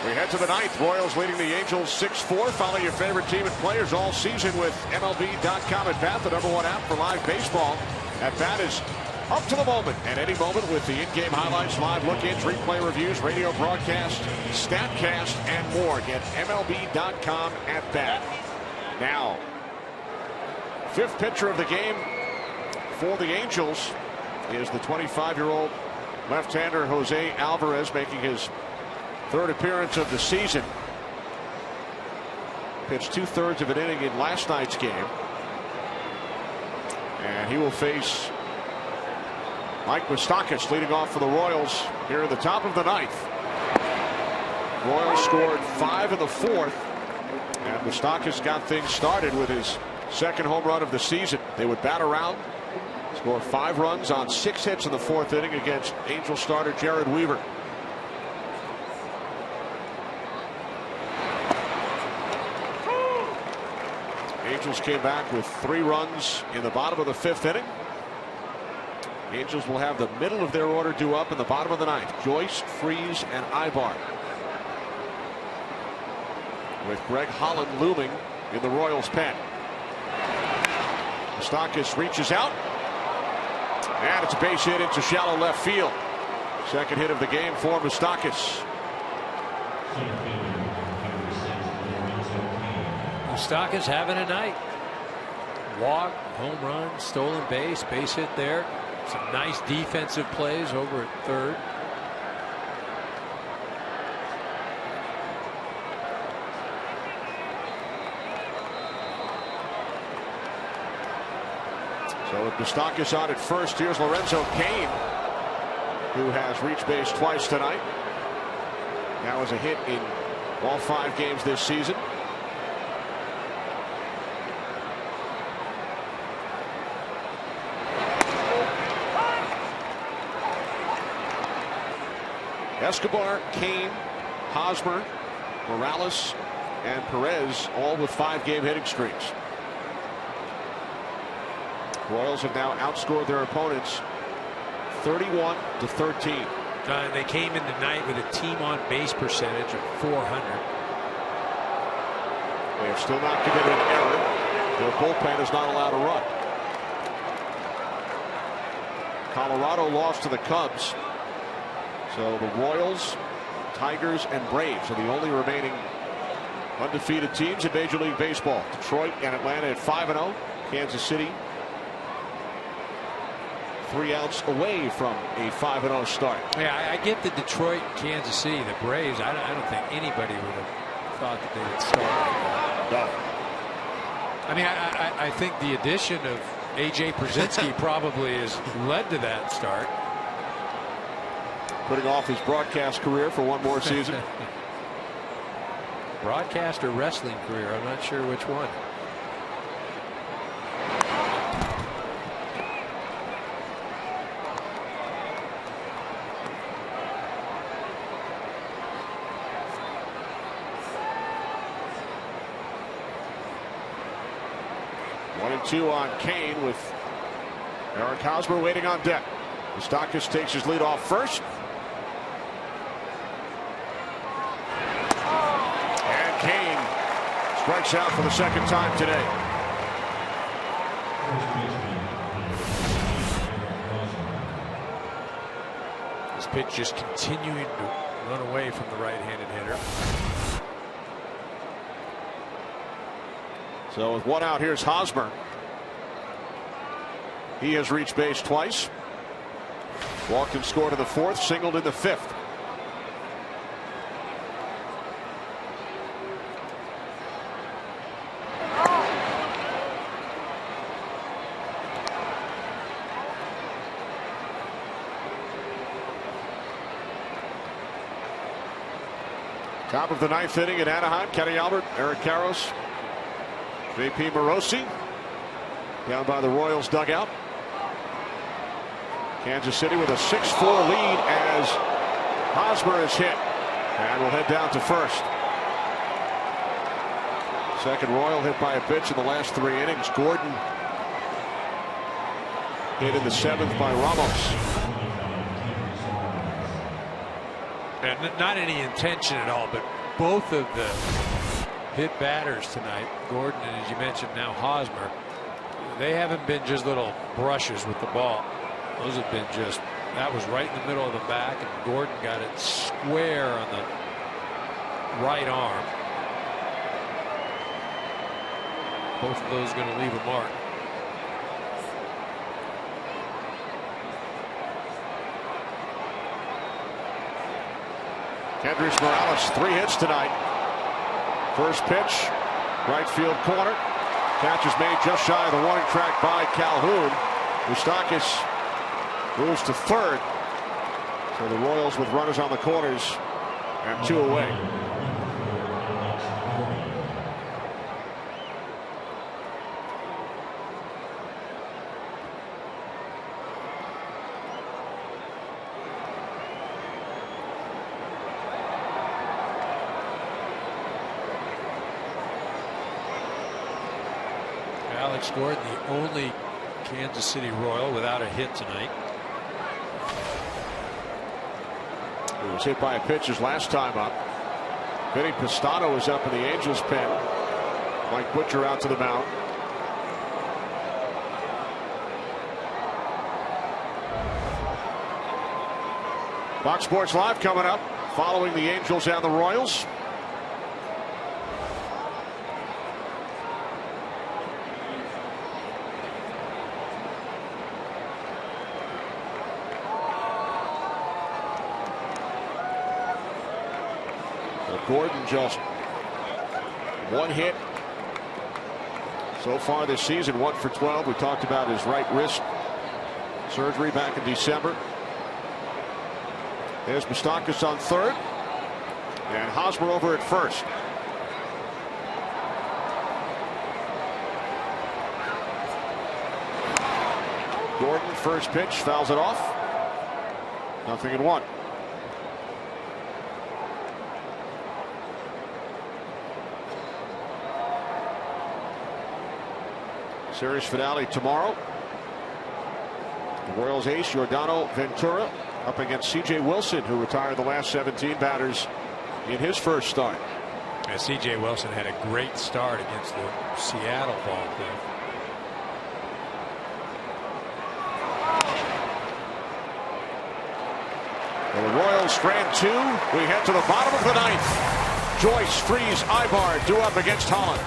We head to the 9th. Royals leading the Angels 6-4. Follow your favorite team and players all season with MLB.com at Bat, the #1 app for live baseball. At Bat is up to the moment and any moment with the in-game highlights, live look-ins, replay reviews, radio broadcast, StatCast, and more. Get MLB.com at Bat. Now, 5th pitcher of the game for the Angels is the 25-year-old left-hander Jose Alvarez, making his 3rd appearance of the season. Pitched 2/3 of an inning in last night's game. And he will face Mike Moustakas leading off for the Royals here in the top of the 9th. Royals scored 5 in the 4th. And Moustakas got things started with his 2nd home run of the season. They would bat around, score 5 runs on 6 hits in the 4th inning against Angel starter Jared Weaver. Angels came back with 3 runs in the bottom of the 5th inning. Angels will have the middle of their order due up in the bottom of the 9th. Joyce, Freese, and Ibar, with Greg Holland looming in the Royals' pen. Moustakas reaches out, and it's a base hit into shallow left field. 2nd hit of the game for Moustakas. Moustakas having a night. Walk, home run, stolen base, base hit there. Some nice defensive plays over at 3rd. So with Moustakas on at 1st, here's Lorenzo Cain, who has reached base twice tonight. That was a hit in all 5 games this season. Escobar, Kane, Hosmer, Morales, and Perez, all with 5-game hitting streaks. Royals have now outscored their opponents 31-13. They came in tonight with a team on base percentage of 400. They have still not committed an error. Their bullpen is not allowed to run. Colorado lost to the Cubs. So the Royals, Tigers, and Braves are the only remaining undefeated teams in Major League Baseball. Detroit and Atlanta at 5-0. Kansas City 3 outs away from a 5-0 start. Yeah, I get the Detroit, Kansas City, the Braves. I don't think anybody would have thought that they would start like that. No. I mean, I think the addition of A.J. Przinsky probably has led to that start. Putting off his broadcast career for one more season. Broadcast or wrestling career, I'm not sure which one. One and two on Kane with Eric Hosmer waiting on deck. Moustakas takes his lead off first. And Kane strikes out for the second time today. This pitch just continuing to run away from the right-handed hitter. So with one out, here's Hosmer. He has reached base twice. Walked and scored in the fourth, singled in the fifth. Top of the ninth inning at Anaheim. Kenny Albert, Eric Karros, J.P. Morosi down by the Royals dugout. Kansas City with a 6-4 lead as Hosmer is hit and will head down to first. Second Royal hit by a pitch in the last 3 innings. Gordon hit in the 7th by Ramos. And not any intention at all, but both of the hit batters tonight, Gordon and, as you mentioned, now Hosmer, they haven't been just little brushes with the ball. Those have been just, that was right in the middle of the back, and Gordon got it square on the right arm. Both of those going to leave a mark. Kendrys Morales, 3 hits tonight. First pitch, right field corner. Catch is made just shy of the warning track by Calhoun. Moustakas moves to third. So the Royals with runners on the corners and 2 away. Alex Gordon, the only Kansas City Royal without a hit tonight. He was hit by a pitch his last time up. Vinny Pistano was up in the Angels pen. Mike Butcher out to the mound. Fox Sports Live coming up following the Angels and the Royals. Gordon just 1 hit so far this season, 1 for 12. We talked about his right wrist surgery back in December. There's Moustakas on third and Hosmer over at first. Gordon, first pitch, fouls it off. 0-1. Series finale tomorrow. The Royals ace Giordano Ventura up against C.J. Wilson, who retired the last 17 batters in his first start. And C.J. Wilson had a great start against the Seattle ball club. Well, the Royals strand 2. We head to the bottom of the 9th. Joyce, Freese, Ibar due up against Holland.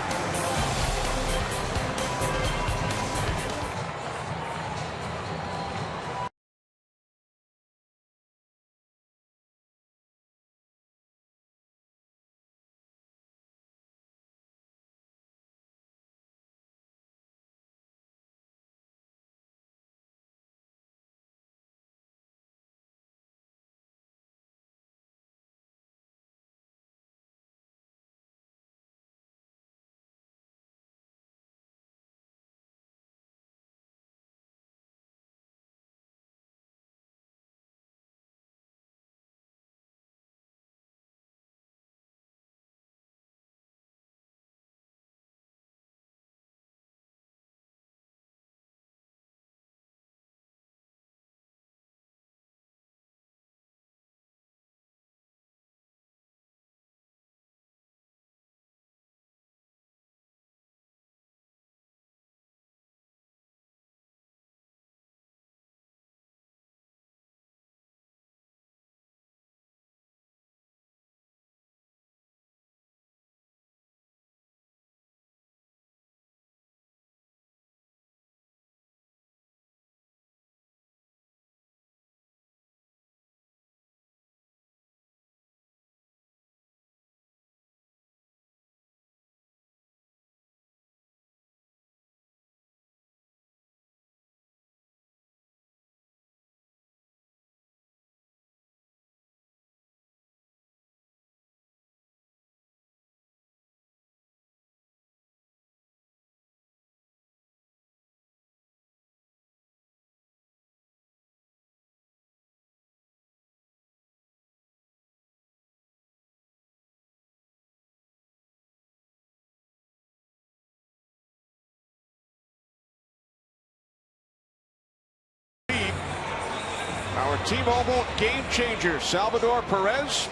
Our T-Mobile game changer, Salvador Perez,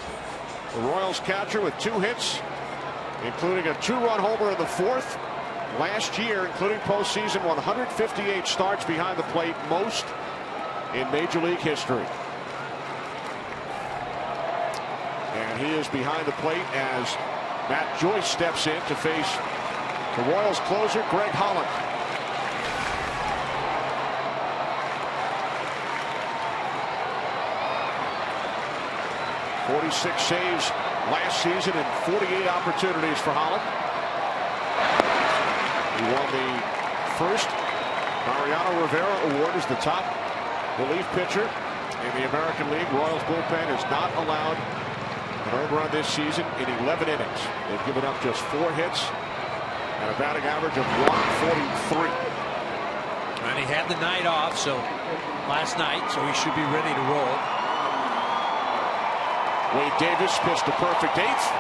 the Royals catcher with 2 hits, including a 2-run homer in the 4th. Last year, including postseason, 158 starts behind the plate, most in Major League history. And he is behind the plate as Matt Joyce steps in to face the Royals closer, Greg Holland. .46 saves last season and 48 opportunities for Holland. He won the first Mariano Rivera Award as the top relief pitcher in the American League. Royals bullpen has not allowed an earned run this season in 11 innings. They've given up just 4 hits and a batting average of .143. And he had the night off, last night, so he should be ready to roll. Wade Davis pitched a perfect 8th.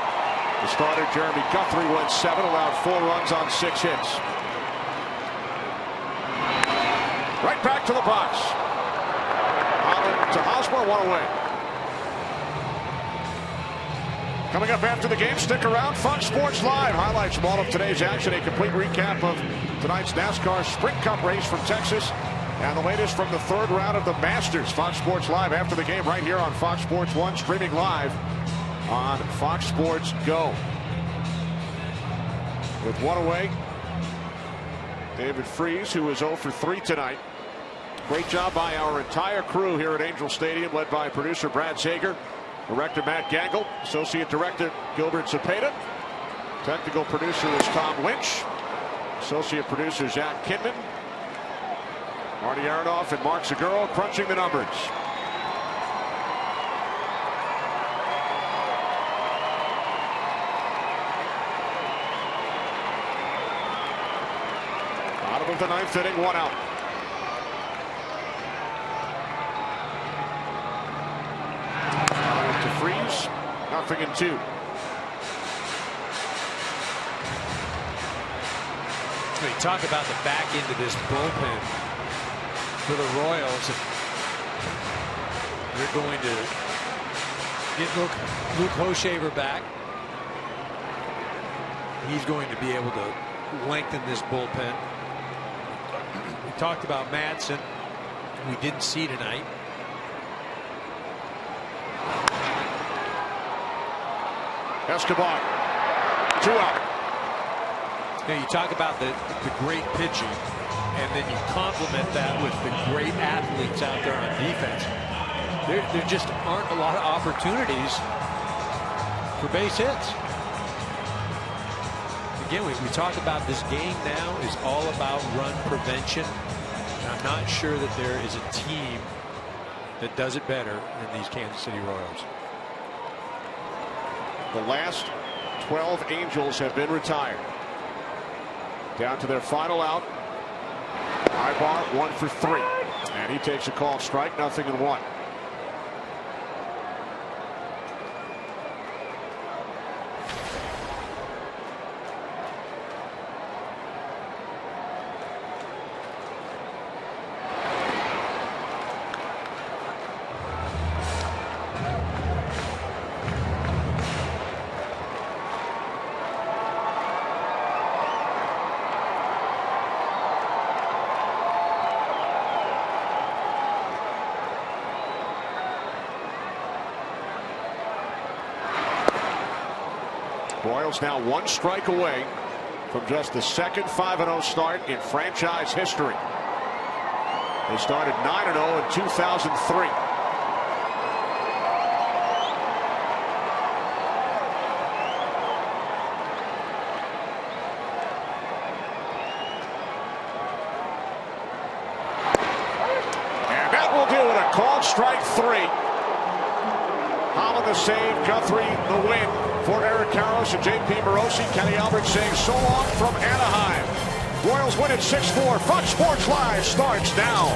The starter Jeremy Guthrie went 7, allowed 4 runs on 6 hits. Right back to the box. Holland to Hosmer, 1 away. Coming up after the game, stick around. Fox Sports Live highlights from all of today's action. A complete recap of tonight's NASCAR Sprint Cup race from Texas. And the latest from the 3rd round of the Masters. Fox Sports Live after the game right here on Fox Sports 1, streaming live on Fox Sports Go. With 1 away, David Freese, who is 0 for 3 tonight. Great job by our entire crew here at Angel Stadium, led by producer Brad Sager, director Matt Gangle, associate director Gilbert Cepeda, technical producer is Tom Lynch, associate producer Zach Kinman, Marty Aronoff and Mark Seguro crunching the numbers. Bottom of the 9th inning, 1 out. To Freese, 0-2. We talk about the back end of this bullpen for the Royals. They're going to get Luke Hochevar back. He's going to be able to lengthen this bullpen. We talked about Madsen. We didn't see tonight. Escobar, 2 out. Now you talk about the great pitching, and then you complement that with the great athletes out there on defense. There just aren't a lot of opportunities for base hits. Again, we talk about this game now is all about run prevention. And I'm not sure that there is a team that does it better than these Kansas City Royals. The last 12 Angels have been retired. Down to their final out. Ibar 1 for 3. And he takes a called strike, 0-1. Royals now 1 strike away from just the second 5-0 start in franchise history. They started 9-0 in 2003. And that will do it. A called strike 3. Holland the save, Guthrie the win. For Eric Karros and J.P. Morosi, Kenny Albert saying so long from Anaheim. Royals win at 6-4. Fox Sports Live starts now.